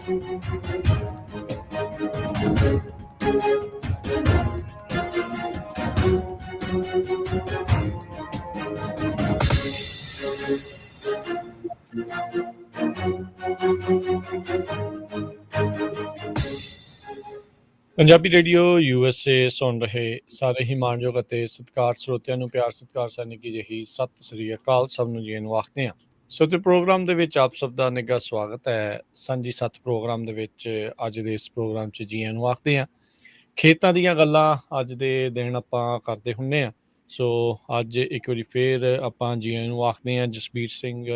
Punjabi radio USA ਸੁਣ ਰਹੇ ਸਾਰੇ ਹੀ ਮਾਣਯੋਗ ਅਤੇ ਸਤਿਕਾਰ ਸਰੋਤਿਆਂ ਨੂੰ ਪਿਆਰ ਸਤਿਕਾਰ ਸਾਨੀ ਕੀ ਜਿਹੀ ਸਤਿ ਸ੍ਰੀ ਅਕਾਲ ਸਭ ਨੂੰ ਜੀ ਨੂੰ ਆਖਦੇ ਹਾਂ। ਸੋ ਤੇ ਪ੍ਰੋਗਰਾਮ ਦੇ ਵਿੱਚ ਆਪ ਸਭ ਦਾ ਨਿੱਘਾ ਸਵਾਗਤ ਹੈ। ਸਾਂਝੀ ਸੱਤ ਪ੍ਰੋਗਰਾਮ ਦੇ ਵਿੱਚ ਅੱਜ ਦੇ ਇਸ ਪ੍ਰੋਗਰਾਮ 'ਚ ਜੀ ਨੂੰ ਆਖਦੇ ਹਾਂ। ਖੇਤਾਂ ਦੀਆਂ ਗੱਲਾਂ ਅੱਜ ਦੇ ਦਿਨ ਆਪਾਂ ਕਰਦੇ ਹੁੰਦੇ ਹਾਂ। ਸੋ ਅੱਜ ਇੱਕ ਵਾਰੀ ਫੇਰ ਆਪਾਂ ਜੀ ਨੂੰ ਆਖਦੇ ਹਾਂ ਜਸਬੀਰ ਸਿੰਘ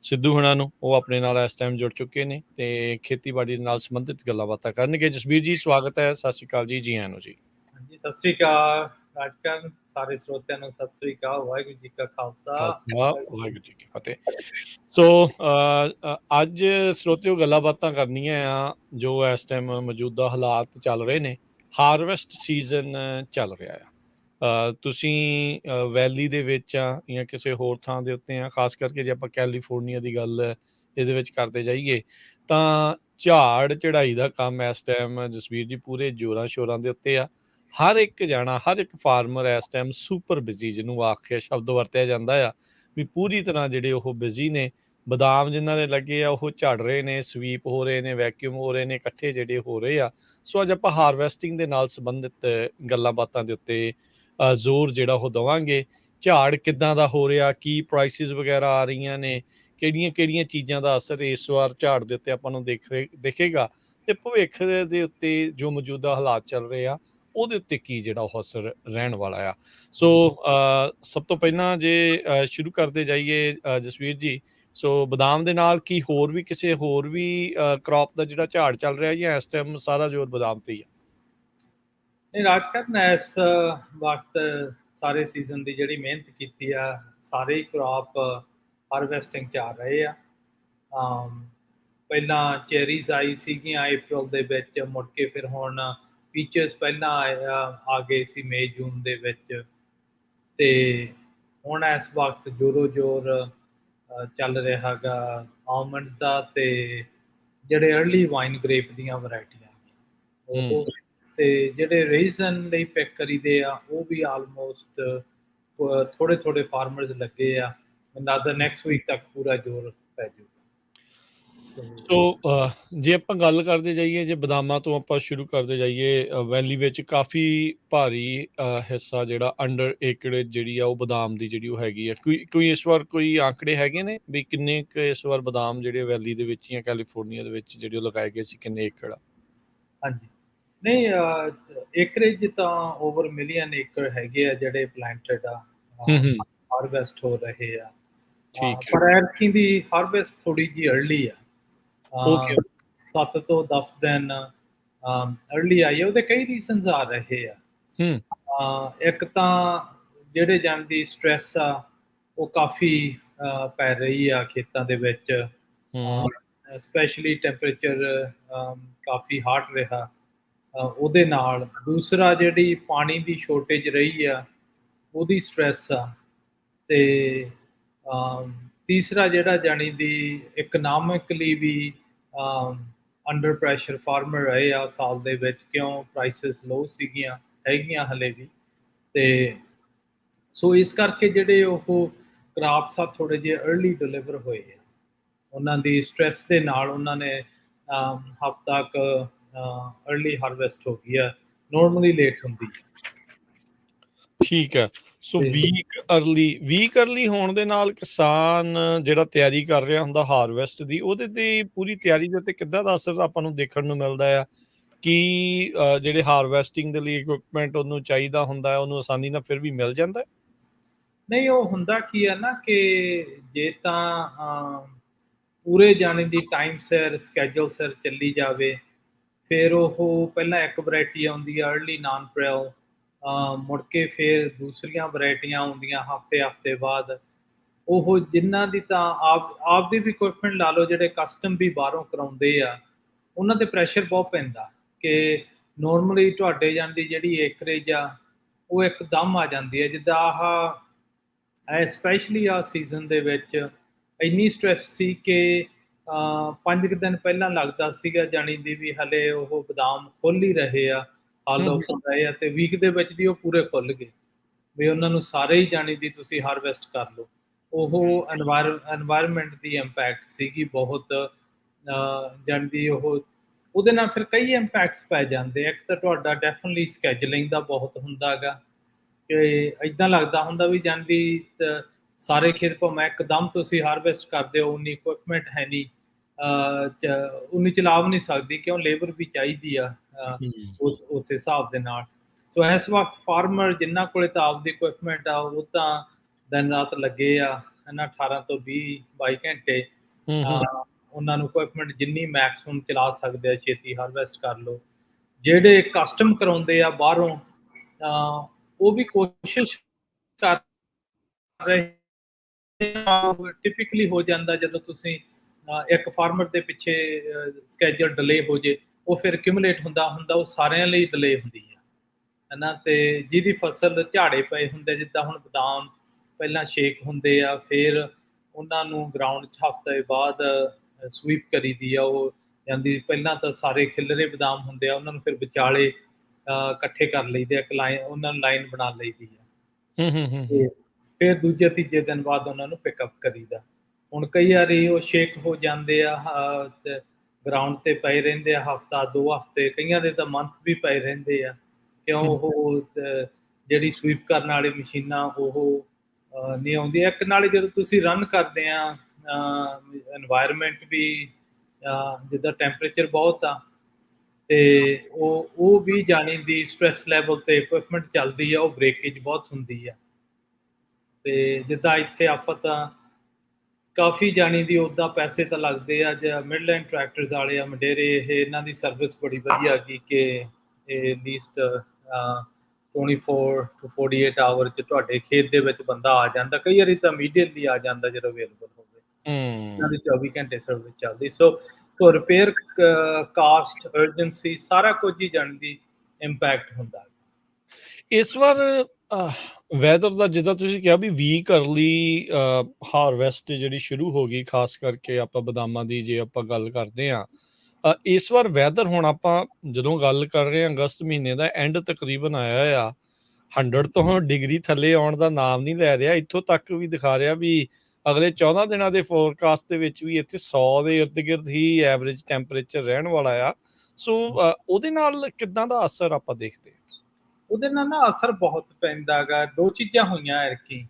ਸਿੱਧੂ ਹੁਣਾਂ ਨੂੰ। ਉਹ ਆਪਣੇ ਨਾਲ ਇਸ ਟਾਈਮ ਜੁੜ ਚੁੱਕੇ ਨੇ ਤੇ ਖੇਤੀਬਾੜੀ ਨਾਲ ਸੰਬੰਧਿਤ ਗੱਲਾਂ ਬਾਤਾਂ ਕਰਨਗੇ। ਜਸਬੀਰ ਜੀ ਸਵਾਗਤ ਹੈ, ਸਤਿ ਸ਼੍ਰੀ ਅਕਾਲ ਜੀ, ਜੀ ਆਇਆਂ ਨੂੰ ਜੀ। ਹਾਂਜੀ, ਸਤਿ ਸ਼੍ਰੀ ਅਕਾਲ ਰਾਜਕਰਨ, ਸਾਰੇ ਸਰੋਤਿਆਂ ਨੂੰ ਸਤਿ ਸ਼੍ਰੀ ਅਕਾਲ। ਵਾਹਿਗੁਰੂ ਜੀ ਕਾ ਖਾਲਸਾ, ਵਾਹਿਗੁਰੂ ਜੀ ਕੀ ਫਤਿਹ। ਸੋ ਅੱਜ ਸਰੋਤਿਓ ਗੱਲਾਂ ਬਾਤਾਂ ਕਰਨੀਆਂ ਆ ਜੋ ਇਸ ਟਾਈਮ ਮੌਜੂਦਾ ਹਾਲਾਤ ਚੱਲ ਰਹੇ ਨੇ। ਹਾਰਵੈਸਟ ਸੀਜ਼ਨ ਚੱਲ ਰਿਹਾ ਆ। ਤੁਸੀਂ ਵੈਲੀ ਦੇ ਵਿੱਚ ਆ ਜਾਂ ਕਿਸੇ ਹੋਰ ਥਾਂ ਦੇ ਉੱਤੇ ਆ, ਖਾਸ ਕਰਕੇ ਜੇ ਆਪਾਂ ਕੈਲੀਫੋਰਨੀਆ ਦੀ ਗੱਲ ਇਹਦੇ ਵਿੱਚ ਕਰਦੇ ਜਾਈਏ ਤਾਂ ਝਾੜ ਚੜਾਈ ਦਾ ਕੰਮ ਇਸ ਟਾਈਮ ਜਸਵੀਰ ਜੀ ਪੂਰੇ ਜ਼ੋਰਾਂ ਸ਼ੋਰਾਂ ਦੇ ਉੱਤੇ ਆ। ਹਰ ਇੱਕ ਜਾਣਾ, ਹਰ ਇੱਕ ਫਾਰਮਰ ਇਸ ਟਾਈਮ ਸੁਪਰ ਬਿਜ਼ੀ, ਜਿਹਨੂੰ ਆਖਿਆ ਸ਼ਬਦ ਵਰਤਿਆ ਜਾਂਦਾ ਆ ਵੀ ਪੂਰੀ ਤਰ੍ਹਾਂ ਜਿਹੜੇ ਉਹ ਬਿਜ਼ੀ ਨੇ। ਬਦਾਮ ਜਿਨ੍ਹਾਂ ਦੇ ਲੱਗੇ ਆ ਉਹ ਝੜ ਰਹੇ ਨੇ, ਸਵੀਪ ਹੋ ਰਹੇ ਨੇ, ਵੈਕਿਊਮ ਹੋ ਰਹੇ ਨੇ, ਇਕੱਠੇ ਜਿਹੜੇ ਹੋ ਰਹੇ ਆ। ਸੋ ਅੱਜ ਆਪਾਂ ਹਾਰਵੈਸਟਿੰਗ ਦੇ ਨਾਲ ਸੰਬੰਧਿਤ ਗੱਲਾਂ ਬਾਤਾਂ ਦੇ ਉੱਤੇ ਜ਼ੋਰ ਜਿਹੜਾ ਉਹ ਦੇਵਾਂਗੇ। ਝਾੜ ਕਿੱਦਾਂ ਦਾ ਹੋ ਰਿਹਾ, ਕੀ ਪ੍ਰਾਈਸਿਸ ਵਗੈਰਾ ਆ ਰਹੀਆਂ ਨੇ, ਕਿਹੜੀਆਂ ਕਿਹੜੀਆਂ ਚੀਜ਼ਾਂ ਦਾ ਅਸਰ ਇਸ ਵਾਰ ਝਾੜ ਦੇ ਉੱਤੇ ਆਪਾਂ ਨੂੰ ਦਿਖੇਗਾ ਤੇ ਭਵਿੱਖ ਦੇ ਉੱਤੇ ਜੋ ਮੌਜੂਦਾ ਹਾਲਾਤ ਚੱਲ ਰਹੇ ਆ ਉਹਦੇ ਉੱਤੇ ਕੀ ਜਿਹੜਾ ਉਹ ਅਸਰ ਰਹਿਣ ਵਾਲਾ ਆ। ਸੋ ਸਭ ਤੋਂ ਪਹਿਲਾਂ ਜੇ ਸ਼ੁਰੂ ਕਰਦੇ ਜਾਈਏ ਜਸਵੀਰ ਜੀ, ਸੋ ਬਦਾਮ ਦੇ ਨਾਲ ਕੀ ਹੋਰ ਵੀ ਕਿਸੇ ਹੋਰ ਵੀ ਕ੍ਰੌਪ ਦਾ ਜਿਹੜਾ ਝਾੜ ਚੱਲ ਰਿਹਾ ਜਾਂ ਇਸ ਟਾਈਮ ਸਾਰਾ ਜ਼ੋਰ ਬਦਾਮ ਤੇ ਹੀ ਆ? ਨਹੀਂ ਰਾਜਕਰਨ, ਇਸ ਵਕਤ ਸਾਰੇ ਸੀਜ਼ਨ ਦੀ ਜਿਹੜੀ ਮਿਹਨਤ ਕੀਤੀ ਆ, ਸਾਰੇ ਹੀ ਕ੍ਰੌਪ ਹਾਰਵੈਸਟਿੰਗ 'ਚ ਆ ਰਹੇ ਆ। ਪਹਿਲਾਂ ਚੈਰੀਜ਼ ਆਈ ਸੀਗੀਆਂ ਅਪ੍ਰੈਲ ਦੇ ਵਿੱਚ, ਮੁੜ ਕੇ ਫਿਰ ਹੁਣ ਪੀਚਸ ਪਹਿਲਾਂ ਆ ਗਏ ਸੀ ਮਈ ਜੂਨ ਦੇ ਵਿੱਚ, ਤੇ ਹੁਣ ਇਸ ਵਕਤ ਜ਼ੋਰੋ ਜ਼ੋਰ ਚੱਲ ਰਿਹਾ ਹੈਗਾ ਆਲਮੰਡਸ ਦਾ ਤੇ ਜਿਹੜੇ ਅਰਲੀ ਵਾਈਨ ਗ੍ਰੇਪ ਦੀਆਂ ਵੈਰਾਈਟੀਆਂ ਉਹ, ਤੇ ਜਿਹੜੇ ਰੀਜ਼ਨ ਲਈ ਪਿਕ ਕਰੀਦੇ ਆ ਉਹ ਵੀ ਆਲਮੋਸਟ ਥੋੜੇ ਥੋੜੇ ਫਾਰਮਰਸ ਲੱਗੇ ਆ। ਮੈਨੂੰ ਨੈਕਸਟ ਵੀਕ ਤੱਕ ਪੂਰਾ ਜ਼ੋਰ ਪੈ ਜਾਊਗਾ। ਸੋ ਜੇ ਆਪਾਂ ਗੱਲ ਕਰਦੇ ਜਾਈਏ, ਜੇ ਬਦਾਮਾਂ ਤੋਂ ਆਪਾਂ ਸ਼ੁਰੂ ਕਰਦੇ ਜਾਈਏ, ਵੈਲੀ ਵਿੱਚ ਕਾਫੀ ਭਾਰੀ ਹਿੱਸਾ ਜਿਹੜਾ ਅੰਡਰ ਏਕੜ ਜਿਹੜੀ ਆ ਉਹ ਬਦਾਮ ਦੀ ਜਿਹੜੀ ਉਹ ਹੈਗੀ ਆ। ਕੋਈ ਇਸ ਵਾਰ ਕੋਈ ਆંકੜੇ ਹੈਗੇ ਨੇ ਵੀ ਕਿੰਨੇ ਕੁ ਇਸ ਵਾਰ ਬਦਾਮ ਜਿਹੜੇ ਵੈਲੀ ਦੇ ਵਿੱਚ ਜਾਂ ਕੈਲੀਫੋਰਨੀਆ ਦੇ ਵਿੱਚ ਜਿਹੜੇ ਉਹ ਲਗਾਏ ਗਏ ਸੀ, ਕਿੰਨੇ ਏਕੜ ਆ? ਹਾਂਜੀ, ਨਹੀਂ ਏਕਰੇਜ ਤਾਂ ਓਵਰ ਮਿਲੀਅਨ ਏਕੜ ਹੈਗੇ ਆ ਜਿਹੜੇ ਪਲਾਂਟਡ ਆ, ਹਾਰਵੈਸਟ ਹੋ ਰਹੇ ਆ। ਪਰ ਐਰਕੀ ਦੀ ਹਾਰਵੈਸਟ ਥੋੜੀ ਜਿਹੀ ਅਰਲੀ ਆ, 7 ਤੋਂ 10 ਦਿਨ ਅਰਲੀ ਆਈ ਹੈ। ਉਹਦੇ ਕਈ ਰੀਜ਼ਨਸ ਆ ਰਹੇ ਆ। ਇੱਕ ਤਾਂ ਜਿਹੜੇ ਜਨ ਦੀ ਸਟ੍ਰੈਸ ਆ ਉਹ ਕਾਫੀ ਪੈ ਰਹੀ ਆ ਖੇਤਾਂ ਦੇ ਵਿੱਚ, ਸਪੈਸ਼ਲੀ ਟੈਂਪਰੇਚਰ ਕਾਫੀ ਹਾਟ ਰਿਹਾ ਉਹਦੇ ਨਾਲ। ਦੂਸਰਾ ਜਿਹੜੀ ਪਾਣੀ ਦੀ ਸ਼ੋਰਟੇਜ ਰਹੀ ਆ ਉਹਦੀ ਸਟ੍ਰੈਸ ਆ, ਤੇ ਤੀਸਰਾ ਜਿਹੜਾ ਜਾਣੀ ਦੀ ਇਕਨੋਮਿਕਲੀ ਵੀ ਅੰਡਰ ਪ੍ਰੈਸ਼ਰ ਫਾਰਮਰ ਰਹੇ ਆ ਸਾਲ ਦੇ ਵਿੱਚ, ਕਿਉਂ ਪ੍ਰਾਈਸਿਸ ਲੋ ਸੀਗੀਆਂ, ਹੈਗੀਆਂ ਹਲੇ ਵੀ। ਤੇ ਸੋ ਇਸ ਕਰਕੇ ਜਿਹੜੇ ਉਹ ਕ੍ਰਾਪਸ ਆ ਥੋੜੇ ਜਿਹੇ ਅਰਲੀ ਡਿਲੀਵਰ ਹੋਏ ਆ। ਉਹਨਾਂ ਦੀ ਸਟ੍ਰੈਸ ਦੇ ਨਾਲ ਉਹਨਾਂ ਨੇ ਹਫ਼ਤਾ ਕੁ ਅਰਲੀ ਹਾਰਵੈਸਟ ਹੋ ਗਈ ਆ, ਨੋਰਮਲੀ ਲੇਟ ਹੁੰਦੀ ਹੈ। ਠੀਕ ਹੈ। ਸੋ ਵੀਕ ਅਰਲੀ ਹੋਣ ਦੇ ਨਾਲ ਕਿਸਾਨ ਜਿਹੜਾ ਤਿਆਰੀ ਕਰ ਰਿਹਾ ਹੁੰਦਾ ਹਾਰਵੈਸਟ ਦੀ, ਉਹਦੇ ਤੇ ਪੂਰੀ ਤਿਆਰੀ ਦੇ ਉੱਤੇ ਕਿੱਦਾਂ ਦਾ ਅਸਰ ਆਪਾਂ ਨੂੰ ਦੇਖਣ ਨੂੰ ਮਿਲਦਾ ਆ? ਕਿ ਜਿਹੜੇ ਹਾਰਵੈਸਟਿੰਗ ਦੇ ਲਈ ਇਕਵਿਪਮੈਂਟ ਉਹਨੂੰ ਚਾਹੀਦਾ ਹੁੰਦਾ ਹੈ, ਉਹਨੂੰ ਆਸਾਨੀ ਨਾਲ ਫਿਰ ਵੀ ਮਿਲ ਜਾਂਦਾ? ਨਹੀਂ, ਉਹ ਹੁੰਦਾ ਕੀ ਹੈ ਨਾ ਕਿ ਜੇ ਤਾਂ ਪੂਰੇ ਜਾਣੇ ਦੀ ਟਾਈਮ ਸਿਰ ਸਕੈਜੂਲ ਸਿਰ ਚੱਲੀ ਜਾਵੇ, ਫਿਰ ਉਹ ਪਹਿਲਾਂ ਇੱਕ ਵੈਰਾਈਟੀ ਆਉਂਦੀ ਆ ਅਰਲੀ ਨਾਨ ਪ੍ਰੈਲ, ਮੁੜ ਕੇ ਫਿਰ ਦੂਸਰੀਆਂ ਵੈਰਾਈਟੀਆਂ ਆਉਂਦੀਆਂ ਹਫ਼ਤੇ ਬਾਅਦ। ਉਹ ਜਿਨ੍ਹਾਂ ਦੀ ਤਾਂ ਆਪਦੀ ਵੀ ਇਕੁਇਪਮੈਂਟ ਲਾ ਲਓ, ਜਿਹੜੇ ਕਸਟਮ ਵੀ ਬਾਹਰੋਂ ਕਰਾਉਂਦੇ ਆ, ਉਹਨਾਂ 'ਤੇ ਪ੍ਰੈਸ਼ਰ ਬਹੁਤ ਪੈਂਦਾ ਕਿ ਨੋਰਮਲੀ ਤੁਹਾਡੇ ਜਾਂਦੀ ਜਿਹੜੀ ਏਕਰੇਜ ਆ ਉਹ ਇੱਕਦਮ ਆ ਜਾਂਦੀ ਹੈ। ਜਿੱਦਾਂ ਸਪੈਸ਼ਲੀ ਆਹ ਸੀਜ਼ਨ ਦੇ ਵਿੱਚ ਇੰਨੀ ਸਟ੍ਰੈਸ ਸੀ ਕਿ 5 ਕੁ ਦਿਨ ਪਹਿਲਾਂ ਲੱਗਦਾ ਸੀਗਾ ਜਾਣੀ ਦੀ ਵੀ ਹਲੇ ਉਹ ਬਦਾਮ ਖੁੱਲ ਹੀ ਰਹੇ ਆ, ਹਾਲ ਹੂੰ, ਓਪਨ ਰਹੇ ਆ, ਤੇ ਵੀਕ ਦੇ ਵਿੱਚ ਦੀ ਉਹ ਪੂਰੇ ਖੁੱਲ ਗਏ। ਵੀ ਉਹਨਾਂ ਨੂੰ ਸਾਰੇ ਹੀ ਜਾਣੀ ਦੀ ਤੁਸੀਂ ਹਾਰਵੈਸਟ ਕਰ ਲਓ। ਉਹ ਐਨਵਾਇਰਨਮੈਂਟ ਦੀ ਇੰਪੈਕਟ ਸੀਗੀ ਬਹੁਤ, ਜਾਣੀ ਦੀ ਉਹਦੇ ਨਾਲ ਫਿਰ ਕਈ ਇੰਪੈਕਟਸ ਪੈ ਜਾਂਦੇ ਆ। ਇੱਕ ਤਾਂ ਤੁਹਾਡਾ ਡੈਫੀਨਿਟਲੀ ਸਕੈਜੂਲਿੰਗ ਦਾ ਬਹੁਤ ਹੁੰਦਾ ਹੈਗਾ, ਕਿ ਇੱਦਾਂ ਲੱਗਦਾ ਹੁੰਦਾ ਵੀ ਜਾਂਦੀ ਸਾਰੇ ਖੇਤ ਭਾਵੇਂ ਇੱਕਦਮ ਤੁਸੀਂ ਹਾਰਵੈਸਟ ਕਰਦੇ ਹੋ, ਉਨੀ ਇਕੁਇਪਮੈਂਟ ਹੈ ਨਹੀਂ, ਉਨੀ ਚਲਾ ਵੀ ਨਹੀਂ ਸਕਦੀ, ਕਿਉਂ ਲੇਬਰ ਵੀ ਚਾਹੀਦੀ ਆ ਹੂੰ, ਉਸ ਹਿਸਾਬ ਦੇ ਨਾਲ। ਸੋ ਇਸ ਵਕਤ ਫਾਰਮਰ ਜਿਨ੍ਹਾਂ ਕੋਲੇ ਤਾਂ ਆਪਦੀ ਇਕੁਇਪਮੈਂਟ ਆ, ਉਹ ਤਾਂ ਦਿਨ ਰਾਤ ਲੱਗੇ ਆ ਹੈ 18 ਤੋਂ 22 ਘੰਟੇ। ਹੂੰ, ਹੂੰ, ਉਹਨਾਂ ਨੂੰ ਇਕੁਇਪਮੈਂਟ ਜਿੰਨੀ ਮੈਕਸਿਮਮ ਚਲਾ ਸਕਦੇ ਆ, ਛੇਤੀ ਹਾਰਵੈਸਟ ਕਰ ਲਓ। ਜਿਹੜੇ ਕਸਟਮ ਕਰਾਉਂਦੇ ਆ ਬਾਹਰੋਂ, ਉਹ ਵੀ ਕੋਸ਼ਿਸ਼ ਕਰ ਰਹੇ, ਟਿਪਿਕਲੀ ਹੋ ਜਾਂਦਾ ਜਦੋਂ ਤੁਸੀਂ ਇੱਕ ਫਾਰਮਰ ਦੇ ਪਿੱਛੇ ਸਕੈਜੂਲ ਡਿਲੇ ਹੋ ਜੇ, ਉਹ ਫਿਰ ਕਿਊਮੂਲੇਟ ਹੁੰਦਾ ਹੁੰਦਾ, ਉਹ ਸਾਰਿਆਂ ਲਈ ਡਿਲੇ ਹੁੰਦੀ ਹੈ ਨਾ। ਤੇ ਜਿਹਦੀ ਫਸਲ ਝਾੜੇ ਪਏ ਹੁੰਦੇ, ਜਿੱਦਾਂ ਹੁਣ ਬਦਾਮ ਪਹਿਲਾਂ ਸ਼ੇਕ ਹੁੰਦੇ ਆ, ਫਿਰ ਉਹਨਾਂ ਨੂੰ ਗਰਾਊਂਡ 'ਚ ਹਫ਼ਤੇ ਬਾਅਦ ਸਵੀਪ ਕਰੀਦੀ ਆ। ਉਹ ਜਾਂਦੀ ਪਹਿਲਾਂ ਤਾਂ ਸਾਰੇ ਖਿਲਰੇ ਬਦਾਮ ਹੁੰਦੇ ਆ, ਉਹਨਾਂ ਨੂੰ ਫਿਰ ਵਿਚਾਲੇ ਇਕੱਠੇ ਕਰ ਲਈਦੇ, ਇੱਕ ਲਾਈਨ ਉਹਨਾਂ ਨੂੰ ਲਾਈਨ ਬਣਾ ਲਈਦੀ ਆ। ਹੂੰ, ਹੂੰ, ਹੂੰ, ਤੇ ਫਿਰ ਦੂਜੇ ਤੀਜੇ ਦਿਨ ਬਾਅਦ ਉਹਨਾਂ ਨੂੰ ਪਿਕਅਪ ਕਰੀਦਾ। ਹੁਣ ਕਈ ਵਾਰੀ ਉਹ ਸ਼ੇਕ ਹੋ ਜਾਂਦੇ ਆ, ਗਰਾਊਂਡ ਤੇ ਪਏ ਰਹਿੰਦੇ ਆ ਹਫ਼ਤਾ 2 ਹਫ਼ਤੇ, ਕਈਆਂ ਦੇ ਤਾਂ ਮੰਥ ਵੀ ਪਏ ਰਹਿੰਦੇ ਆ, ਕਿਉਂ ਉਹ ਜਿਹੜੀ ਸਵੀਪ ਕਰਨ ਵਾਲੀ ਮਸ਼ੀਨਾਂ ਉਹ ਨਹੀਂ ਆਉਂਦੀ। ਇੱਕ ਨਾਲੇ ਜਦੋਂ ਤੁਸੀਂ ਰਨ ਕਰਦੇ ਆ, ਇਨਵਾਇਰਨਮੈਂਟ ਵੀ ਜਿੱਦਾਂ ਟੈਂਪਰੇਚਰ ਬਹੁਤ ਆ, ਤੇ ਉਹ ਵੀ ਜਾਣੀ ਦੀ ਸਟ੍ਰੈਸ ਲੈਵਲ ਤੇ ਇਕੁਇਪਮੈਂਟ ਚੱਲਦੀ ਆ, ਉਹ ਬ੍ਰੇਕੇਜ ਬਹੁਤ ਹੁੰਦੀ ਆ। ਤੇ ਜਿੱਦਾਂ ਇੱਥੇ ਆਪਾਂ ਤਾਂ ਕਾਫੀ ਜਾਣੀ ਦੀ ਉੱਦਾਂ ਪੈਸੇ ਤਾਂ ਲੱਗਦੇ ਆ, ਜਾਂ ਮਿਡਲੈਂਡ ਟਰੈਕਟਰਸ ਵਾਲੇ ਆ ਮੰਡੇਰੇ, ਇਹਨਾਂ ਦੀ ਸਰਵਿਸ ਬੜੀ ਵਧੀਆ ਗਈ ਕਿ ਇਹ ਲੀਸਟ 24 to 48 ਆਵਰ 'ਚ ਤੁਹਾਡੇ ਖੇਤ ਦੇ ਵਿੱਚ ਬੰਦਾ ਆ ਜਾਂਦਾ। ਕਈ ਵਾਰੀ ਤਾਂ ਇਮੀਡੀਏਟਲੀ ਆ ਜਾਂਦਾ ਜਦੋਂ ਅਵੇਲੇਬਲ ਹੋਵੇ। ਇਹਨਾਂ ਦੀ 24 ਘੰਟੇ ਸਰਵਿਸ ਚੱਲਦੀ। ਸੋ ਰਿਪੇਅਰ ਕਾਸਟ, ਅਰਜੈਂਸੀ, ਸਾਰਾ ਕੁਝ ਹੀ ਜਾਣੀ ਦੀ ਇੰਪੈਕਟ ਹੁੰਦਾ। ਇਸ ਵਾਰ ਵੈਦਰ ਦਾ ਜਿੱਦਾਂ ਤੁਸੀਂ ਕਿਹਾ ਵੀ ਵੀਕ ਅਰਲੀ ਹਾਰਵੈਸਟ ਜਿਹੜੀ ਸ਼ੁਰੂ ਹੋ ਗਈ, ਖਾਸ ਕਰਕੇ ਆਪਾਂ ਬਦਾਮਾਂ ਦੀ ਜੇ ਆਪਾਂ ਗੱਲ ਕਰਦੇ ਹਾਂ, ਇਸ ਵਾਰ ਵੈਦਰ ਹੁਣ ਆਪਾਂ ਜਦੋਂ ਗੱਲ ਕਰ ਰਹੇ ਹਾਂ ਅਗਸਤ ਮਹੀਨੇ ਦਾ ਐਂਡ ਤਕਰੀਬਨ ਆਇਆ ਆ, 100 ਤੋਂ ਡਿਗਰੀ ਥੱਲੇ ਆਉਣ ਦਾ ਨਾਮ ਨਹੀਂ ਲੈ ਰਿਹਾ। ਇੱਥੋਂ ਤੱਕ ਵੀ ਦਿਖਾ ਰਿਹਾ ਵੀ ਅਗਲੇ 14 ਦਿਨਾਂ ਦੇ ਫੋਰਕਾਸਟ ਦੇ ਵਿੱਚ ਵੀ ਇੱਥੇ 100 ਦੇ ਇਰਦ ਗਿਰਦ ਹੀ ਐਵਰੇਜ ਟੈਂਪਰੇਚਰ ਰਹਿਣ ਵਾਲਾ ਆ। ਸੋ ਉਹਦੇ ਨਾਲ ਕਿੱਦਾਂ ਦਾ ਅਸਰ ਆਪਾਂ ਦੇਖਦੇ ਹਾਂ? ਉਹਦੇ ਨਾਲ ਨਾ ਅਸਰ ਬਹੁਤ ਪੈਂਦਾ ਗਾ। 2 ਚੀਜ਼ਾਂ ਹੋਈਆਂ ਐਤਕੀ।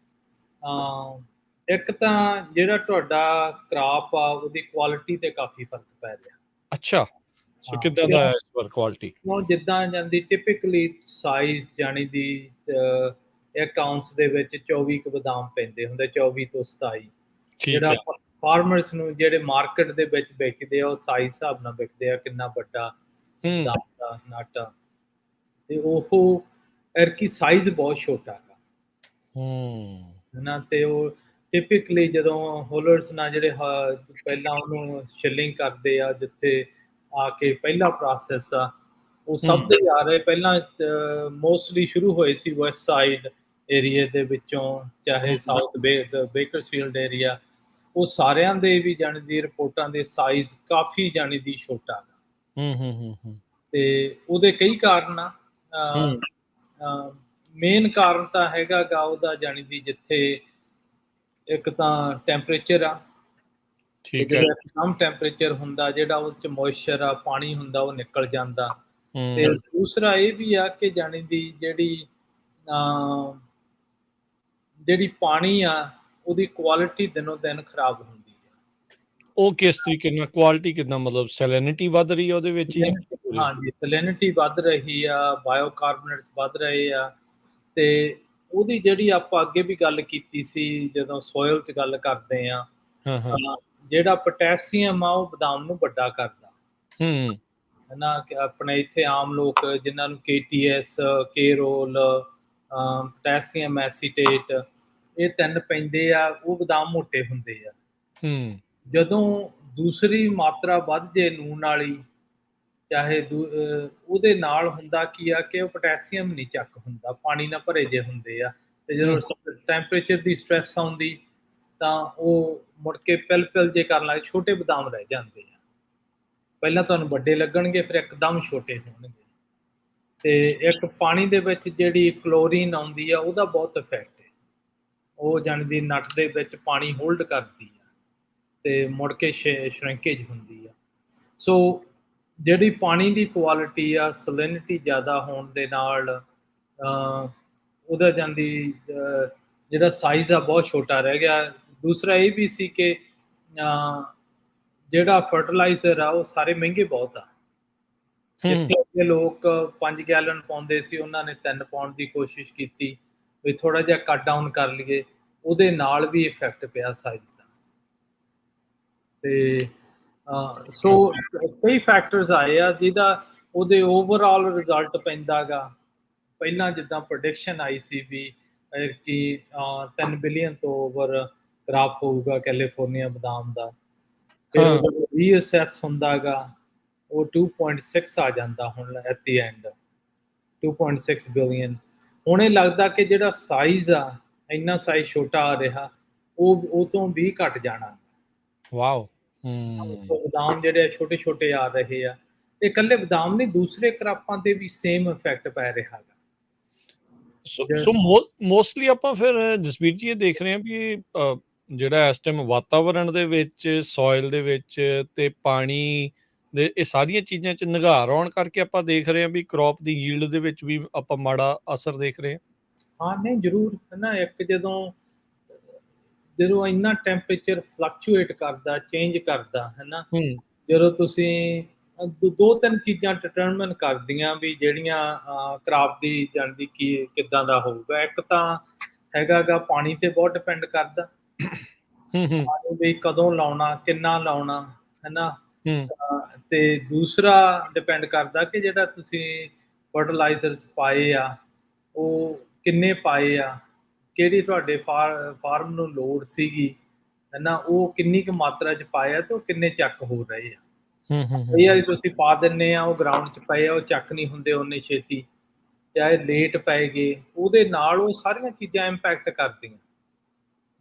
ਇੱਕ ਤਾਂ ਜਿਹੜਾ ਤੁਹਾਡਾ ਕ੍ਰਾਪ ਆ, ਉਹਦੀ ਕੁਆਲਿਟੀ ਤੇ ਕਾਫੀ ਫਰਕ ਪੈ ਰਿਹਾ। ਅੱਛਾ, ਸੋ ਕਿੱਦਾਂ ਦਾ ਕਿਉਂ ਹੈ ਇਸ ਵਾਰ ਕੁਆਲਿਟੀ? ਕਿਉਂ ਜਿੱਦਾਂ ਜਾਂਦੀ ਟਿਪਿਕਲੀ ਸਾਈਜ਼ ਜਾਣੀ ਦੀ 1 ਆਉਂਸ ਦੇ ਵਿੱਚ 24 ਕੁ ਬਦਾਮ ਪੈਂਦੇ ਹੁੰਦੇ, 24 ਤੋਂ 27। ਠੀਕ ਜਿਹੜਾ ਹੈ। ਫਾਰਮਰਸ ਨੂੰ ਜਿਹੜੇ ਮਾਰਕੀਟ ਦੇ ਵਿੱਚ ਵਿਕਦੇ ਆ, ਉਹ ਸਾਈਜ਼ ਹਿਸਾਬ ਨਾਲ ਵਿਕਦੇ ਆ, ਕਿੰਨਾ ਵੱਡਾ ਹੂੰ, ਬਦਾਮ ਦਾ ਨਟ ਆ, ਤੇ ਉਹ ਐਤਕੀ ਸਾਈਜ਼ ਬਹੁਤ ਛੋਟਾ ਗਾ। ਹੂੰ, ਹਨਾ, ਤੇ ਉਹ ਟਿਪਿਕਲੀ ਜਦੋਂ ਹੋਲਰਸ ਨਾਲ ਜਿਹੜੇ ਪਹਿਲਾਂ ਉਹਨੂੰ ਸ਼ਿਲਿੰੰਗ ਕਰਦੇ ਆ, ਜਿੱਥੇ ਆ ਕੇ ਪਹਿਲਾ ਪ੍ਰੋਸੈਸ ਆ, ਉਹ ਹੂੰ, ਸਭ ਦੇ ਆ ਰਹੇ। ਪਹਿਲਾਂ ਮੋਸਟਲੀ ਸ਼ੁਰੂ ਹੋਏ ਸੀ ਵੈਸਟ ਸਾਈਡ ਏਰੀਏ ਦੇ ਵਿੱਚੋਂ, ਚਾਹੇ ਹੂੰ, ਸਾਊਥ ਬੇਕਰਸਫੀਲਡ ਏਰੀਆ, ਉਹ ਸਾਰਿਆਂ ਦੇ ਵੀ ਜਾਣੀ ਦੀ ਰਿਪੋਰਟਾਂ ਦੇ ਸਾਈਜ਼ ਕਾਫੀ ਜਾਣੀ ਦੀ ਛੋਟਾ। ਹੂੰ, ਹੂੰ, ਹੂੰ, ਹੂੰ, ਤੇ ਉਹਦੇ ਕਈ ਕਾਰਨ ਆ। ਹੂੰ, ਮੇਨ ਕਾਰਨ ਤਾਂ ਹੈਗਾ ਗਾ ਉਹਦਾ ਜਾਣੀ ਦੀ, ਜਿੱਥੇ ਇੱਕ ਤਾਂ ਟੈਂਪਰੇਚਰ ਆ, ਕਿ ਠੀਕ ਹੈ। ਜਦੋਂ ਇੱਕਦਮ ਟੈਂਪਰੇਚਰ ਹੁੰਦਾ, ਜਿਹੜਾ ਉਹ 'ਚ ਮੋਇਸਚਰ ਆ, ਪਾਣੀ ਹੁੰਦਾ, ਉਹ ਨਿਕਲ ਜਾਂਦਾ। ਤੇ ਹੂੰ, ਦੂਸਰਾ ਇਹ ਵੀ ਆ ਕਿ ਜਾਣੀ ਦੀ ਜਿਹੜੀ ਪਾਣੀ ਆ, ਉਹਦੀ ਕੁਆਲਿਟੀ ਦਿਨੋਂ ਦਿਨ ਖਰਾਬ ਹੁੰਦੀ ਆ। ਉਹ ਕਿਸ ਤਰੀਕੇ ਨਾਲ ਕੁਆਲਿਟੀ ਕਿੱਦਾਂ, ਮਤਲਬ ਸੈਲੈਨਿਟੀ ਵੱਧ ਰਹੀ ਹੈ ਉਹਦੇ ਵਿੱਚ ਜਾਂ ਹਾਂਜੀ, ਸੈਲਿਨਿਟੀ ਵੱਧ ਰਹੀ ਆ, ਬਾਇਓਕਾਰਬੋਨੇਟਸ ਵੱਧ ਰਹੇ ਆ, ਤੇ ਉਹਦੀ ਜਿਹੜੀ ਆਪਾਂ ਅੱਗੇ ਵੀ ਗੱਲ ਕੀਤੀ ਸੀ, ਜਦੋਂ ਸੋਇਲ 'ਚ ਗੱਲ ਕਰਦੇ ਆ, ਹਾਂ, ਹਾਂ, ਜਿਹੜਾ ਪੋਟੈਸ਼ੀਅਮ ਆ, ਉਹ ਬਦਾਮ ਨੂੰ ਵੱਡਾ ਕਰਦਾ। ਹੂੰ, ਹਨਾ, ਕਿ ਆਪਣੇ ਇੱਥੇ ਆਮ ਲੋਕ ਜਿਨ੍ਹਾਂ ਨੂੰ KTS, K-ਰੋਲ, ਪੋਟੈਸ਼ੀਅਮ ਐਸੀਟੇਟ, ਇਹ 3 ਪੈਂਦੇ ਆ, ਉਹ ਬਦਾਮ ਮੋਟੇ ਹੁੰਦੇ ਆ। ਹੂੰ, ਜਦੋਂ ਦੂਸਰੀ ਮਾਤਰਾ ਵੱਧ ਜੇ ਲੂਣ ਵਾਲੀ, ਚਾਹੇ ਉਹਦੇ ਨਾਲ ਹੁੰਦਾ ਕੀ ਆ ਕਿ ਉਹ ਪੋਟੈਸ਼ੀਅਮ ਨਹੀਂ ਚੱਕ ਹੁੰਦਾ, ਪਾਣੀ ਨਾਲ ਭਰੇ ਜੇ ਹੁੰਦੇ ਆ, ਤੇ ਹੂੰ, ਜਦੋਂ ਟੈਂਪਰੇਚਰ ਦੀ ਸਟ੍ਰੈਸ ਆਉਂਦੀ, ਤਾਂ ਉਹ ਮੁੜ ਕੇ ਪਿਲ ਜੇ ਕਰਨ ਲੱਗ ਛੋਟੇ ਬਦਾਮ ਰਹਿ ਜਾਂਦੇ ਆ। ਪਹਿਲਾਂ ਤੁਹਾਨੂੰ ਵੱਡੇ ਲੱਗਣਗੇ, ਫਿਰ ਇੱਕਦਮ ਛੋਟੇ ਹੋਣਗੇ। ਤੇ ਇੱਕ ਪਾਣੀ ਦੇ ਵਿੱਚ ਜਿਹੜੀ ਕਲੋਰੀਨ ਆਉਂਦੀ ਆ, ਉਹਦਾ ਬਹੁਤ ਇਫੈਕਟ ਹੈ। ਉਹ ਜਾਣੀ ਦੀ ਨਟ ਦੇ ਵਿੱਚ ਪਾਣੀ ਹੋਲਡ ਕਰਦੀ ਆ ਤੇ ਮੁੜ ਕੇ ਸ਼ਰਿੰਕੇਜ ਹੁੰਦੀ ਆ। ਸੋ ਜਿਹੜੀ ਪਾਣੀ ਦੀ ਕੁਆਲਿਟੀ ਆ, ਸੈਲਿਨਿਟੀ ਜ਼ਿਆਦਾ ਹੋਣ ਦੇ ਨਾਲ ਉਹਦਾ ਜਾਂਦੀ ਜਿਹੜਾ ਸਾਈਜ਼ ਆ ਬਹੁਤ ਛੋਟਾ ਰਹਿ ਗਿਆ। ਦੂਸਰਾ ਇਹ ਵੀ ਸੀ ਕਿ ਜਿਹੜਾ ਫਰਟੀਲਾਈਜ਼ਰ ਆ ਉਹ ਸਾਰੇ ਮਹਿੰਗੇ ਬਹੁਤ ਆ। ਜਿੱਥੇ ਲੋਕ 5 ਗੈਲਨ ਪਾਉਂਦੇ ਸੀ, ਉਹਨਾਂ ਨੇ 3 ਪਾਉਣ ਦੀ ਕੋਸ਼ਿਸ਼ ਕੀਤੀ ਵੀ ਥੋੜਾ ਜਿਹਾ ਕੱਟ ਡਾਊਨ ਕਰ ਲਈਏ। ਉਹਦੇ ਨਾਲ ਵੀ ਇਫੈਕਟ ਪਿਆ ਸਾਈਜ਼ ਦਾ। ਤੇ ਸੋ ਕਈ ਫੈਕਟਰਸ ਆਏ ਆ ਜਿਹਦਾ ਉਹਦੇ ਓਵਰਆਲ ਰਿਜ਼ਲਟ ਪੈਂਦਾ ਗਾ। ਪਹਿਲਾਂ ਜਿੱਦਾਂ ਪ੍ਰੈਡਿਕਸ਼ਨ ਆਈ ਸੀ ਵੀ ਕਿ 3 ਬਿਲੀਅਨ ਤੋਂ ਓਵਰ ਕ੍ਰਾਪ ਹੋਊਗਾ ਕੈਲੀਫੋਰਨੀਆ ਬਦਾਮ ਦਾ। ਫਿਰ ਰੀਅਸੈਸ ਹੁੰਦਾ ਗਾ, ਉਹ 2.6 ਆ ਜਾਂਦਾ ਹੁਣ ਐਟ ਦੀ ਐਂਡ, 2.6 ਬਿਲੀਅਨ। ਹੁਣ ਇਹ ਲੱਗਦਾ ਕਿ ਜਿਹੜਾ ਸਾਈਜ਼ ਆ, ਇੰਨਾ ਸਾਈਜ਼ ਛੋਟਾ ਆ ਰਿਹਾ, ਉਹ ਤੋਂ ਵੀ ਘਟ ਜਾਣਾ। ਵਾਓ। ਬਦਾਮ ਜਿਹੜੇ ਛੋਟੇ ਛੋਟੇ ਆ ਰਹੇ ਆ। ਇਹ ਇਕੱਲੇ ਬਦਾਮ ਨਹੀਂ, ਦੂਸਰੇ ਕ੍ਰਾਪਾਂ ਤੇ ਵੀ ਸੇਮ ਇਫੈਕਟ ਪੈ ਰਿਹਾ ਹੈਗਾ। ਸੋ ਮੋਸਟਲੀ ਆਪਾਂ ਫਿਰ ਜਸਬੀਰ ਜੀ ਇਹ ਦੇਖ ਰਹੇ ਹਾਂ ਵੀ ਜਿਹੜਾ ਇਸ ਟਾਈਮ ਵਾਤਾਵਰਣ ਦੇ ਵਿੱਚ, ਸੋਇਲ ਦੇ ਵਿੱਚ ਤੇ ਪਾਣੀ ਦੇ, ਇਹ ਸਾਰੀਆਂ ਚੀਜ਼ਾਂ 'ਚ ਨਿਘਾਰ ਆਉਣ ਕਰਕੇ ਆਪਾਂ ਦੇਖ ਰਹੇ ਹਾਂ ਵੀ ਕ੍ਰੌਪ ਦੀ ਯੀਲਡ ਦੇ ਵਿੱਚ ਵੀ ਆਪਾਂ ਮਾੜਾ ਅਸਰ ਦੇਖ ਰਹੇ ਹਾਂ। ਹਾਂ, ਨਹੀਂ ਜ਼ਰੂਰ ਹੈ ਨਾ। ਇੱਕ ਜਦੋਂ ਇੰਨਾ ਟੈਂਪਰੇਚਰ ਫਲਕਚੁਏਟ ਕਰਦਾ, ਚੇਂਜ ਕਰਦਾ ਹੈ ਨਾ, ਜਦੋਂ ਤੁਸੀਂ 2-3 ਚੀਜ਼ਾਂ ਡਿਟਰਮਿਨ ਕਰਦੀਆਂ ਵੀ ਜਿਹੜੀਆਂ ਕ੍ਰਾਪ ਦੀ ਜਾਣਦੀ ਕੀ ਕਿੱਦਾਂ ਦਾ ਹੋਊਗਾ। ਇੱਕ ਤਾਂ ਹੈਗਾ ਗਾ ਪਾਣੀ ਤੇ ਬਹੁਤ ਡਿਪੈਂਡ ਕਰਦਾ, ਪਾਣੀ ਵੀ ਕਦੋਂ ਲਾਉਣਾ, ਕਿੰਨਾ ਲਾਉਣਾ, ਹੈ ਨਾ। ਤੇ ਦੂਸਰਾ ਡਿਪੈਂਡ ਕਰਦਾ ਕਿ ਜਿਹੜਾ ਤੁਸੀਂ ਫਰਟੀਲਾਈਜ਼ਰਸ ਪਾਏ ਆ, ਉਹ ਕਿੰਨੇ ਪਾਏ ਆ, ਕਿਹੜੀ ਤੁਹਾਡੇ ਫਾਰਮ ਨੂੰ ਲੋੜ ਸੀਗੀ, ਹੈ ਨਾ, ਉਹ ਕਿੰਨੀ ਕੁ ਮਾਤਰਾ 'ਚ ਪਾਇਆ ਤੇ ਉਹ ਕਿੰਨੇ ਚੱਕ ਹੋ ਰਹੇ ਆ। ਕਈ ਵਾਰੀ ਤੁਸੀਂ ਪਾ ਦਿੰਦੇ ਆ, ਉਹ ਗਰਾਊਂਡ 'ਚ ਪਏ ਆ, ਉਹ ਚੱਕ ਨਹੀਂ ਹੁੰਦੇ ਓਨੇ ਛੇਤੀ, ਚਾਹੇ ਲੇਟ ਪਏ ਗਏ, ਉਹਦੇ ਨਾਲ ਉਹ ਸਾਰੀਆਂ ਚੀਜ਼ਾਂ ਇੰਪੈਕਟ ਕਰਦੀਆਂ।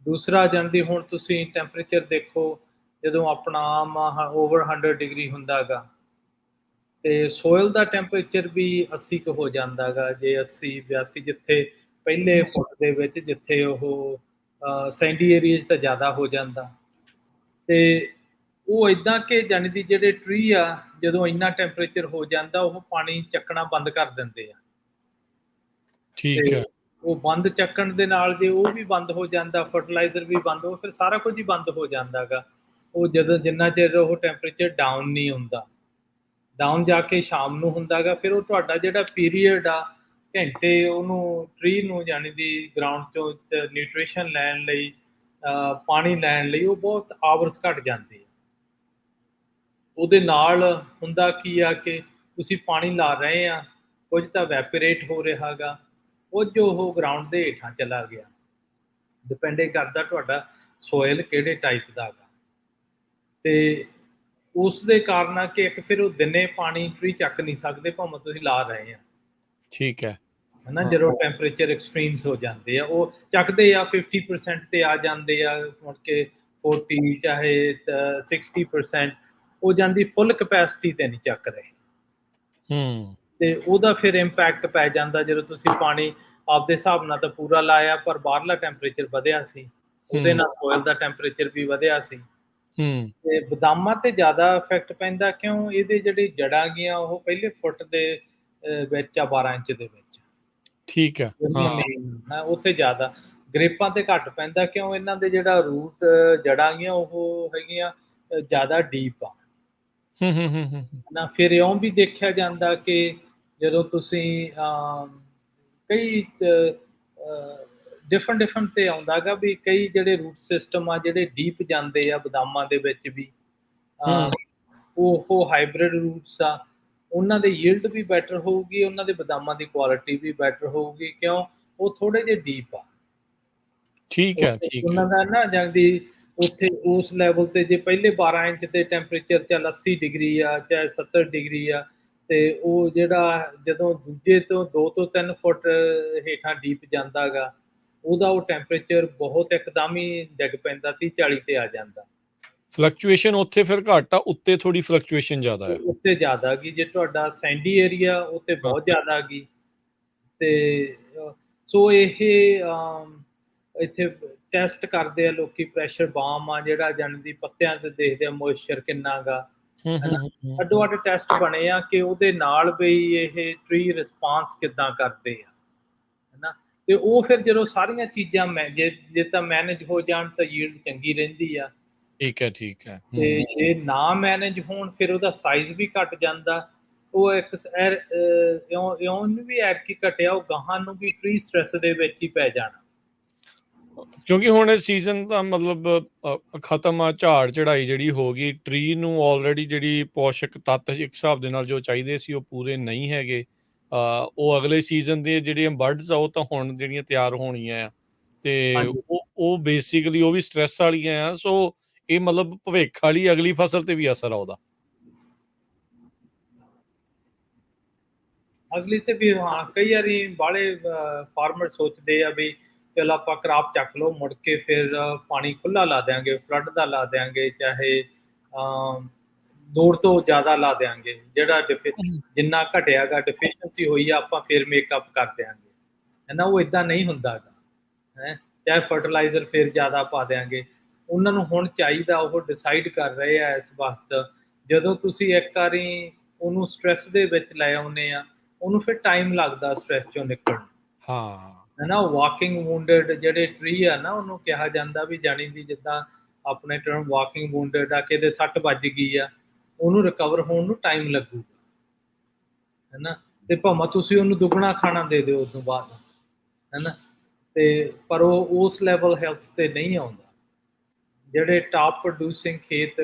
ਦੂਸਰਾ ਜਾਂਦੀ, ਹੁਣ ਤੁਸੀਂ ਟੈਂਪਰੇਚਰ ਦੇਖੋ, ਜਦੋਂ ਆਪਣਾ ਆਮ ਓਵਰ 100 ਡਿਗਰੀ ਹੁੰਦਾ ਗਾ, ਤੇ ਸੋਇਲ ਦਾ ਟੈਂਪਰੇਚਰ ਵੀ 80 ਕੁ ਹੋ ਜਾਂਦਾ ਗਾ। ਜੇ 80-82, ਜਿੱਥੇ ਪਹਿਲੇ ਫੁੱਟ ਦੇ ਵਿੱਚ, ਜਿੱਥੇ ਉਹ ਸੈਂਡੀ ਏਰੀਆ 'ਚ ਤਾਂ ਜ਼ਿਆਦਾ ਹੋ ਜਾਂਦਾ। ਤੇ ਉਹ ਇੱਦਾਂ ਕਿ ਜਾਣੀ ਦੀ ਜਿਹੜੇ ਟਰੀ ਆ, ਜਦੋਂ ਇੰਨਾ ਟੈਂਪਰੇਚਰ ਹੋ ਜਾਂਦਾ, ਉਹ ਪਾਣੀ ਚੱਕਣਾ ਬੰਦ ਕਰ ਦਿੰਦੇ ਆ। ਠੀਕ ਹੈ। ਉਹ ਬੰਦ ਚੱਕਣ ਦੇ ਨਾਲ ਜੇ ਉਹ ਵੀ ਬੰਦ ਹੋ ਜਾਂਦਾ, ਫਰਟੀਲਾਈਜ਼ਰ ਵੀ ਬੰਦ ਹੋ, ਫਿਰ ਸਾਰਾ ਕੁਝ ਹੀ ਬੰਦ ਹੋ ਜਾਂਦਾ ਗਾ। ਉਹ ਜਦੋਂ ਜਿੰਨਾ ਚਿਰ ਉਹ ਟੈਂਪਰੇਚਰ ਡਾਊਨ ਨਹੀਂ ਹੁੰਦਾ, ਡਾਊਨ ਜਾ ਕੇ ਸ਼ਾਮ ਨੂੰ ਹੁੰਦਾ ਗਾ, ਫਿਰ ਉਹ ਤੁਹਾਡਾ ਜਿਹੜਾ ਪੀਰੀਅਡ ਆ, ਘੰਟੇ ਉਹਨੂੰ ਟਰੀ ਨੂੰ ਜਾਣੀ ਦੀ ਗਰਾਊਂਡ 'ਚੋਂ ਨਿਊਟ੍ਰੀਸ਼ਨ ਲੈਣ ਲਈ, ਪਾਣੀ ਲੈਣ ਲਈ, ਉਹ ਬਹੁਤ ਆਵਰਸ ਘੱਟ ਜਾਂਦੇ ਆ। ਉਹਦੇ ਨਾਲ ਹੁੰਦਾ ਕੀ ਆ ਕਿ ਤੁਸੀਂ ਪਾਣੀ ਲਾ ਰਹੇ ਆ, ਕੁਝ ਤਾਂ ਵੈਪੋਰੇਟ ਹੋ ਰਿਹਾ ਗਾ, ਕੁਝ ਉਹ ਗਰਾਊਂਡ ਦੇ ਹੇਠਾਂ ਚਲਾ ਗਿਆ। ਡਿਪੈਂਡ ਕਰਦਾ ਤੁਹਾਡਾ ਸੋਇਲ ਕਿਹੜੇ ਟਾਈਪ ਦਾ ਗਾ। ਤੇ ਉਸ ਦੇ ਕਾਰਨ ਆ ਕਿ ਇੱਕ ਫਿਰ ਉਹ ਦਿਨੇ ਪਾਣੀ ਟਰੀ ਚੱਕ ਨਹੀਂ ਸਕਦੇ, ਭਾਵੇਂ ਤੁਸੀਂ ਲਾ ਰਹੇ ਆ। ਠੀਕ ਹੈ ਨਾ। ਜਦੋਂ ਟੈਂਪਰੇਚਰ ਐਕਸਟ੍ਰੀਮਸ ਹੋ ਜਾਂਦੇ ਆ, ਉਹ ਚੱਕਦੇ ਆ 50% ਤੇ ਆ ਜਾਂਦੇ ਆ, ਮੁੜ ਕੇ 40 ਚਾਹੇ 60%, ਉਹ ਜਾਂਦੀ ਫੁੱਲ ਕਪੈਸਿਟੀ ਤੇ ਨਹੀਂ ਚੱਕ ਰਹੇ। ਤੇ ਉਹਦਾ ਫਿਰ ਇੰਪੈਕਟ ਪੈ ਜਾਂਦਾ ਜਦੋਂ ਤੁਸੀਂ ਪਾਣੀ ਆਪਦੇ ਹਿਸਾਬ ਨਾਲ ਤਾਂ ਪੂਰਾ ਲਾਇਆ, ਪਰ ਬਾਹਰਲਾ ਟੈਂਪਰੇਚਰ ਵਧਿਆ ਸੀ, ਉਹਦੇ ਨਾਲ ਸੋਇਲ ਦਾ ਟੈਂਪਰੇਚਰ ਵੀ ਵਧਿਆ ਸੀ। ਤੇ ਬਦਾਮਾਂ ਤੇ ਜ਼ਿਆਦਾ ਇਫੈਕਟ ਪੈਂਦਾ, ਕਿਉਂ? ਇਹਦੇ ਜਿਹੜੀ ਜੜ੍ਹਾਂ ਗੀਆਂ ਉਹ ਪਹਿਲੇ ਫੁੱਟ ਦੇ ਵਿੱਚ ਆ, 12 ਇੰਚ ਦੇ ਵਿੱਚ। ਠੀਕ ਹੈ, ਉੱਥੇ ਜ਼ਿਆਦਾ। ਗ੍ਰੇਪਾਂ ਤੇ ਘੱਟ ਪੈਂਦਾ, ਕਿਉਂ? ਇਹਨਾਂ ਦੇ ਜਿਹੜਾ ਰੂਟ, ਜੜ੍ਹਾਂ ਗੀਆਂ ਉਹ ਹੈਗੀਆਂ ਜ਼ਿਆਦਾ ਡੀਪ ਆ ਨਾ। ਫਿਰ ਇਉਂ ਵੀ ਦੇਖਿਆ ਜਾਂਦਾ ਕਿ ਜਦੋਂ ਤੁਸੀਂ ਕਈ ਡਿਫਰੈਂਟ ਤੇ ਆਉਂਦਾ ਗਾ ਵੀ ਕਈ ਜਿਹੜੇ ਰੂਟ ਸਿਸਟਮ ਆ, ਜਿਹੜੇ ਡੀਪ ਜਾਂਦੇ ਆ ਬਦਾਮਾਂ ਦੇ ਵਿੱਚ ਵੀ, ਉਹ ਹਾਈਬ੍ਰਿਡ ਰੂਟਸ ਆ, ਉਹਨਾਂ ਦੇ ਯੀਲਡ ਵੀ ਬੈਟਰ ਹੋਊਗੀ, ਉਹਨਾਂ ਦੇ ਬਦਾਮਾਂ ਦੀ ਕੁਆਲਿਟੀ ਵੀ ਬੈਟਰ ਹੋਊਗੀ, ਕਿਉਂ? ਉਹ ਥੋੜੇ ਜਿਹੇ ਡੀਪ ਆ। ਠੀਕ ਹੈ, ਉਹਨਾਂ ਦਾ ਨਾ ਜਾਂਦੀ ਉੱਥੇ ਉਸ ਲੈਵਲ ਤੇ, ਜੇ ਪਹਿਲੇ 12 ਇੰਚ ਤੇ ਟੈਂਪਰੇਚਰ ਚੱਲ 80 ਡਿਗਰੀ ਆ, ਚਾਹੇ 70 ਡਿਗਰੀ ਆ, ਤੇ ਉਹ ਜਿਹੜਾ ਜਦੋਂ ਦੂਜੇ ਤੋਂ 2 ਤੋਂ 3 ਫੁੱਟ ਹੇਠਾਂ ਡੀਪ ਜਾਂਦਾ ਗਾ, ਉਹਦਾ ਉਹ ਟੈਂਪਰੇਚਰ ਬਹੁਤ ਇੱਕਦਮ ਹੀ ਡਿੱਗ ਪੈਂਦਾ 30-40 ਤੇ ਆ ਜਾਂਦਾ। ਫਲਕਚੁਏਸ਼ਨ ਉੱਥੇ ਫਿਰ ਘੱਟ ਆ, ਉੱਤੇ ਥੋੜੀ ਫਲਕਚੁਏਸ਼ਨ ਜ਼ਿਆਦਾ ਆ। ਉੱਤੇ ਜ਼ਿਆਦਾ ਗੀ, ਜੇ ਤੁਹਾਡਾ ਸੈਂਡੀ ਏਰੀਆ ਉੱਤੇ ਹਾਂ। ਬਹੁਤ ਜ਼ਿਆਦਾ ਗੀ। ਤੇ ਸੋ ਇਹ ਇੱਥੇ ਟੈਸਟ ਕਰਦੇ ਆ ਲੋਕੀ, ਪ੍ਰੈਸ਼ਰ ਬਾਮ ਆ ਜਿਹੜਾ ਜਾਣੀ ਦੀ ਪੱਤਿਆਂ ਤੇ ਦੇਖਦੇ ਆ ਮੋਇਸਚਰ ਕਿੰਨਾ ਗਾ, ਹੂੰ, ਹੂੰ, ਹੈਨਾ। ਹੂੰ, ਹੂੰ। ਅੱਡੋ ਅੱਡ ਟੈਸਟ ਬਣੇ ਆ ਕਿ ਉਹਦੇ ਨਾਲ ਵੀ ਇਹ ਟਰੀ ਰਿਸਪਾਂਸ ਕਿੱਦਾਂ ਕਰਦੇ ਆ, ਹੈਨਾ। ਤੇ ਉਹ ਫਿਰ ਜਦੋਂ ਸਾਰੀਆਂ ਚੀਜ਼ਾਂ ਜੇ ਤਾਂ ਮੈਨੇਜ ਹੋ ਜਾਣ ਤਾਂ ਯੀਲਡ ਚੰਗੀ ਰਹਿੰਦੀ ਆ। ਠੀਕ ਹੈ, ਠੀਕ ਹੈ। ਤੇ ਜੇ ਨਾ ਮੈਨੇਜ ਹੋਣ ਫਿਰ ਉਹਦਾ ਸਾਈਜ਼ ਵੀ ਘਟ ਜਾਂਦਾ। ਉਹ ਇੱਕ ਇਉਂ ਨੀ ਵੀ ਐਤਕੀ ਘਟਿਆ, ਉਹ ਗਾਹਾਂ ਨੂੰ ਵੀ ਟਰੀ ਸਟ੍ਰੈਸ ਦੇ ਵਿੱਚ ਹੀ ਪੈ ਜਾਣਾ। ਕਿਉਂਕਿ ਹੁਣ ਇਹ ਸੀਜ਼ਨ ਤਾਂ ਮਤਲਬ ਖਤਮ ਆ, ਝਾੜ ਚੜਾਈ ਜਿਹੜੀ ਹੋ ਗਈ, ਟਰੀ ਨੂੰ ਆਲਰੇਡੀ ਜਿਹੜੀ ਪੋਸ਼ਕ ਤੱਤ ਇੱਕ ਹਿਸਾਬ ਦੇ ਨਾਲ ਜੋ ਚਾਹੀਦੇ ਸੀ ਉਹ ਪੂਰੇ ਨਹੀਂ ਹੈਗੇ। ਉਹ ਅਗਲੇ ਸੀਜ਼ਨ ਦੇ ਜਿਹੜੀਆਂ ਬਰਡਸ ਆ ਉਹ ਤਾਂ ਹੁਣ ਜਿਹੜੀਆਂ ਤਿਆਰ ਹੋਣੀਆਂ ਆ, ਤੇ ਹਾਂਜੀ। ਉਹ ਬੇਸਿਕਲੀ ਉਹ ਵੀ ਸਟ੍ਰੈਸ ਵਾਲੀਆਂ ਆ। ਸੋ ਇਹ ਮਤਲਬ ਭਵਿੱਖ ਵਾਲੀ ਅਗਲੀ ਫਸਲ ਤੇ ਵੀ ਅਸਰ ਆ ਉਹਦਾ। ਅਗਲੀ ਤੇ ਵੀ ਹਾਂ, ਕਈ ਵਾਰੀ ਬਾਹਲੇ ਫਾਰਮਰ ਸੋਚਦੇ ਆ ਵੀ ਚਲ ਆਪਾਂ ਕਰਾਪ ਚੱਕ ਲਓ, ਮੁੜ ਕੇ ਫਿਰ ਪਾਣੀ ਖੁੱਲਾ ਲਾ ਦਿਆਂਗੇ, ਫਲੱਡ ਦਾ ਲਾ ਦਿਆਂਗੇ, ਚਾਹੇ ਲੋੜ ਤੋਂ ਜ਼ਿਆਦਾ ਲਾ ਦਿਆਂਗੇ, ਜਿਹੜਾ ਜਿੰਨਾ ਘਟਿਆ ਗਾ ਡਿਫੀਸ਼ੀਐਂਸੀ ਹੋਈ ਆ ਆਪਾਂ ਫਿਰ ਮੇਕਅਪ ਕਰ ਦਿਆਂਗੇ, ਹੈਨਾ। ਉਹ ਇਦਾਂ ਨਹੀਂ ਹੁੰਦਾ ਗਾ, ਹੈ। ਚਾਹੇ ਫਰਟੀਲਾਈਜ਼ਰ ਫਿਰ ਜ਼ਿਆਦਾ ਪਾ ਦਿਆਂਗੇ। ਉਹਨਾਂ ਨੂੰ ਹੁਣ ਚਾਹੀਦਾ, ਉਹ ਡਿਸਾਈਡ ਕਰ ਰਹੇ ਆ ਇਸ ਵਕਤ, ਜਦੋਂ ਤੁਸੀਂ ਇੱਕ ਵਾਰੀ ਉਹਨੂੰ ਸਟ੍ਰੈਸ ਦੇ ਵਿੱਚ ਲੈ ਆਉਂਦੇ ਆ, ਉਹਨੂੰ ਫਿਰ ਟਾਈਮ ਲੱਗਦਾ ਸਟ੍ਰੈਸ ਚੋਂ ਨਿਕਲਣ। ਹਾਂ। ਹੈਨਾ, ਵਾਕਿੰਗ ਵੂੰਡਡ ਜਿਹੜੇ ਟਰੀ ਆ ਨਾ, ਉਹਨੂੰ ਕਿਹਾ ਜਾਂਦਾ ਵੀ ਜਾਣੀ ਦੀ ਜਿੱਦਾਂ ਆਪਣੇ ਟਰਮ ਵਾਕਿੰਗ ਵੂੰਡਡ ਆ, ਕਿਤੇ ਸੱਟ ਵੱਜ ਗਈ ਆ, ਉਹਨੂੰ ਰਿਕਵਰ ਹੋਣ ਨੂੰ ਟਾਈਮ ਲੱਗੂਗਾ, ਹੈਨਾ। ਤੇ ਭਾਵੇਂ ਤੁਸੀਂ ਉਹਨੂੰ ਦੁੱਗਣਾ ਖਾਣਾ ਦੇ ਦਿਓ ਉਸ ਤੋਂ ਬਾਅਦ, ਹੈਨਾ। ਤੇ ਪਰ ਉਹ ਉਸ ਲੈਵਲ ਹੈਲਥ ਤੇ ਨਹੀਂ ਆਉਂਦਾ। ਜਿਹੜੇ ਟਾਪ ਪ੍ਰੋਡਿਊਸਿੰਗ ਖੇਤ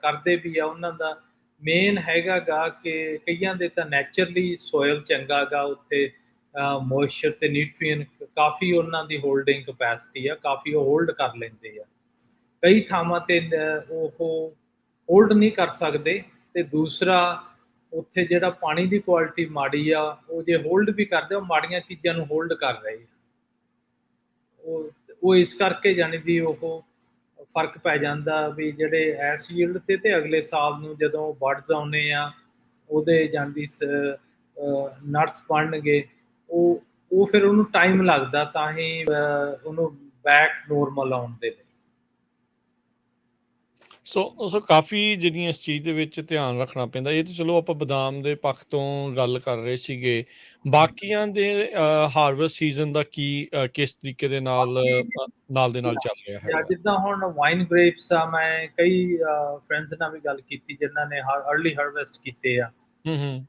ਕਰਦੇ ਵੀ ਆ, ਉਹਨਾਂ ਦਾ ਮੇਨ ਹੈਗਾ ਗਾ ਕਿ ਕਈਆਂ ਦੇ ਤਾਂ ਨੈਚੁਰਲੀ ਸੋਇਲ ਚੰਗਾ ਗਾ, ਉੱਥੇ ਮੋਇਸਚਰ ਤੇ ਨਿਊਟ੍ਰੀਐਂਟ ਕਾਫੀ ਉਹਨਾਂ ਦੀ ਹੋਲਡਿੰਗ ਕਪੈਸਿਟੀ ਆ, ਕਾਫੀ ਉਹ ਹੋਲਡ ਕਰ ਲੈਂਦੇ ਆ। ਕਈ ਥਾਵਾਂ ਤੇ ਉਹ ਹੋਲਡ ਨਹੀਂ ਕਰ ਸਕਦੇ। ਤੇ ਦੂਸਰਾ, ਉੱਥੇ ਜਿਹੜਾ ਪਾਣੀ ਦੀ ਕੁਆਲਿਟੀ ਮਾੜੀ ਆ, ਉਹ ਜੇ ਹੋਲਡ ਵੀ ਕਰਦੇ, ਉਹ ਮਾੜੀਆਂ ਚੀਜ਼ਾਂ ਨੂੰ ਹੋਲਡ ਕਰ ਰਹੇ ਆ। ਉਹ ਇਸ ਕਰਕੇ ਜਾਣੀ ਦੀ ਉਹ ਫਰਕ ਪੈ ਜਾਂਦਾ ਵੀ ਜਿਹੜੇ ਇਸ ਯੀਲਡ ਤੇ ਅਗਲੇ ਸਾਲ ਨੂੰ ਜਦੋਂ ਬਰਡਸ ਆਉਣੇ ਆ, ਉਹਦੇ ਜਾਂਦੀ ਨਟਸ ਬਣਨਗੇ, ਉਹ ਫਿਰ ਉਹਨੂੰ ਟਾਈਮ ਲੱਗਦਾ ਤਾਂ ਹੀ ਉਹਨੂੰ ਬੈਕ ਨੋਰਮਲ ਆਉਣ ਦੇ ਲਈ। ਸੋ ਕਾਫੀ ਜਿਹੜੀਆਂ ਇਸ ਚੀਜ਼ ਦੇ ਵਿੱਚ ਧਿਆਨ ਰੱਖਣਾ ਪੈਂਦਾ। ਇਹ ਤਾਂ ਚਲੋ ਆਪਾਂ ਬਦਾਮ ਦੇ ਪੱਖ ਤੋਂ ਗੱਲ ਕਰ ਰਹੇ ਸੀਗੇ। ਬਾਕੀਆਂ ਦੇ ਹਾਰਵੈਸਟ ਸੀਜ਼ਨ ਦਾ ਕਿਸ ਤਰੀਕੇ ਦੇ ਨਾਲ ਨਾਲ ਦੇ ਨਾਲ ਚੱਲ ਰਿਹਾ ਜਾਂ ਹੈਗਾ? ਜਿੱਦਾਂ ਹੁਣ ਵਾਈਨ ਗ੍ਰੇਪਸ ਆ, ਮੈਂ ਕਈ ਫਰੈਂਡਸ ਨਾਲ ਵੀ ਗੱਲ ਕੀਤੀ ਜਿਨ੍ਹਾਂ ਨੇ ਅਰਲੀ ਹਾਰਵੈਸਟ ਕੀਤੇ ਆ। ਹੂੰ, ਹੂੰ।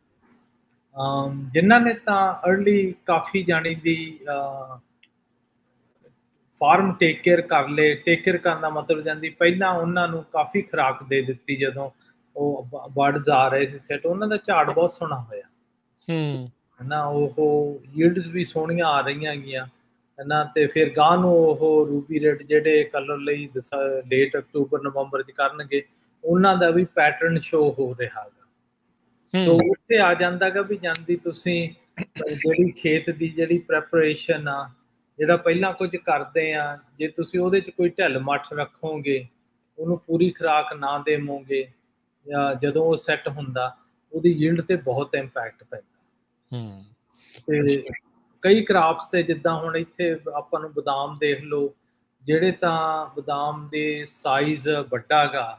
ਜਿਨ੍ਹਾਂ ਨੇ ਤਾਂ ਅਰਲੀ ਕਾਫੀ ਜਾਣੀ ਦੀ ਫਾਰਮ ਟੇਕ ਕੇਅਰ ਕਰ ਲਏ। ਟੇਕ ਕੇਅਰ ਕਰਨ ਦਾ ਮਤਲਬ ਜਾਂਦੀ ਪਹਿਲਾਂ ਉਹਨਾਂ ਨੂੰ ਕਾਫੀ ਖੁਰਾਕ ਦੇ ਦਿੱਤੀ, ਜਦੋਂ ਉਹ ਬਰਡਸ ਆ ਰਹੇ ਸੀ ਸੈੱਟ, ਉਹਨਾਂ ਦਾ ਝਾੜ ਬਹੁਤ ਸੋਹਣਾ ਹੋਇਆ, ਹੂੰ। ਹੈਨਾ। ਉਹ ਯੀਲਡਸ ਵੀ ਸੋਹਣੀਆਂ ਆ ਰਹੀਆਂ ਹੈਗੀਆਂ, ਹੈਨਾ। ਤੇ ਫਿਰ ਗਾਂ ਨੂੰ ਉਹ ਰੂਬੀ ਰੈੱਡ ਜਿਹੜੇ ਕਲਰ ਲਈ ਲੇਟ ਅਕਤੂਬਰ ਨਵੰਬਰ 'ਚ ਕਰਨਗੇ, ਉਹਨਾਂ ਦਾ ਵੀ ਪੈਟਰਨ ਸ਼ੋ ਹੋ ਰਿਹਾ ਗਾ। ਸੋ ਹੂੰ। ਉੱਥੇ ਆ ਜਾਂਦਾ ਗਾ ਵੀ ਜਾਂਦੀ ਤੁਸੀਂ ਜਿਹੜੀ ਖੇਤ ਦੀ ਜਿਹੜੀ ਪ੍ਰੈਪਰੇਸ਼ਨ ਆ, ਜਿਹੜਾ ਪਹਿਲਾਂ ਕੁਝ ਕਰਦੇ ਆ, ਜੇ ਤੁਸੀਂ ਉਹਦੇ 'ਚ ਕੋਈ ਢਿੱਲ ਮੱਠ ਰੱਖੋਗੇ, ਉਹਨੂੰ ਪੂਰੀ ਖੁਰਾਕ ਨਾ ਦੇਵੋਗੇ, ਜਾਂ ਜਦੋਂ ਉਹ ਸੈੱਟ ਹੁੰਦਾ, ਉਹਦੀ ਯੀਲਡ ਤੇ ਬਹੁਤ ਇੰਪੈਕਟ ਪੈਂਦਾ। ਹੂੰ। ਤੇ ਕਈ ਕ੍ਰਾਪਸ ਤੇ ਜਿੱਦਾਂ ਹੁਣ ਇੱਥੇ ਆਪਾਂ ਨੂੰ ਬਦਾਮ ਦੇਖ ਲਓ, ਜਿਹੜੇ ਤਾਂ ਬਦਾਮ ਦੇ ਸਾਈਜ਼ ਵੱਡਾ ਗਾ,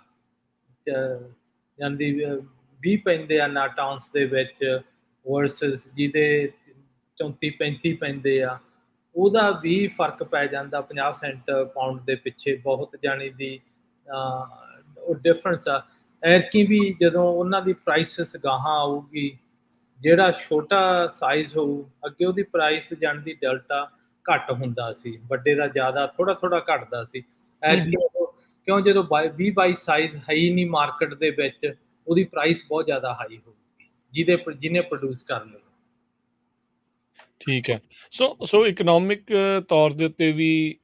ਜਾਂਦੀ 20 ਪੈਂਦੇ ਆ ਨਾਟਾਊਂਸ ਦੇ ਵਿੱਚ, ਵਰਸਸ ਜਿਹਦੇ 34-35 ਪੈਂਦੇ ਆ, ਉਹਦਾ ਵੀ ਫਰਕ ਪੈ ਜਾਂਦਾ 50 ਸੈਂਟ ਪਾਉਂਡ ਦੇ ਪਿੱਛੇ, ਬਹੁਤ ਜਾਣੀ ਦੀ ਉਹ ਡਿਫਰੈਂਸ ਆ। ਐਤਕੀ ਵੀ ਜਦੋਂ ਉਹਨਾਂ ਦੀ ਪ੍ਰਾਈਸਿਸ ਗਾਹਾਂ ਆਊਗੀ, ਜਿਹੜਾ ਛੋਟਾ ਸਾਈਜ਼ ਹੋਊ, ਅੱਗੇ ਉਹਦੀ ਪ੍ਰਾਈਸ ਜਾਣਦੀ ਡੈਲਟਾ ਘੱਟ ਹੁੰਦਾ ਸੀ, ਵੱਡੇ ਦਾ ਜ਼ਿਆਦਾ ਥੋੜਾ ਥੋੜਾ ਘਟਦਾ ਸੀ। ਹੂੰ। ਐਤਕੀ ਕਿਉਂ ਜਦੋਂ 20-22 ਸਾਈਜ਼ ਹੈ ਹੀ ਨਹੀਂ ਮਾਰਕੀਟ ਦੇ ਵਿੱਚ, ਉਹਦੀ ਪ੍ਰਾਈਸ ਬਹੁਤ ਜ਼ਿਆਦਾ ਹਾਈ ਹੋਊਗੀ ਜਿਹਨੇ ਪ੍ਰੋਡਿਊਸ ਕਰ ਲਿਆ। ਠੀਕ ਹੈ। ਸੋ ਇਕਨੋਮਿਕ ਤੌਰ ਦੇ ਉੱਤੇ ਵੀ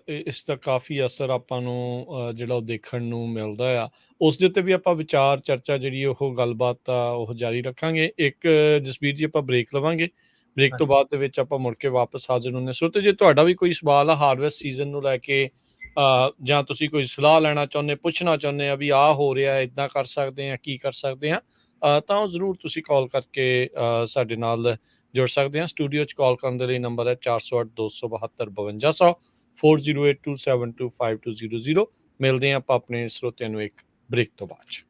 ਇਸ ਦਾ ਕਾਫੀ ਅਸਰ ਆਪਾਂ ਨੂੰ ਜਿਹੜਾ ਉਹ ਦੇਖਣ ਨੂੰ ਮਿਲਦਾ ਆ। ਉਸ ਦੇ ਉੱਤੇ ਵੀ ਆਪਾਂ ਵਿਚਾਰ ਚਰਚਾ ਜਿਹੜੀ ਉਹ ਗੱਲਬਾਤ ਆ ਉਹ ਜਾਰੀ ਰੱਖਾਂਗੇ। ਇੱਕ ਜਸਬੀਰ ਜੀ ਆਪਾਂ ਬ੍ਰੇਕ ਲਵਾਂਗੇ, ਬ੍ਰੇਕ ਤੋਂ ਬਾਅਦ ਦੇ ਵਿੱਚ ਆਪਾਂ ਮੁੜ ਕੇ ਵਾਪਸ ਹਾਜ਼ਰ ਹੁੰਦੇ ਹਾਂ। ਸੋ ਤੇ ਜੇ ਤੁਹਾਡਾ ਵੀ ਕੋਈ ਸਵਾਲ ਆ ਹਾਰਵੈਸਟ ਸੀਜ਼ਨ ਨੂੰ ਲੈ ਕੇ ਜਾਂ ਤੁਸੀਂ ਕੋਈ ਸਲਾਹ ਲੈਣਾ ਚਾਹੁੰਦੇ, ਪੁੱਛਣਾ ਚਾਹੁੰਦੇ ਆ ਵੀ ਆਹ ਹੋ ਰਿਹਾ, ਇੱਦਾਂ ਕਰ ਸਕਦੇ ਆ, ਕੀ ਕਰ ਸਕਦੇ ਆ, ਤਾਂ ਉਹ ਜ਼ਰੂਰ ਤੁਸੀਂ ਕਾਲ ਕਰਕੇ ਸਾਡੇ ਨਾਲ ਜੁੜ ਸਕਦੇ ਹਾਂ। ਸਟੂਡੀਓ 'ਚ ਕਾਲ ਕਰਨ ਦੇ ਲਈ ਨੰਬਰ ਹੈ 408 272 5200 4082725200। ਮਿਲਦੇ ਹਾਂ ਆਪਾਂ ਆਪਣੇ ਸਰੋਤਿਆਂ ਨੂੰ ਇੱਕ ਬ੍ਰੇਕ ਤੋਂ ਬਾਅਦ 'ਚ।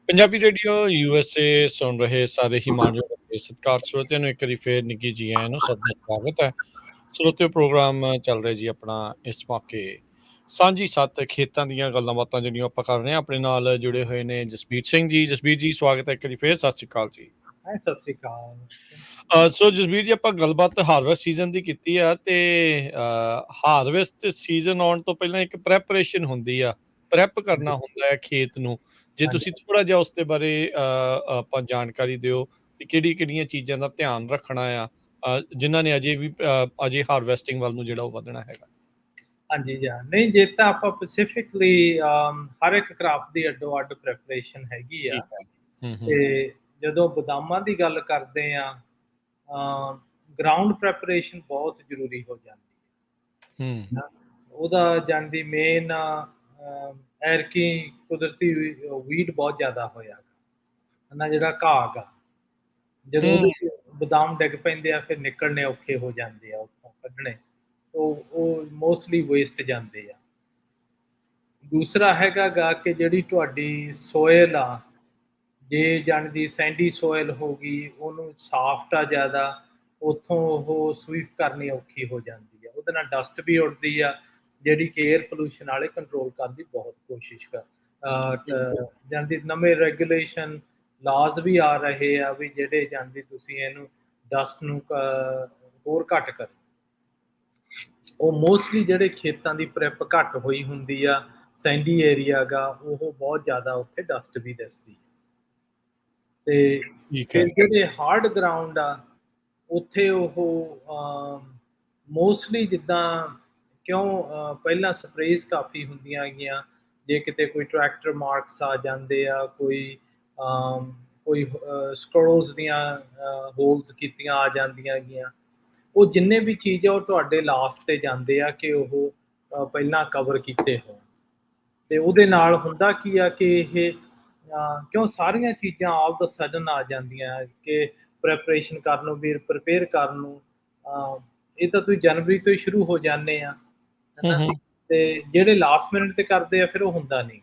ਪੰਜਾਬੀ ਰੇਡੀਓ USA ਸੁਣ ਰਹੇ ਸਾਰੇ ਹੀ ਮਾਣਯੋਗ ਅਤੇ ਸਤਿਕਾਰ ਸਰੋਤਿਆਂ ਨੂੰ ਇੱਕ ਵਾਰੀ ਫੇਰ ਨਿੱਘੀ ਜੀ ਆਇਆਂ ਨੂੰ ਸਭ ਦਾ ਸਵਾਗਤ ਹੈ। ਸਰੋਤਿਓ ਪ੍ਰੋਗਰਾਮ ਚੱਲ ਰਿਹਾ ਜੀ ਆਪਣਾ ਇਸ ਮੌਕੇ ਸਾਂਝੀ ਸੱਤ ਖੇਤਾਂ ਦੀਆਂ ਗੱਲਾਂ ਬਾਤਾਂ ਜਿਹੜੀਆਂ ਆਪਾਂ ਕਰ ਰਹੇ ਹਾਂ। ਆਪਣੇ ਨਾਲ ਜੁੜੇ ਹੋਏ ਨੇ ਜਸਬੀਰ ਸਿੰਘ ਜੀ। ਜਸਬੀਰ ਜੀ ਸਵਾਗਤ ਹੈ ਇੱਕ ਵਾਰੀ ਫੇਰ, ਸਤਿ ਸ਼੍ਰੀ ਅਕਾਲ ਜੀ। ਸਤਿ ਸ੍ਰੀ ਅਕਾਲ। ਸੋ ਜਸਬੀਰ ਜੀ, ਆਪਾਂ ਗੱਲਬਾਤ ਹਾਰਵੈਸਟ ਸੀਜ਼ਨ ਦੀ ਕੀਤੀ ਆ ਤੇ ਹਾਰਵੈਸਟ ਸੀਜ਼ਨ ਆਉਣ ਤੋਂ ਪਹਿਲਾਂ ਇੱਕ ਪ੍ਰੈਪਰੇਸ਼ਨ ਹੁੰਦੀ ਆ, ਪ੍ਰੈਪ ਕਰਨਾ ਹੁੰਦਾ ਹੈ ਖੇਤ ਨੂੰ। ਜੇ ਹਾਂਜੀ ਤੁਸੀਂ ਥੋੜਾ ਜਿਹਾ ਉਸ ਦੇ ਬਾਰੇ ਆਪਾਂ ਜਾਣਕਾਰੀ ਦਿਓ ਕਿ ਕਿਹੜੀਆਂ ਚੀਜ਼ਾਂ ਦਾ ਧਿਆਨ ਰੱਖਣਾ ਆ ਜਿਨ੍ਹਾਂ ਨੇ ਅਜੇ ਹਾਰਵੈਸਟਿੰਗ ਵੱਲ ਨੂੰ ਜਿਹੜਾ ਉਹ ਵਧਣਾ ਹੈਗਾ। ਹਾਂਜੀ ਜੀ, ਨਹੀਂ ਜੇ ਤਾਂ ਆਪਾਂ ਸਪੈਸੀਫਿਕਲੀ ਹਰ ਇੱਕ ਕ੍ਰਾਪ ਦੀ ਅੱਡੋ ਅੱਡ ਪ੍ਰੈਪਰੇਸ਼ਨ ਹੈਗੀ ਆ। ਠੀਕ ਹੈ। ਤੇ ਜਦੋਂ ਬਦਾਮਾਂ ਦੀ ਗੱਲ ਕਰਦੇ ਆ, ਗਰਾਊਂਡ ਪ੍ਰੈਪਰੇਸ਼ਨ ਬਹੁਤ ਜ਼ਰੂਰੀ ਹੋ ਜਾਂਦੀ ਹੈ ਹੂੰ ਨਾ। ਉਹਦਾ ਜਾਂਦੀ ਮੇਨ ਐਰਕੀ ਕੁਦਰਤੀ ਵੀਡ ਬਹੁਤ ਜ਼ਿਆਦਾ ਹੋਇਆ ਨਾ, ਜਿਹੜਾ ਘਾਹ ਗਾ ਜਦੋਂ ਹੂੰ ਉਹਦੇ 'ਚ ਬਦਾਮ ਡਿੱਗ ਪੈਂਦੇ ਆ ਫਿਰ ਨਿਕਲਣੇ ਔਖੇ ਹੋ ਜਾਂਦੇ ਆ, ਉੱਥੋਂ ਕੱਢਣੇ ਉਹ ਮੋਸਟਲੀ ਵੇਸਟ ਜਾਂਦੇ ਆ। ਦੂਸਰਾ ਹੈਗਾ ਗਾ ਕਿ ਜਿਹੜੀ ਤੁਹਾਡੀ ਸੋਇਲ ਆ, ਜੇ ਜਾਣੀ ਸੈਂਡੀ ਸੋਇਲ ਹੋ ਗਈ, ਉਹਨੂੰ ਸਾਫਟ ਆ ਜ਼ਿਆਦਾ, ਉੱਥੋਂ ਉਹ ਸਵੀਪ ਕਰਨੀ ਔਖੀ ਹੋ ਜਾਂਦੀ ਆ। ਉਹਦੇ ਨਾਲ ਡਸਟ ਵੀ ਉੱਡਦੀ ਆ, ਜਿਹੜੀ ਕਿ ਏਅਰ ਪੋਲਿਊਸ਼ਨ ਵਾਲੇ ਕੰਟਰੋਲ ਕਰਨ ਦੀ ਬਹੁਤ ਕੋਸ਼ਿਸ਼ ਜਾਂਦੀ। ਨਵੇਂ ਰੈਗੂਲੇਸ਼ਨ ਲਾਜ਼ ਵੀ ਆ ਰਹੇ ਆ ਵੀ ਜਿਹੜੇ ਜਾਂਦੀ ਤੁਸੀਂ ਇਹਨੂੰ ਡਸਟ ਨੂੰ ਹੋਰ ਘੱਟ ਕਰੋ। ਉਹ ਮੋਸਟਲੀ ਜਿਹੜੇ ਖੇਤਾਂ ਦੀ ਪ੍ਰੈਪ ਘੱਟ ਹੋਈ ਹੁੰਦੀ ਆ, ਸੈਂਡੀ ਏਰੀਆ ਗਾ, ਉਹ ਬਹੁਤ ਜ਼ਿਆਦਾ ਉੱਥੇ ਡਸਟ ਵੀ ਦਿਸਦੀ। ਤੇ ਠੀਕ ਹੈ। ਫਿਰ ਜਿਹੜੇ ਹਾਰਡ ਗਰਾਊਂਡ ਆ, ਉੱਥੇ ਉਹ ਮੋਸਟਲੀ ਜਿੱਦਾਂ ਪਹਿਲਾਂ ਸਪਰੇਜ਼ ਕਾਫੀ ਹੁੰਦੀਆਂ ਹੈਗੀਆਂ। ਜੇ ਕਿਤੇ ਕੋਈ ਟਰੈਕਟਰ ਮਾਰਕਸ ਆ ਜਾਂਦੇ ਆ, ਕੋਈ ਸਕਰੋਜ਼ ਦੀਆਂ ਹੋਲਸ ਕੀਤੀਆਂ ਆ ਜਾਂਦੀਆਂ ਹੈਗੀਆਂ, ਉਹ ਜਿੰਨੇ ਵੀ ਚੀਜ਼ ਆ ਉਹ ਤੁਹਾਡੇ ਲਾਸਟ ਤੇ ਜਾਂਦੇ ਆ ਕਿ ਉਹ ਪਹਿਲਾਂ ਕਵਰ ਕੀਤੇ ਹੋਣ। ਤੇ ਉਹਦੇ ਨਾਲ ਹੁੰਦਾ ਕੀ ਆ ਕਿ ਇਹ ਕਿਉਂ ਸਾਰੀਆਂ ਚੀਜ਼ਾਂ ਆਲ ਦਾ ਸਡਨ ਆ ਜਾਂਦੀਆਂ ਕਿ ਪ੍ਰੈਪਰੇਸ਼ਨ ਕਰਨ ਨੂੰ, ਵੀ ਪ੍ਰਪੇਅਰ ਕਰਨ ਨੂੰ, ਇਹ ਤਾਂ ਤੁਸੀਂ ਜਨਵਰੀ ਤੋਂ ਹੀ ਸ਼ੁਰੂ ਹੋ ਜਾਂਦੇ ਆ, ਹਨਾ। ਤੇ ਜਿਹੜੇ ਲਾਸਟ ਮਿੰਟ ਤੇ ਕਰਦੇ ਆ ਫਿਰ ਉਹ ਹੁੰਦਾ ਨਹੀਂ।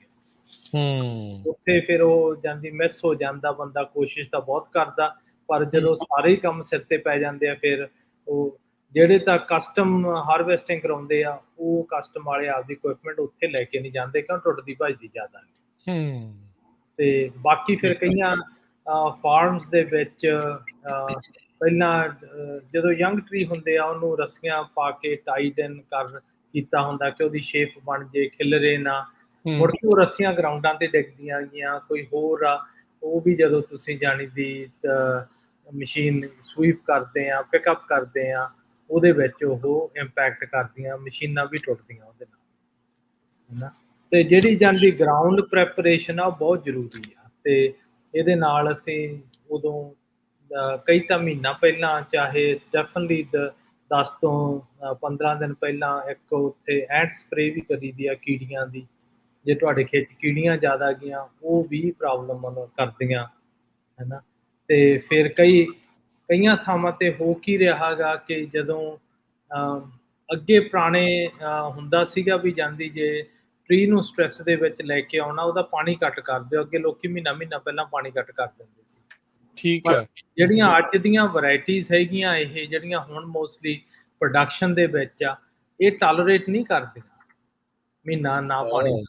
ਉੱਥੇ ਫਿਰ ਉਹ ਜਾਂਦੀ ਮਿਸ ਹੋ ਜਾਂਦਾ। ਬੰਦਾ ਕੋਸ਼ਿਸ਼ ਤਾਂ ਬਹੁਤ ਕਰਦਾ, ਪਰ ਜਦੋਂ ਸਾਰੇ ਹੀ ਕੰਮ ਸਿਰ ਤੇ ਪੈ ਜਾਂਦੇ ਆ ਫਿਰ ਉਹ ਜਿਹੜੇ ਤਾਂ ਕਸਟਮ ਹਾਰਵੈਸਟਿੰਗ ਕਰਾਉਂਦੇ ਆ, ਉਹ ਕਸਟਮ ਵਾਲੇ ਆਪਦੀ ਇਕੁਇਪਮੈਂਟ ਉੱਥੇ ਲੈ ਕੇ ਨਹੀਂ ਜਾਂਦੇ ਕਿਉਂ ਟੁੱਟਦੀ ਭੱਜਦੀ ਜ਼ਿਆਦਾ। ਤੇ ਬਾਕੀ ਫਿਰ ਕਈਆਂ ਫਾਰਮਸ ਦੇ ਵਿੱਚ ਪਹਿਲਾਂ ਜਦੋਂ ਯੰਗ ਟਰੀ ਹੁੰਦੇ ਆ, ਉਹਨੂੰ ਰੱਸੀਆਂ ਪਾ ਕੇ ਟਾਈਡ ਇਨ ਕੀਤਾ ਹੁੰਦਾ ਕਿ ਉਹਦੀ ਸ਼ੇਪ ਬਣ ਜੇ, ਖਿਲਰੇ ਨਾ। ਮੁੜ ਕੇ ਉਹ ਰੱਸੀਆਂ ਗਰਾਊਂਡਾਂ ਤੇ ਡਿੱਗਦੀਆਂ ਗਈਆਂ। ਕੋਈ ਹੋਰ ਆ, ਉਹ ਵੀ ਜਦੋਂ ਤੁਸੀਂ ਜਾਣੀ ਦੀ ਮਸ਼ੀਨ ਸਵੀਪ ਕਰਦੇ ਆ, ਪਿਕਅਪ ਕਰਦੇ ਆ, ਉਹਦੇ ਵਿੱਚ ਉਹ ਇੰਪੈਕਟ ਕਰਦੀਆਂ, ਮਸ਼ੀਨਾਂ ਵੀ ਟੁੱਟਦੀਆਂ ਉਹਦੇ ਨਾਲ, ਹੈ ਨਾ। ਤੇ ਜਿਹੜੀ ਜਾਂਦੀ ਗਰਾਊਂਡ ਪ੍ਰੈਪਰੇਸ਼ਨ ਆ ਉਹ ਬਹੁਤ ਜ਼ਰੂਰੀ ਆ। ਤੇ ਇਹਦੇ ਨਾਲ ਅਸੀਂ ਉਦੋਂ ਕਈ ਤਾਂ ਮਹੀਨਾ ਪਹਿਲਾਂ, ਚਾਹੇ ਡੈਫੀਨਿਟਲੀ 10 ਤੋਂ 15 ਦਿਨ ਪਹਿਲਾਂ ਇੱਕ ਉੱਥੇ ਐਂਟ ਸਪਰੇ ਵੀ ਕਰੀਦੀ ਆ ਕੀੜੀਆਂ ਦੀ। ਜੇ ਤੁਹਾਡੇ ਖੇਤ 'ਚ ਕੀੜੀਆਂ ਜ਼ਿਆਦਾ ਗਈਆਂ, ਉਹ ਵੀ ਪ੍ਰੋਬਲਮ ਕਰਦੀਆਂ, ਹੈ ਨਾ। ਤੇ ਫਿਰ ਕਈਆਂ ਥਾਵਾਂ ਤੇ ਹੋ ਕੀ ਰਿਹਾ ਗਾ ਕਿ ਜਦੋਂ ਅੱਗੇ ਪੁਰਾਣੇ ਹੁੰਦਾ ਸੀਗਾ ਵੀ ਜਾਂਦੀ ਜੇ ਟਰੀ ਨੂੰ ਸਟ੍ਰੈਸ ਦੇ ਵਿੱਚ ਲੈ ਕੇ ਆਉਣਾ, ਉਹਦਾ ਪਾਣੀ ਘੱਟ ਕਰ ਦਿਓ। ਅੱਗੇ ਲੋਕੀ ਮਹੀਨਾ ਪਹਿਲਾਂ ਪਾਣੀ ਘੱਟ ਕਰ ਦਿੰਦੇ ਸੀ। ਠੀਕ ਪਰ ਹੈ। ਜਿਹੜੀਆਂ ਅੱਜ ਦੀਆਂ ਵੈਰਾਈਟੀਜ਼ ਹੈਗੀਆਂ, ਇਹ ਜਿਹੜੀਆਂ ਹੁਣ ਮੋਸਟਲੀ ਪ੍ਰੋਡਕਸ਼ਨ ਦੇ ਵਿੱਚ ਆ, ਇਹ ਟੋਲਰੇਟ ਨਹੀਂ ਕਰਦੀਆਂ ਮਹੀਨਾ ਨਾ ਪਾਣੀ।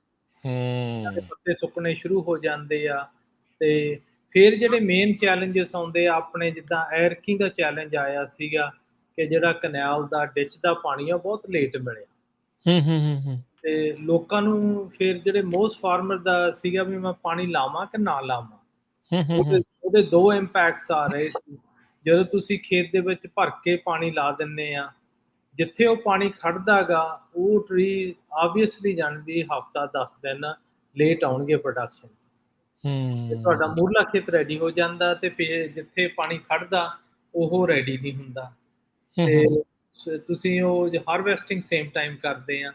ਦੇ ਪੱਤੇ ਸੁੱਕਣੇ ਸ਼ੁਰੂ ਹੋ ਜਾਂਦੇ ਆ। ਤੇ ਫਿਰ ਜਿਹੜੇ ਮੇਨ ਚੈਲੰਜਸ ਆਉਂਦੇ ਆ ਆਪਣੇ, ਜਿੱਦਾਂ ਐਰਕੀ ਦਾ ਚੈਲੰਜ ਆਇਆ ਸੀਗਾ ਕਿ ਜਿਹੜਾ ਕਨੈਲ ਦਾ ਡਿੱਚ ਦਾ ਪਾਣੀ ਆ ਬਹੁਤ ਲੇਟ ਮਿਲਿਆ। ਤੇ ਲੋਕਾਂ ਨੂੰ ਫਿਰ ਜਿਹੜੇ ਮੋਸਟ ਫਾਰਮਰ ਦਾ ਸੀਗਾ ਵੀ ਮੈਂ ਪਾਣੀ ਲਾਵਾਂ ਕਿ ਨਾ ਲਾਵਾਂ। ਉਹਦੇ ਦੋ ਇੰਪੈਕਟਸ ਆ ਰਹੇ ਸੀ। ਜਦੋਂ ਤੁਸੀਂ ਖੇਤ ਦੇ ਵਿੱਚ ਭਰ ਕੇ ਪਾਣੀ ਲਾ ਦਿੰਦੇ ਆ, ਜਿੱਥੇ ਉਹ ਪਾਣੀ ਖੜਦਾ ਗਾ, ਉਹ ਟਰੀ ਆਬਵੀਅਸਲੀ ਜਾਣਦੀ ਹਫ਼ਤਾ 10 ਦਿਨ ਲੇਟ ਆਉਣਗੇ ਪ੍ਰੋਡਕਸ਼ਨ 'ਚ। ਤੇ ਤੁਹਾਡਾ ਮੂਹਰਲਾ ਖੇਤ ਰੈਡੀ ਹੋ ਜਾਂਦਾ ਤੇ ਫਿਰ ਜਿੱਥੇ ਪਾਣੀ ਖੜਦਾ ਉਹ ਰੈਡੀ ਨਹੀਂ ਹੁੰਦਾ। ਤੇ ਤੁਸੀਂ ਉਹ ਹਾਰਵੈਸਟਿੰਗ ਸੇਮ ਟਾਈਮ ਕਰਦੇ ਆ,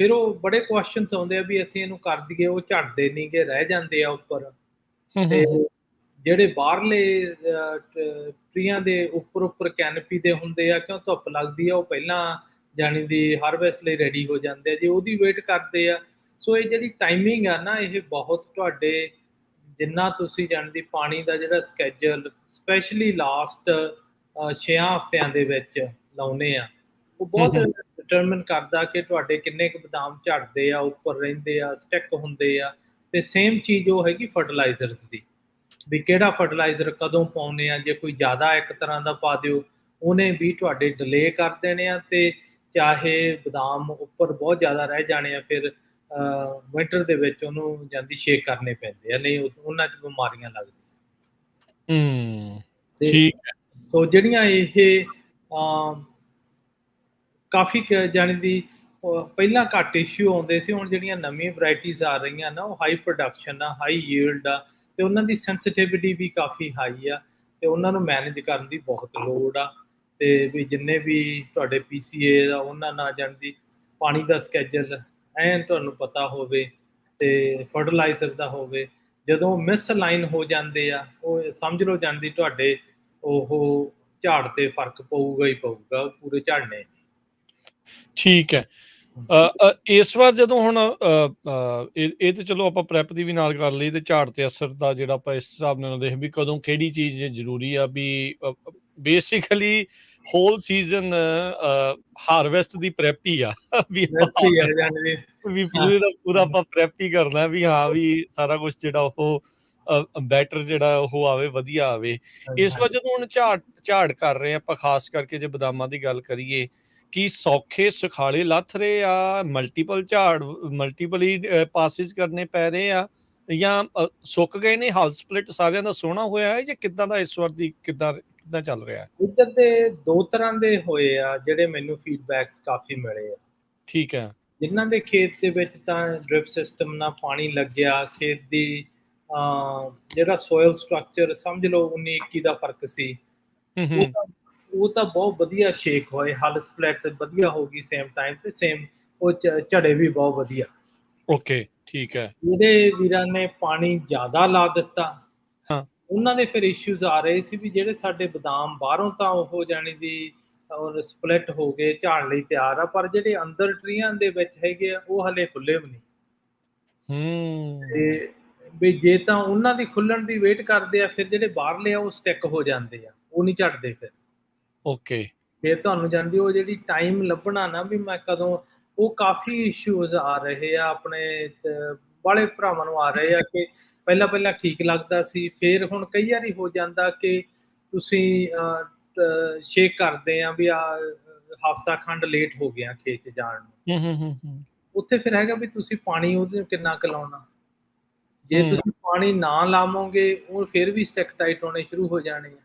ਫਿਰ ਉਹ ਬੜੇ ਕੁਐਸਚਨਸ ਆਉਂਦੇ ਆ ਵੀ ਅਸੀਂ ਇਹਨੂੰ ਕਰ ਦਈਏ, ਉਹ ਝੜਦੇ ਨਹੀਂ ਗੇ, ਰਹਿ ਜਾਂਦੇ ਆ ਉੱਪਰ। ਤੇ ਜਿਹੜੇ ਬਾਹਰਲੇ ਟਰੀਆਂ ਦੇ ਉੱਪਰ ਕੈਨਪੀ ਦੇ ਹੁੰਦੇ ਆ, ਕਿਉਂ ਧੁੱਪ ਲੱਗਦੀ ਆ, ਉਹ ਪਹਿਲਾਂ ਜਾਣੀ ਦੀ ਹਾਰਵੈਸਟ ਲਈ ਰੈਡੀ ਹੋ ਜਾਂਦੇ ਆ, ਜੇ ਉਹਦੀ ਵੇਟ ਕਰਦੇ ਆ। ਸੋ ਇਹ ਜਿਹੜੀ ਟਾਈਮਿੰਗ ਆ ਨਾ, ਇਹ ਬਹੁਤ ਤੁਹਾਡੇ ਜਿੰਨਾ ਤੁਸੀਂ ਜਾਣਦੇ ਪਾਣੀ ਦਾ ਜਿਹੜਾ ਸਕੇਜੂਲ ਸਪੈਸ਼ਲੀ ਲਾਸਟ 6 ਹਫ਼ਤਿਆਂ ਦੇ ਵਿੱਚ ਲਾਉਨੇ ਆ, ਉਹ ਬਹੁਤ ਡਿਟਰਮਿਨ ਕਰਦਾ ਕਿ ਤੁਹਾਡੇ ਕਿੰਨੇ ਕੁ ਬਦਾਮ ਝੜਦੇ ਆ, ਉੱਪਰ ਰਹਿੰਦੇ ਆ, ਸਟਿਕ ਹੁੰਦੇ ਆ। ਤੇ ਸੇਮ ਚੀਜ਼ ਉਹ ਹੈਗੀ ਫਰਟੀਲਾਈਜ਼ਰਸ ਦੀ, ਵੀ ਕਿਹੜਾ ਫਰਟੀਲਾਈਜ਼ਰ ਕਦੋਂ ਪਾਉਨੇ ਆ। ਜੇ ਕੋਈ ਜ਼ਿਆਦਾ ਇੱਕ ਤਰ੍ਹਾਂ ਦਾ ਪਾ ਦਿਓ, ਉਹਨੇ ਵੀ ਤੁਹਾਡੇ ਡਿਲੇ ਕਰ ਦੇਣੇ ਆ, ਤੇ ਚਾਹੇ ਬਦਾਮ ਉੱਪਰ ਬਹੁਤ ਜ਼ਿਆਦਾ ਰਹਿ ਜਾਣੇ ਆ, ਫਿਰ ਵਿੰਟਰ ਦੇ ਵਿੱਚ ਉਹਨੂੰ ਜਾਂਦੀ ਸ਼ੇਕ ਕਰਨੇ ਪੈਂਦੇ ਆ, ਨਹੀਂ ਉਹਨਾਂ 'ਚ ਬਿਮਾਰੀਆਂ ਲੱਗਦੀਆਂ। ਤੇ ਠੀਕ ਹੈ। ਸੋ ਜਿਹੜੀਆਂ ਇਹ ਕਾਫੀ ਜਾਣੀ ਦੀ ਪਹਿਲਾਂ ਘੱਟ ਇਸ਼ੂ ਆਉਂਦੇ ਸੀ, ਹੁਣ ਜਿਹੜੀਆਂ ਨਵੀਆਂ ਵੈਰਾਈਟੀਜ਼ ਆ ਰਹੀਆਂ ਨਾ, ਉਹ ਹਾਈ ਪ੍ਰੋਡਕਸ਼ਨ ਆ, ਹਾਈ ਯੀਲਡ ਆ, ਤੇ ਉਹਨਾਂ ਦੀ ਸੈਂਸਿਟਿਵਿਟੀ ਵੀ ਕਾਫੀ ਹਾਈ ਆ, ਤੇ ਉਹਨਾਂ ਨੂੰ ਮੈਨੇਜ ਕਰਨ ਦੀ ਬਹੁਤ ਲੋੜ ਆ। ਤੇ ਵੀ ਜਿੰਨੇ ਵੀ ਤੁਹਾਡੇ PCA ਆ, ਉਹਨਾਂ ਨਾਲ ਜਾਣੀ ਪਾਣੀ ਦਾ ਸਕੇਜੂਲ ਐਨ ਤੁਹਾਨੂੰ ਪਤਾ ਹੋਵੇ, ਤੇ ਫਰਟੀਲਾਈਜ਼ਰ ਦਾ ਹੋਵੇ। ਜਦੋਂ ਮਿਸ ਲਾਈਨ ਹੋ ਜਾਂਦੇ ਆ, ਉਹ ਸਮਝ ਲਓ ਜਾਂਦੀ ਤੁਹਾਡੇ ਉਹ ਝਾੜ ਤੇ ਫਰਕ ਪਊਗਾ ਹੀ ਪਊਗਾ, ਪੂਰੇ ਝਾੜਨੇ। ਠੀਕ ਹੈ। ਇਸ ਵਾਰ ਜਦੋਂ ਹੁਣ ਇਹ ਤੇ ਚਲੋ ਆਪਾਂ ਪ੍ਰੈਪ ਦੀ ਵੀ ਨਾਲ ਕਰ ਲਈ, ਤੇ ਝਾੜ ਤੇ ਅਸਰ ਦਾ ਜਿਹੜਾ ਆਪਾਂ ਇਸ ਹਿਸਾਬ ਨਾਲ ਦੇਖ ਵੀ ਕਦੋਂ ਕਿਹੜੀ ਚੀਜ਼ ਜ਼ਰੂਰੀ ਆ, ਵੀ ਬੇਸਿਕਲੀ ਹੋਲ ਸੀਜ਼ਨ ਹਾਰਵੈਸਟ ਦੀ ਪ੍ਰੈਪ ਹੀ ਆ ਵੀ ਪੂਰੇ ਦਾ ਪੂਰਾ ਆਪਾਂ ਪ੍ਰੈਪ ਹੀ ਕਰਨਾ, ਵੀ ਹਾਂ ਵੀ ਸਾਰਾ ਕੁਝ ਜਿਹੜਾ ਉਹ ਬੈਟਰ ਜਿਹੜਾ ਉਹ ਆਵੇ, ਵਧੀਆ ਆਵੇ। ਇਸ ਵਾਰ ਜਦੋਂ ਹੁਣ ਝਾੜ ਕਰ ਰਹੇ ਆਪਾਂ, ਖਾਸ ਕਰਕੇ ਜੇ ਬਦਾਮਾਂ ਦੀ ਗੱਲ ਕਰੀਏ, ਕੀ ਸੌਖੇ ਸੁਖਾਲੇ ਲੱਥ ਰਹੇ ਆ, ਮਲਟੀਪਲ ਹੀ ਪਾਸਿਸ ਕਰਨੇ ਪੈ ਰਹੇ ਆ, ਜਾਂ ਸੁੱਕ ਗਏ ਨੇ, ਹਾਲ ਸਪਲਿਟ ਸਾਰਿਆਂ ਦਾ ਸੋਹਣਾ ਹੋਇਆ ਹੈ, ਜਾਂ ਕਿੱਦਾਂ ਦਾ ਇਸ ਵਾਰ ਦੀ ਕਿੱਦਾਂ ਚੱਲ ਰਿਹਾ ਹੈ? ਇੱਧਰ ਦੇ ਦੋ ਤਰ੍ਹਾਂ ਦੇ ਹੋਏ ਆ, ਜਿਹੜੇ ਮੈਨੂੰ ਫੀਡਬੈਕਸ ਕਾਫੀ ਮਿਲੇ ਆ। ਠੀਕ ਹੈ। ਜਿਨ੍ਹਾਂ ਦੇ ਖੇਤ ਦੇ ਵਿੱਚ ਤਾਂ ਡ੍ਰਿਪ ਸਿਸਟਮ ਨਾਲ ਪਾਣੀ ਲੱਗਿਆ, ਖੇਤ ਦੀ ਜਿਹੜਾ ਸੋਇਲ ਸਟਰਕਚਰ ਸਮਝ ਲਓ 19-21 ਦਾ ਫਰਕ ਸੀ, ਉਹ ਤਾਂ ਬਹੁਤ ਵਧੀਆ ਸ਼ੇਕ ਹੋਏ, ਹਲ ਸਪਲਿਟ ਵਧੀਆ ਹੋ ਗਈ ਸੇਮ ਟਾਈਮ ਤੇ, ਸੇਮ ਉਹ ਝੜੇ ਵੀ ਬਹੁਤ ਵਧੀਆ। ਓਕੇ, ਠੀਕ ਹੈ। ਜਿਹੜੇ ਵੀਰਾਂ ਨੇ ਪਾਣੀ ਜ਼ਿਆਦਾ ਲਾ ਦਿੱਤਾ, ਉਹਨਾਂ ਦੇ ਫਿਰ ਇਸ਼ੂਜ਼ ਆ ਰਹੇ ਸੀ, ਵੀ ਜਿਹੜੇ ਸਾਡੇ ਬਦਾਮ ਬਾਹਰੋਂ ਤਾਂ ਉਹ ਜਾਣੀ ਦੀ ਔਰ ਸਪਲਿਟ ਹੋ ਗਏ, ਝਾੜ ਲਈ ਤਿਆਰ ਆ, ਪਰ ਜਿਹੜੇ ਅੰਦਰ ਟਰੀਆਂ ਦੇ ਵਿੱਚ ਹੈਗੇ ਆ, ਉਹ ਹਲੇ ਖੁੱਲੇ ਵੀ ਨਹੀਂ। ਤੇ ਵੀ ਜੇ ਤਾਂ ਉਹਨਾਂ ਦੀ ਖੁੱਲਣ ਦੀ ਵੇਟ ਕਰਦੇ ਆ, ਫਿਰ ਜਿਹੜੇ ਬਾਹਰਲੇ ਆ ਉਹ ਸਟਿਕ ਹੋ ਜਾਂਦੇ ਆ, ਉਹ ਨਹੀਂ ਝੜਦੇ ਫਿਰ। ਓਕੇ, ਫਿਰ ਤੁਹਾਨੂੰ ਜਾਂਦੀ ਉਹ ਜਿਹੜੀ ਟਾਈਮ ਲੱਭਣਾ ਨਾ, ਵੀ ਮੈਂ ਕਦੋਂ, ਉਹ ਕਾਫੀ ਇਸ਼ੂਜ਼ ਆ ਰਹੇ ਆ ਆਪਣੇ ਵਾਲੇ ਭਰਾਵਾਂ ਨੂੰ ਆ ਰਹੇ ਆ, ਕਿ ਪਹਿਲਾਂ ਠੀਕ ਲੱਗਦਾ ਸੀ, ਫਿਰ ਹੁਣ ਕਈ ਵਾਰੀ ਹੋ ਜਾਂਦਾ ਕਿ ਤੁਸੀਂ ਸ਼ੇਕ ਕਰਦੇ ਆ ਵੀ ਹਫ਼ਤਾ ਖੰਡ ਲੇਟ ਹੋ ਗਿਆ ਖੇਤ 'ਚ ਜਾਣ ਨੂੰ, ਉੱਥੇ ਫਿਰ ਹੈਗਾ ਵੀ ਤੁਸੀਂ ਪਾਣੀ ਉਹਦੇ ਕਿੰਨਾ ਕੁ ਲਾਉਣਾ। ਜੇ ਤੁਸੀਂ ਪਾਣੀ ਨਾ ਲਾਵੋਗੇ, ਉਹ ਫਿਰ ਵੀ ਸਟਿਕ ਟਾਈਟ ਹੋਣੇ ਸ਼ੁਰੂ ਹੋ ਜਾਣੇ ਆ,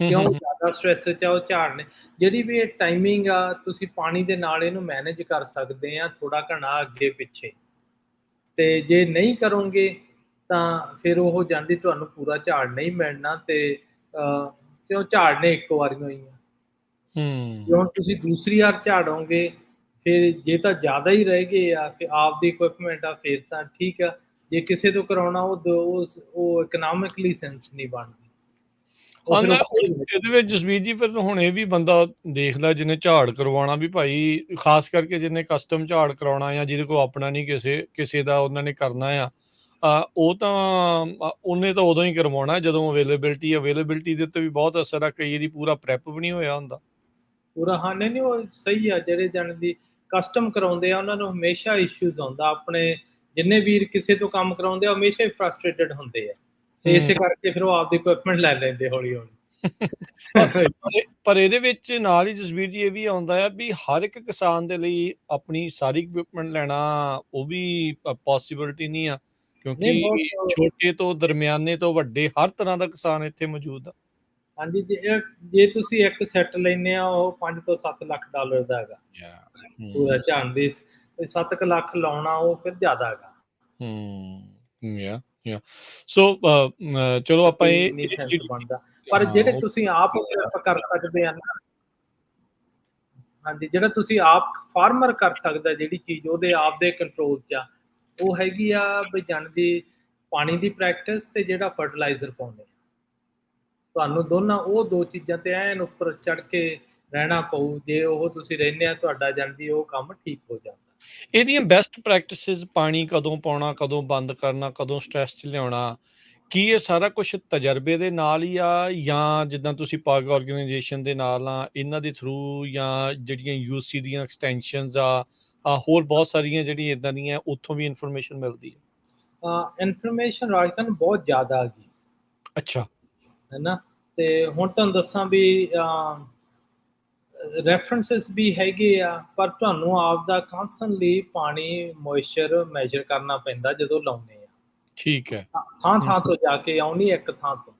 ਕਿਉਂ ਜ਼ਿਆਦਾ ਸਟ੍ਰੈਸ 'ਚ ਆ ਉਹ ਝਾੜਨੇ। ਜਿਹੜੀ ਵੀ ਇਹ ਟਾਈਮਿੰਗ ਆ, ਤੁਸੀਂ ਪਾਣੀ ਦੇ ਨਾਲ ਇਹਨੂੰ ਮੈਨੇਜ ਕਰ ਸਕਦੇ ਆ, ਥੋੜਾ ਘਣਾ ਅੱਗੇ ਪਿੱਛੇ। ਤੇ ਜੇ ਨਹੀਂ ਕਰੋਗੇ ਤਾਂ ਫਿਰ ਉਹ ਜਾਂਦੀ ਤੁਹਾਨੂੰ ਪੂਰਾ ਝਾੜ ਨਹੀਂ ਮਿਲਣਾ, ਤੇ ਕਿਉਂ ਝਾੜਨੇ ਇੱਕ ਵਾਰੀਓ ਹੀ ਆ। ਕਿਉਂ ਤੁਸੀਂ ਦੂਸਰੀ ਵਾਰ ਝਾੜੋਗੇ, ਫਿਰ ਜੇ ਤਾਂ ਜ਼ਿਆਦਾ ਹੀ ਰਹਿ ਗਏ ਆ, ਫਿਰ ਆਪਦੀ ਇਕੁਇਪਮੈਂਟ ਆ, ਫਿਰ ਤਾਂ ਠੀਕ ਆ। ਜੇ ਕਿਸੇ ਤੋਂ ਕਰਾਉਣਾ, ਉਹ ਇਕਨੋਮਿਕਲੀ ਸੈਂਸ ਨਹੀਂ ਬਣਦੀ। ਇਹਦੇ ਵਿੱਚ ਜਸਵੀਰ ਜੀ ਫਿਰ ਹੁਣ ਇਹ ਵੀ ਬੰਦਾ ਦੇਖ ਲੈ, ਜਿਹਨੇ ਝਾੜ ਕਰਵਾਉਣਾ, ਵੀ ਭਾਈ ਖਾਸ ਕਰਕੇ ਜਿਹਨੇ ਕਸਟਮ ਝਾੜ ਕਰਾਉਣਾ, ਜਾਂ ਜਿਹਦੇ ਕੋਲ ਆਪਣਾ ਨਹੀਂ, ਕਿਸੇ ਦਾ ਉਹਨਾਂ ਨੇ ਕਰਨਾ ਆ, ਉਹ ਤਾਂ ਉਹਨੇ ਤਾਂ ਉਦੋਂ ਹੀ ਕਰਵਾਉਣਾ ਜਦੋਂ ਅਵੇਲੇਬਿਲਟੀ ਦੇ ਉੱਤੇ ਵੀ ਬਹੁਤ ਅਸਰ ਆ। ਕਈ ਦੀ ਪੂਰਾ ਪ੍ਰੈਪ ਵੀ ਨਹੀਂ ਹੋਇਆ ਹੁੰਦਾ ਪੂਰਾ। ਹਾਂ, ਨਹੀਂ ਉਹ ਸਹੀ ਆ। ਜਿਹੜੇ ਜਣ ਦੀ ਕਸਟਮ ਕਰਾਉਂਦੇ ਆ, ਉਹਨਾਂ ਨੂੰ ਹਮੇਸ਼ਾ ਇਸ਼ੂਜ਼ ਆਉਂਦਾ। ਆਪਣੇ ਜਿੰਨੇ ਵੀਰ ਕਿਸੇ ਤੋਂ ਕੰਮ ਕਰਾਉਂਦੇ ਆ, ਹਮੇਸ਼ਾ ਹੀ ਫਰਸਟ੍ਰੇਟਡ ਹੁੰਦੇ ਆ, ਤੇ ਇਸੇ ਕਰਕੇ ਫਿਰ ਉਹ ਆਪਦੀ ਇਕੁਇਪਮੈਂਟ ਲੈ ਲੈਂਦੇ ਹੌਲੀ ਹੌਲੀ। ਪਰ ਇਹਦੇ ਵਿੱਚ ਨਾਲ ਹੀ ਜਸਵੀਰ ਜੀ ਇਹ ਵੀ ਆਉਂਦਾ ਆ, ਵੀ ਹਰ ਇੱਕ ਕਿਸਾਨ ਦੇ ਲਈ ਆਪਣੀ ਸਾਰੀ ਇਕੁਇਪਮੈਂਟ ਲੈਣਾ ਉਹ ਵੀ ਪੋਸੀਬਿਲਿਟੀ ਨਹੀਂ ਆ, ਕਿਉਂਕਿ ਛੋਟੇ ਤੋਂ ਦਰਮਿਆਨੇ ਤੋਂ ਵੱਡੇ ਹਰ ਤਰ੍ਹਾਂ ਦਾ ਕਿਸਾਨ ਇੱਥੇ ਮੌਜੂਦ ਆ। ਹਾਂਜੀ, ਜੇ ਤੁਸੀਂ ਇੱਕ ਸੈੱਟ ਲੈਂਦੇ ਆ, ਉਹ 5 ਤੋਂ 7 ਲੱਖ ਡਾਲਰ ਦਾ ਹੈਗਾ ਪੂਰਾ ਝਾੜ ਦੇ। 7 ਲੱਖ ਲਾਉਣਾ, ਉਹ ਫਿਰ ਜ਼ਿਆਦਾ ਹੈਗਾ। ਸੋ ਚਲੋ ਆਪਾਂ ਇਹ ਸੈਂਸ ਬਣਦਾ। ਪਰ ਜਿਹੜੇ ਤੁਸੀਂ ਆਪ ਕਰ ਸਕਦੇ ਆ ਨਾ, ਹਾਂਜੀ, ਜਿਹੜਾ ਤੁਸੀਂ ਆਪ ਫਾਰਮਰ ਕਰ ਸਕਦਾ, ਜਿਹੜੀ ਚੀਜ਼ ਉਹਦੇ ਆਪ ਦੇ ਕੰਟਰੋਲ 'ਚ ਆ, ਉਹ ਹੈਗੀ ਆ ਵੀ ਜਾਣਦੀ ਪਾਣੀ ਦੀ ਪ੍ਰੈਕਟਿਸ, ਤੇ ਜਿਹੜਾ ਫਰਟੀਲਾਈਜ਼ਰ ਪਾਉਂਦੇ। ਤੁਹਾਨੂੰ ਦੋਨਾਂ ਉਹ ਦੋ ਚੀਜ਼ਾਂ ਤੇ ਐਨ ਉੱਪਰ ਚੜ੍ਹ ਕੇ ਰਹਿਣਾ ਪਊ। ਜੇ ਉਹ ਤੁਸੀਂ ਰਹਿੰਦੇ ਆ, ਤੁਹਾਡਾ ਜਾਂਦੀ ਉਹ ਕੰਮ ਠੀਕ ਹੋ ਜਾਂਦਾ। ਇਹਦੀਆਂ ਬੈਸਟ ਪ੍ਰੈਕਟਿਸਿਸ, ਪਾਣੀ ਕਦੋਂ ਪਾਉਣਾ, ਕਦੋਂ ਬੰਦ ਕਰਨਾ, ਕਦੋਂ ਸਟ੍ਰੈਸ 'ਚ ਲਿਆਉਣਾ, ਕੀ ਇਹ ਸਾਰਾ ਕੁਛ ਤਜਰਬੇ ਦੇ ਨਾਲ ਹੀ ਆ, ਜਾਂ ਜਿੱਦਾਂ ਤੁਸੀਂ ਪਗ ਆਰਗੇਨਾਈਜੇਸ਼ਨ ਦੇ ਨਾਲ ਆ ਇਹਨਾਂ ਦੇ ਥਰੂ, ਜਾਂ ਜਿਹੜੀਆਂ ਯੂਸੀ ਦੀਆਂ ਐਕਸਟੈਂਸ਼ਨਸ ਆ, ਹੋਰ ਬਹੁਤ ਸਾਰੀਆਂ ਜਿਹੜੀਆਂ ਇਦਾਂ ਦੀਆਂ ਉੱਥੋਂ ਵੀ ਇਨਫੋਰਮੇਸ਼ਨ ਮਿਲਦੀ ਹੈ? ਇਨਫੋਰਮੇਸ਼ਨ ਰਾਜਸਥਾਨ ਬਹੁਤ ਜ਼ਿਆਦਾ ਆ ਗਈ, ਅੱਛਾ। ਹੈ ਨਾ। ਤੇ ਹੁਣ ਤੁਹਾਨੂੰ ਦੱਸਾਂ ਵੀ ਰੈਫਰੈਂਸਿਸ ਵੀ ਹੈਗੇ ਆ, ਪਰ ਤੁਹਾਨੂੰ ਆਪਦਾ ਕਾਂਸਟੈਂਟਲੀ ਪਾਣੀ ਮੋਇਸਚਰ ਮੈਜਰ ਕਰਨਾ ਪੈਂਦਾ ਜਦੋਂ ਲਾਉਂਦੇ ਆ। ਠੀਕ ਹੈ। ਥਾਂ ਤੋਂ ਜਾ ਕੇ ਆਉਣੀ ਇੱਕ ਥਾਂ ਤੋਂ,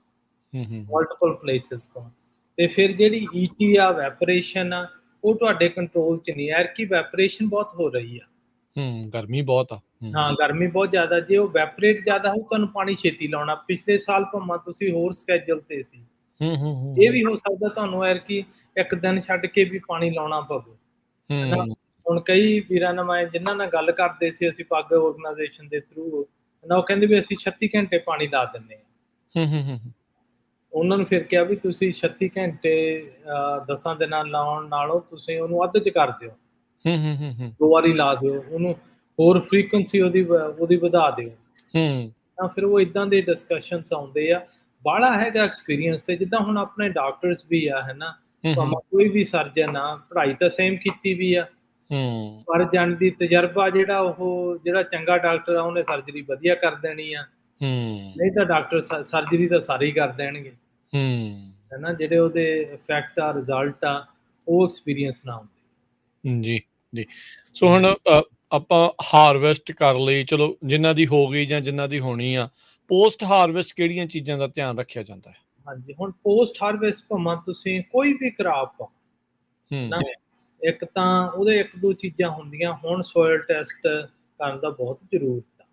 ਮਲਟੀਪਲ ਪਲੇਸਿਸ ਤੋਂ। ਤੇ ਫਿਰ ਜਿਹੜੀ ਈਟੀ ਆ, ਵੈਪਰੇਸ਼ਨ ਆ, ਉਹ ਤੁਹਾਡੇ ਕੰਟਰੋਲ 'ਚ ਨਹੀਂ। ਐਰਕੀ ਵੈਪਰੇਸ਼ਨ ਬਹੁਤ ਹੋ ਰਹੀ ਆ। ਗਰਮੀ ਬਹੁਤ ਆ। ਹਾਂ, ਗਰਮੀ ਬਹੁਤ ਜ਼ਿਆਦਾ। ਜੇ ਉਹ ਵੈਪਰੇਟ ਜ਼ਿਆਦਾ ਹੋਊ, ਤੁਹਾਨੂੰ ਪਾਣੀ ਛੇਤੀ ਲਾਉਣਾ। ਪਿਛਲੇ ਸਾਲ ਭਾਵੇਂ ਤੁਸੀਂ ਹੋਰ ਸਕੈਜੂਲ ਤੇ ਸੀ, ਇਹ ਵੀ ਹੋ ਸਕਦਾ ਤੁਹਾਨੂੰ ਐਰਕੀ ਇੱਕ ਦਿਨ ਛੱਡ ਕੇ ਵੀ ਪਾਣੀ ਲਾਉਣਾ ਪਵੇ, ਹੈ ਨਾ। ਹੁਣ ਕਈ ਵੀਰਾਂ ਨਾਲ ਮੈਂ ਜਿਨ੍ਹਾਂ ਨਾਲ ਗੱਲ ਕਰਦੇ ਸੀ ਅਸੀਂ ਪੱਗ ਆਰਗੇਨਾਈਜੇਸ਼ਨ ਦੇ ਥਰੂ, ਨਾ ਉਹ ਕਹਿੰਦੇ ਵੀ ਅਸੀਂ 36 ਘੰਟੇ ਪਾਣੀ ਲਾ ਦਿੰਦੇ ਹਾਂ। ਉਹਨਾਂ ਨੂੰ ਫਿਰ ਕਿਹਾ ਵੀ ਤੁਸੀਂ 36 ਘੰਟੇ 10 ਦਿਨਾਂ ਲਾਉਣ ਨਾਲੋਂ ਤੁਸੀਂ ਉਹਨੂੰ ਅੱਧ 'ਚ ਕਰ ਦਿਓ, 2 ਵਾਰੀ ਲਾ ਦਿਓ, ਉਹਨੂੰ ਹੋਰ ਫ੍ਰੀਕੁਐਂਸੀ ਉਹਦੀ ਵਧਾ ਦਿਓ। ਤਾਂ ਫਿਰ ਉਹ ਇਦਾਂ ਦੇ ਡਿਸਕਸ਼ਨਸ ਆਉਂਦੇ ਆ। ਬਾਹਲਾ ਹੈਗਾ ਐਕਸਪੀਰੀਅੰਸ। ਤੇ ਜਿੱਦਾਂ ਹੁਣ ਆਪਣੇ ਡਾਕਟਰਸ ਵੀ ਆ, ਹੈ ਨਾ, ਭਾਵੇਂ ਕੋਈ ਵੀ ਸਰਜਨ ਆ, ਪੜ੍ਹਾਈ ਤਾਂ ਸੇਮ ਕੀਤੀ ਵੀ ਆ, ਪਰ ਜਾਣ ਦੀ ਤਜਰਬਾ ਜਿਹੜਾ ਚੰਗਾ ਡਾਕਟਰ ਆ ਉਹਨੇ ਸਰਜਰੀ ਵਧੀਆ ਕਰ ਦੇਣੀ ਆ, ਨਹੀਂ ਤਾਂ ਡਾਕਟਰ ਸਰਜਰੀ ਤਾਂ ਸਾਰੇ ਹੀ ਕਰ ਦੇਣਗੇ, ਹੈ ਨਾ। ਜਿਹੜੇ ਉਹਦੇ ਇਫੈਕਟ ਆ, ਰਿਜ਼ਲਟ ਆ, ਉਹ ਐਕਸਪੀਰੀਅੰਸ ਨਾ ਹੁੰਦੇ। ਜੀ ਜੀ। ਸੋ ਹੁਣ ਆਪਾਂ ਹਾਰਵੈਸਟ ਕਰ ਲਈ, ਚਲੋ ਜਿਨ੍ਹਾਂ ਦੀ ਹੋ ਗਈ ਜਾਂ ਜਿਨ੍ਹਾਂ ਦੀ ਹੋਣੀ ਆ, ਪੋਸਟ ਹਾਰਵੈਸਟ ਕਿਹੜੀਆਂ ਚੀਜ਼ਾਂ ਦਾ ਧਿਆਨ ਰੱਖਿਆ ਜਾਂਦਾ ਹੈ? ਹਾਂਜੀ, ਹੁਣ ਪੋਸਟ ਹਾਰਵੈਸਟ ਭਾਵੇਂ ਤੁਸੀਂ ਕੋਈ ਵੀ ਕਰਾਪ ਨਾ, ਇੱਕ ਤਾਂ ਉਹਦੇ 1-2 ਚੀਜ਼ਾਂ ਹੁੰਦੀਆਂ। ਹੁਣ ਸੋਇਲ ਟੈਸਟ ਕਰਨ ਦਾ ਬਹੁਤ ਜ਼ਰੂਰਤ ਆ।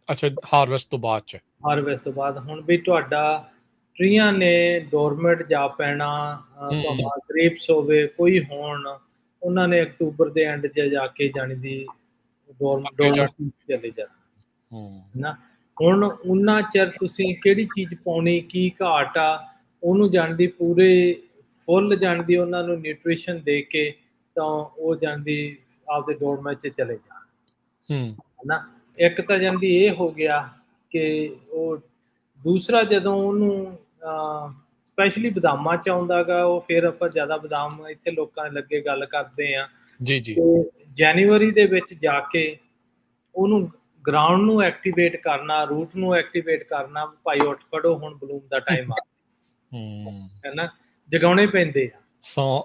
ਅੱਛਾ, ਹਾਰਵੈਸਟ ਤੋਂ ਬਾਅਦ 'ਚ? ਹਾਰਵੈਸਟ ਤੋਂ ਬਾਅਦ ਹੁਣ ਵੀ ਤੁਹਾਡਾ ਟਰੀਆਂ ਨੇ ਡੋਰਮੈਂਟ ਜਾ ਪੈਣਾ, ਭਾਵੇਂ ਗ੍ਰੇਪਸ ਹੋਵੇ, ਕੋਈ ਹੋਣ, ਉਹਨਾਂ ਨੇ ਅਕਤੂਬਰ ਦੇ ਐਂਡ 'ਚ ਜਾ ਕੇ ਜਾਣੀ ਦੀ ਡੋਰਮੈਂਸੀ ਚਲੇ ਜਾਣਾ, ਹੈ ਨਾ। ਹੁਣ ਉਨਾ ਚਿਰ ਤੁਸੀਂ ਕਿਹੜੀ ਚੀਜ਼ ਪਾਉਣੀ, ਕੀ ਘਾਟ ਆ, ਉਹਨੂੰ ਜਾਣਦੀ ਪੂਰੇ ਫੁੱਲ ਜਾਣਦੀ, ਉਹਨਾਂ ਨੂੰ ਨਿਊਟ੍ਰੀਸ਼ਨ ਦੇ ਕੇ ਤਾਂ ਉਹ ਜਾਣਦੀ ਆਪਦੇ ਡੋਰਮੈਂਟ 'ਚ ਚਲੇ ਜਾਣ, ਹੈ ਨਾ। ਇੱਕ ਤਾਂ ਜਾਣਦੀ ਇਹ ਹੋ ਗਿਆ ਕਿ ਉਹ ਦੂਸਰਾ ਜਦੋਂ ਉਹਨੂੰ ਸਪੈਸ਼ਲੀ ਬਦਾਮਾਂ 'ਚ ਆਉਂਦਾ ਗਾ, ਉਹ ਫਿਰ ਆਪਾਂ ਜ਼ਿਆਦਾ ਬਦਾਮ ਇੱਥੇ ਲੋਕਾਂ ਦੇ ਲੱਗੇ ਗੱਲ ਕਰਦੇ ਹਾਂ। ਜੀ ਜੀ। ਜਨਵਰੀ ਦੇ ਵਿੱਚ ਜਾ ਕੇ ਉਹਨੂੰ ਗਰਾਊਂਡ ਨੂੰ ਐਕਟੀਵੇਟ ਕਰਨਾ, ਰੂਟ ਨੂੰ ਐਕਟੀਵੇਟ ਕਰਨਾ। ਭਾਈ ਉੱਠ ਖੜੋ, ਹੁਣ ਬਲੂਮ ਦਾ ਟਾਈਮ ਆ, ਹੈ ਨਾ। ਜਗਾਉਣੇ ਪੈਂਦੇ ਆ,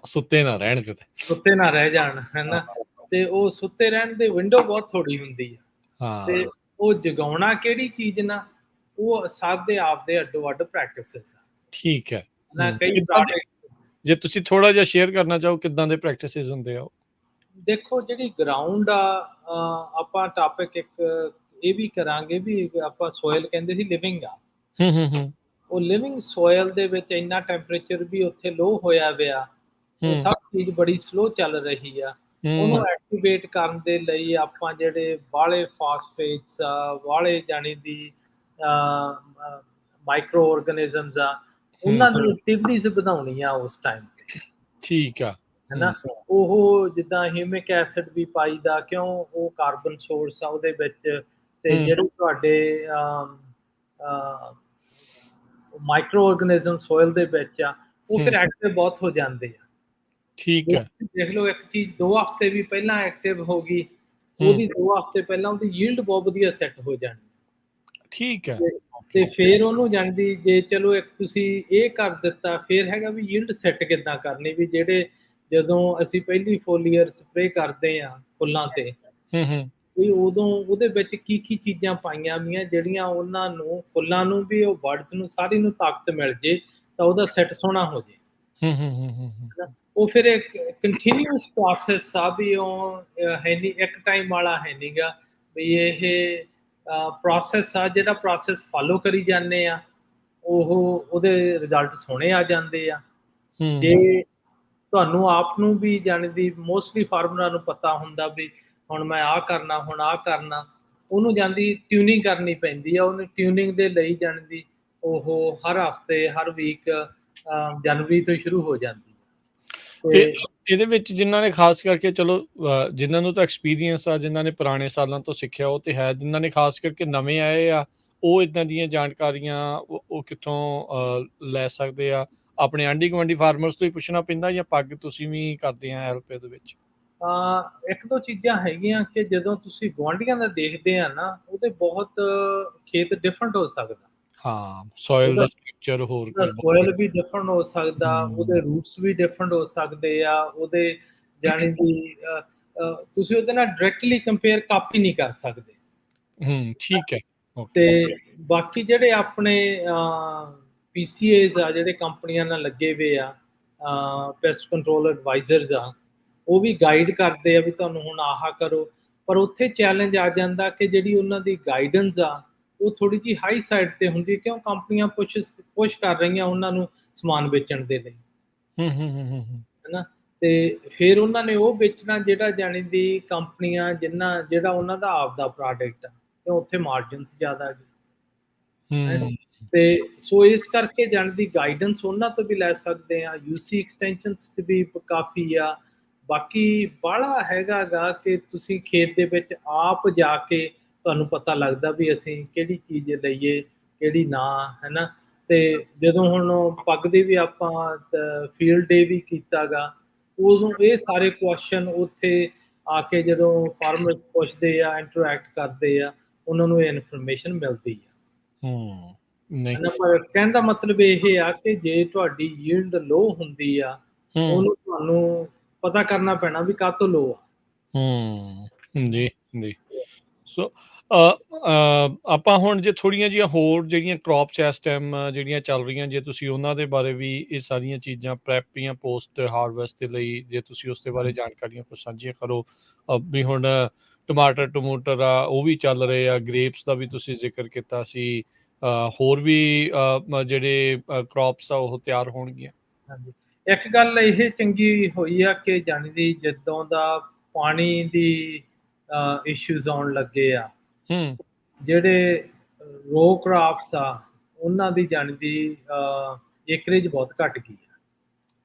ਸੁੱਤੇ ਨਾ ਰਹਿਣ ਕਿਤੇ, ਸੁੱਤੇ ਨਾ ਰਹਿ ਜਾਣ, ਹੈ ਨਾ। ਤੇ ਉਹ ਸੁੱਤੇ ਰਹਿਣ ਦੀ ਵਿੰਡੋ ਬਹੁਤ ਥੋੜੀ ਹੁੰਦੀ ਆ। ਤੇ ਉਹ ਜਗਾਉਣਾ ਕਿਹੜੀ ਚੀਜ਼ ਨਾਲ, ਉਹ ਸਭ ਦੇ ਆਪਦੇ ਅੱਡੋ ਅੱਡ ਪ੍ਰੈਕਟਿਸਿਸ ਆ। ਠੀਕ ਹੈ। ਨਾ ਕਈ ਜੇ ਤੁਸੀਂ ਥੋੜਾ ਜਿਹਾ ਸ਼ੇਅਰ ਕਰਨਾ ਚਾਹੋ, ਕਿੱਦਾਂ ਦੇ ਪ੍ਰੈਕਟਿਸਿਸ ਹੁੰਦੇ ਆ? ਦੇਖੋ, ਜਿਹੜੀ ਗਰਾਊਂਡ ਆ, ਆਪਾਂ ਟਾਪਿਕ ਇੱਕ ਇਹ ਵੀ ਕਰਾਂਗੇ ਵੀ ਆਪਾਂ ਸੋਇਲ ਕਹਿੰਦੇ ਸੀ ਲਿਵਿੰਗ ਆ। ਉਹ ਲਿਵਿੰਗ ਸੋਇਲ ਦੇ ਵਿੱਚ ਇੰਨਾ ਟੈਂਪਰੇਚਰ ਵੀ ਉੱਥੇ ਲੋ ਹੋਇਆ ਪਿਆ, ਉਹ ਸਭ ਚੀਜ਼ ਬੜੀ ਸਲੋ ਚੱਲ ਰਹੀ ਆ। ਉਹਨੂੰ ਐਕਟੀਵੇਟ ਕਰਨ ਦੇ ਲਈ ਆਪਾਂ ਜਿਹੜੇ ਵਾਲੇ ਫਾਸਫੇਟਸ ਆ, ਵਾਲੇ ਜਾਣੀ ਦੀ ਮਾਈਕਰੋ ਆਰਗੇਨਿਜ਼ਮਸ ਆ, ਉਹਨਾਂ ਦੀ ਐਕਟੀਵਿਟੀਜ਼ ਵਧਾਉਣੀ ਆ ਉਸ ਟਾਈਮ ਤੇ। ਠੀਕ ਆ, ਹੈ ਨਾ। ਉਹ ਜਿੱਦਾਂ ਹਿਊਮਿਕ ਐਸਿਡ ਵੀ ਪਾਈਦਾ, ਕਿਉਂ ਉਹ ਕਾਰਬਨ ਸੋਰਸ ਆ ਉਹਦੇ ਵਿੱਚ। ਤੇ ਜਿਹੜੇ ਤੁਹਾਡੇ ਮਾਈਕਰੋ ਆਰਗੇਨਿਜ਼ਮ ਸੋਇਲ ਦੇ ਵਿੱਚ ਆ, ਉਹ ਫਿਰ ਐਕਟਿਵ ਬਹੁਤ ਹੋ ਜਾਂਦੇ ਆ। ਠੀਕ ਹੈ। ਦੇਖ ਲਓ, ਇੱਕ ਚੀਜ਼ 2 ਹਫ਼ਤੇ ਵੀ ਪਹਿਲਾਂ ਐਕਟਿਵ ਹੋ ਗਈ, ਉਹਦੀ 2 ਹਫ਼ਤੇ ਪਹਿਲਾਂ ਉਹਦੀ ਯੀਲਡ ਬਹੁਤ ਵਧੀਆ ਸੈੱਟ ਹੋ ਜਾਣੀ। ਠੀਕ ਹੈ। ਤੇ ਫਿਰ ਉਹਨੂੰ ਜਾਣਦੀ, ਜੇ ਚਲੋ ਇੱਕ ਤੁਸੀਂ ਇਹ ਕਰ ਦਿੱਤਾ, ਫਿਰ ਹੈਗਾ ਵੀ ਯੀਲਡ ਸੈੱਟ ਕਿੱਦਾਂ ਕਰਨੀ। ਵੀ ਜਿਹੜੇ ਜਦੋਂ ਅਸੀਂ ਪਹਿਲੀ ਫੋਲੀਅਰ ਸਪਰੇਅ ਕਰਦੇ ਆ ਫੁੱਲਾਂ ਤੇ, ਵੀ ਉਦੋਂ ਉਹਦੇ ਵਿੱਚ ਕੀ ਚੀਜ਼ਾਂ ਪਾਈਆਂ ਵੀਆਂ ਜਿਹੜੀਆਂ ਉਹਨਾਂ ਨੂੰ, ਫੁੱਲਾਂ ਨੂੰ ਵੀ, ਉਹ ਬਰਡਸ ਨੂੰ, ਸਾਰੀ ਨੂੰ ਤਾਕਤ ਮਿਲ ਜੇ ਤਾਂ ਉਹਦਾ ਸੈੱਟ ਸੋਹਣਾ ਹੋ ਜੇ। ਉਹ ਫਿਰ ਇੱਕ ਕੰਟੀਨਿਊਸ ਪ੍ਰੋਸੈਸ ਆ, ਵੀ ਉਹ ਹੈ ਨਹੀਂ ਇੱਕ ਟਾਈਮ ਵਾਲਾ, ਹੈ ਨਹੀਂ ਗਾ ਵੀ ਇਹ ਪ੍ਰੋਸੈਸ ਆ। ਜਿਹੜਾ ਪ੍ਰੋਸੈਸ ਫਾਲੋ ਕਰੀ ਜਾਂਦੇ ਆ, ਉਹਦੇ ਰਿਜ਼ਲਟ ਸੋਹਣੇ ਆ ਜਾਂਦੇ ਆ। ਜੇ ਤੁਹਾਨੂੰ ਆਪ ਨੂੰ ਵੀ ਜਾਣਦੀ, ਮੋਸਟਲੀ ਫਾਰਮਰਾਂ ਨੂੰ ਪਤਾ ਹੁੰਦਾ ਵੀ ਹੁਣ ਮੈਂ ਆਹ ਕਰਨਾ, ਹੁਣ ਆਹ ਕਰਨਾ, ਉਹਨੂੰ ਜਾਂਦੀ ਟਿਊਨਿੰਗ ਕਰਨੀ ਪੈਂਦੀ ਆ। ਉਹਨੂੰ ਟਿਊਨਿੰਗ ਦੇ ਲਈ ਜਾਣਦੀ ਉਹ ਹਰ ਹਫ਼ਤੇ, ਹਰ ਵੀਕ, ਜਨਵਰੀ ਤੋਂ ਸ਼ੁਰੂ ਹੋ ਜਾਂਦੀ। ਤੇ ਇਹਦੇ ਵਿੱਚ ਜਿਨ੍ਹਾਂ ਨੇ ਖਾਸ ਕਰਕੇ ਚਲੋ ਜਿਨ੍ਹਾਂ ਨੂੰ ਤਾਂ ਐਕਸਪੀਰੀਅੰਸ ਆ, ਜਿਨ੍ਹਾਂ ਨੇ ਪੁਰਾਣੇ ਸਾਲਾਂ ਤੋਂ ਸਿੱਖਿਆ ਉਹ ਤੇ ਹੈ, ਜਿਨ੍ਹਾਂ ਨੇ ਖਾਸ ਕਰਕੇ ਨਵੇਂ ਆਏ ਆ, ਉਹ ਇੱਦਾਂ ਦੀਆਂ ਜਾਣਕਾਰੀਆਂ ਉਹ ਕਿੱਥੋਂ ਲੈ ਸਕਦੇ ਆ? ਆਪਣੇ ਆਂਢੀ-ਗੁਆਂਢੀ ਫਾਰਮਰਸ ਤੋਂ ਹੀ ਪੁੱਛਣਾ ਪੈਂਦਾ ਜਾਂ ਪੱਗ ਤੁਸੀਂ ਵੀ ਕਰਦੇ ਆ ਹੈਲਪ ਇਹਦੇ ਵਿੱਚ? ਇੱਕ ਦੋ ਚੀਜ਼ਾਂ ਹੈਗੀਆਂ ਕਿ ਜਦੋਂ ਤੁਸੀਂ ਗੁਆਂਢੀਆਂ ਦਾ ਦੇਖਦੇ ਆ ਨਾ, ਉਹਦੇ ਬਹੁਤ ਖੇਤ ਡਿਫਰੈਂਟ ਹੋ ਸਕਦਾ। ਹਾਂ, ਸੋਇਲ ਉਹਦਾ ਦਾ ਸਟਰਕਚਰ ਹੋਰ ਉਹਦਾ ਕੋਈ ਸੋਇਲ ਵੀ ਡਿਫਰੈਂਟ ਹੋ ਸਕਦਾ, ਉਹਦੇ ਹੂੰ, ਰੂਟਸ ਵੀ ਡਿਫਰੈਂਟ ਹੋ ਸਕਦੇ ਆ, ਉਹਦੇ ਜਾਣੀ ਕਿ ਤੁਸੀਂ ਉਹਦੇ ਨਾਲ ਡਾਇਰੈਕਟਲੀ ਕੰਪੇਅਰ ਕਾਪੀ ਨਹੀਂ ਕਰ ਸਕਦੇ। ਠੀਕ ਹੈ, ਓਕੇ। ਤੇ ਬਾਕੀ ਜਿਹੜੇ ਆਪਣੇ ਪੀਸੀਏਜ਼ ਆ, ਜਿਹੜੇ ਕੰਪਨੀਆਂ ਨਾਲ ਲੱਗੇ ਹੋਏ ਆ, ਪੈਸਟ ਕੰਟਰੋਲ ਐਡਵਾਈਜ਼ਰਸ ਆ, ਉਹ ਵੀ ਗਾਈਡ ਕਰਦੇ ਆ ਵੀ ਤੁਹਾਨੂੰ ਹੁਣ ਆਹ ਕਰੋ। ਪਰ ਉੱਥੇ ਚੈਲੰਜ ਆ ਜਾਂਦਾ ਕਿ ਜਿਹੜੀ ਉਹਨਾਂ ਦੀ ਗਾਈਡੈਂਸ ਆ, ਉਹ ਥੋੜੀ ਜਿਹੀ ਹਾਈ ਸਾਈਡ ਤੇ ਹੁੰਦੀ ਹੈ, ਕਿਉਂ ਕੰਪਨੀਆਂ ਪੁਸ਼ ਕਰ ਰਹੀਆਂ ਉਹਨਾਂ ਨੂੰ ਸਮਾਨ ਵੇਚਣ ਦੇ ਲਈ, ਹੈਨਾ। ਤੇ ਫਿਰ ਉਹਨਾਂ ਨੇ ਉਹ ਵੇਚਣਾ ਜਿਹੜਾ ਜਾਣੀ ਦੀ ਕੰਪਨੀਆਂ ਜਿਹੜਾ ਉਹਨਾਂ ਦਾ ਆਪਦਾ ਪ੍ਰੋਡਕਟ ਆ, ਕਿਉਂ ਉੱਥੇ ਮਾਰਜਨਸ ਜ਼ਿਆਦਾ ਹੈਗੇ। ਤੇ ਸੋ ਇਸ ਕਰਕੇ ਜਾਣ ਦੀ ਗਾਈਡੈਂਸ ਉਹਨਾਂ ਤੋਂ ਵੀ ਲੈ ਸਕਦੇ ਆ, ਯੂਸੀ ਐਕਸਟੈਂਸ਼ਨਸ 'ਚ ਵੀ ਕਾਫੀ ਆ। ਬਾਕੀ ਬਾਹਲਾ ਹੈਗਾ ਗਾ ਕਿ ਤੁਸੀਂ ਖੇਤ ਦੇ ਵਿੱਚ ਆਪ ਜਾ ਕੇ ਤੁਹਾਨੂੰ ਪਤਾ ਲੱਗਦਾ ਵੀ ਅਸੀਂ ਕਿਹੜੀ ਚੀਜ਼ ਲਈਏ, ਕਿਹੜੀ ਨਾ, ਹੈ ਨਾ। ਤੇ ਜਦੋਂ ਹੁਣ ਪੱਗ ਦੇ ਵੀ ਆਪਾਂ ਫੀਲਡ ਡੇ ਵੀ ਕੀਤਾ ਗਾ, ਉਦੋਂ ਇਹ ਸਾਰੇ ਕੁਐਸਚਨ ਉੱਥੇ ਆ ਕੇ ਜਦੋਂ ਫਾਰਮਰ ਪੁੱਛਦੇ ਆ, ਇੰਟਰੈਕਟ ਕਰਦੇ ਆ, ਉਹਨਾਂ ਨੂੰ ਇਹ ਇਨਫੋਰਮੇਸ਼ਨ ਮਿਲਦੀ ਆ। ਨਹੀਂ। ਪਰ ਕਹਿਣ ਦਾ ਮਤਲਬ ਇਹ ਆ ਕਿ ਜੇ ਤੁਹਾਡੀ ਯੀਲਡ ਲੋ ਹੁੰਦੀ ਆ, ਉਹਨੂੰ ਤੁਹਾਨੂੰ ਪਤਾ ਕਰਨਾ ਪੈਣਾ ਵੀ ਕਾਹਤੋਂ ਲੋ ਆ। ਜੀ, ਜੀ। ਸੋ ਆਪਾਂ ਹੁਣ ਜੇ ਥੋੜ੍ਹੀਆਂ ਜਿਹੀਆਂ ਹੋਰ ਜਿਹੜੀਆਂ ਕ੍ਰੌਪਸ ਇਸ ਟਾਈਮ ਜਿਹੜੀਆਂ ਚੱਲ ਰਹੀਆਂ, ਜੇ ਤੁਸੀਂ ਉਹਨਾਂ ਦੇ ਬਾਰੇ ਵੀ ਇਹ ਸਾਰੀਆਂ ਚੀਜ਼ਾਂ ਪ੍ਰੈਪ ਜਾਂ ਪੋਸਟ ਹਾਰਵੈਸਟ ਦੇ ਲਈ ਜੇ ਤੁਸੀਂ ਉਸ ਦੇ ਬਾਰੇ ਜਾਣਕਾਰੀਆਂ ਕੁਛ ਸਾਂਝੀਆਂ ਕਰੋ। ਵੀ ਹੁਣ ਟਮਾਟਰ ਆ, ਉਹ ਵੀ ਚੱਲ ਰਹੇ ਆ, ਗ੍ਰੇਪਸ ਦਾ ਵੀ ਤੁਸੀਂ ਜ਼ਿਕਰ ਕੀਤਾ ਸੀ, ਹੋਰ ਵੀ ਜਿਹੜੇ ਕ੍ਰੌਪਸ ਆ ਉਹ ਤਿਆਰ ਹੋਣਗੀਆਂ। ਹਾਂਜੀ, ਇੱਕ ਗੱਲ ਇਹ ਚੰਗੀ ਹੋਈ ਆ ਕਿ ਜਾਣੀ ਦੀ ਜਦੋਂ ਦਾ ਪਾਣੀ ਦੀ ਇਸ਼ੂਜ਼ ਆਉਣ ਲੱਗੇ ਆ, ਜਿਹੜੇ ਰੋ ਕ੍ਰਾਪਸ ਆ ਉਹਨਾਂ ਦੀ ਜਾਣੀ ਦੀ ਏਕਰੇਜ ਬਹੁਤ ਘਟ ਗਈ ਆ।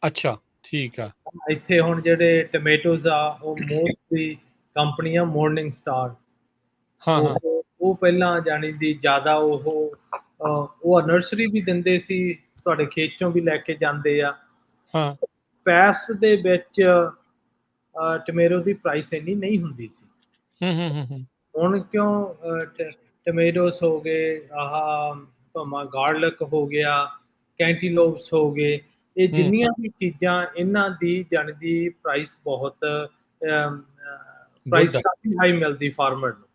ਅੱਛਾ, ਠੀਕ ਆ। ਇੱਥੇ ਹੁਣ ਜਿਹੜੇ ਟਮੈਟੋਜ਼ ਆ, ਉਹ ਮੋਸਟਲੀ ਕੰਪਨੀਆਂ ਮੋਰਨਿੰਗ ਸਟਾਰ, ਹਾਂ। ਉਹ ਪਹਿਲਾਂ ਜਾਣੀ ਦੀ ਜ਼ਿਆਦਾ ਉਹ ਨਰਸਰੀ ਵੀ ਦਿੰਦੇ ਸੀ, ਤੁਹਾਡੇ ਖੇਤ ਚੋਂ ਵੀ ਲੈ ਕੇ ਜਾਂਦੇ ਆ। ਹਾਂ। ਪੈਸਟ ਦੇ ਵਿੱਚ ਟਮੇਟੋ ਦੀ ਪ੍ਰਾਈਸ ਇੰਨੀ ਨਹੀਂ ਹੁੰਦੀ ਸੀ। ਹੁਣ ਕਿਉਂ ਟਮੇਟੋਸ ਹੋ ਗਏ, ਭਾਵੇਂ ਗਾਰਲਿਕ ਹੋ ਗਿਆ, ਕੈਂਟੀਲੋਪਸ ਹੋ ਗਏ, ਇਹ ਜਿੰਨੀਆਂ ਵੀ ਚੀਜ਼ਾਂ ਇਹਨਾਂ ਦੀ ਜਾਣੀ ਦੀ ਪ੍ਰਾਈਸ ਬਹੁਤ ਪ੍ਰਾਈਸ ਕਾਫੀ ਹਾਈ ਮਿਲਦੀ ਫਾਰਮਰ ਨੂੰ।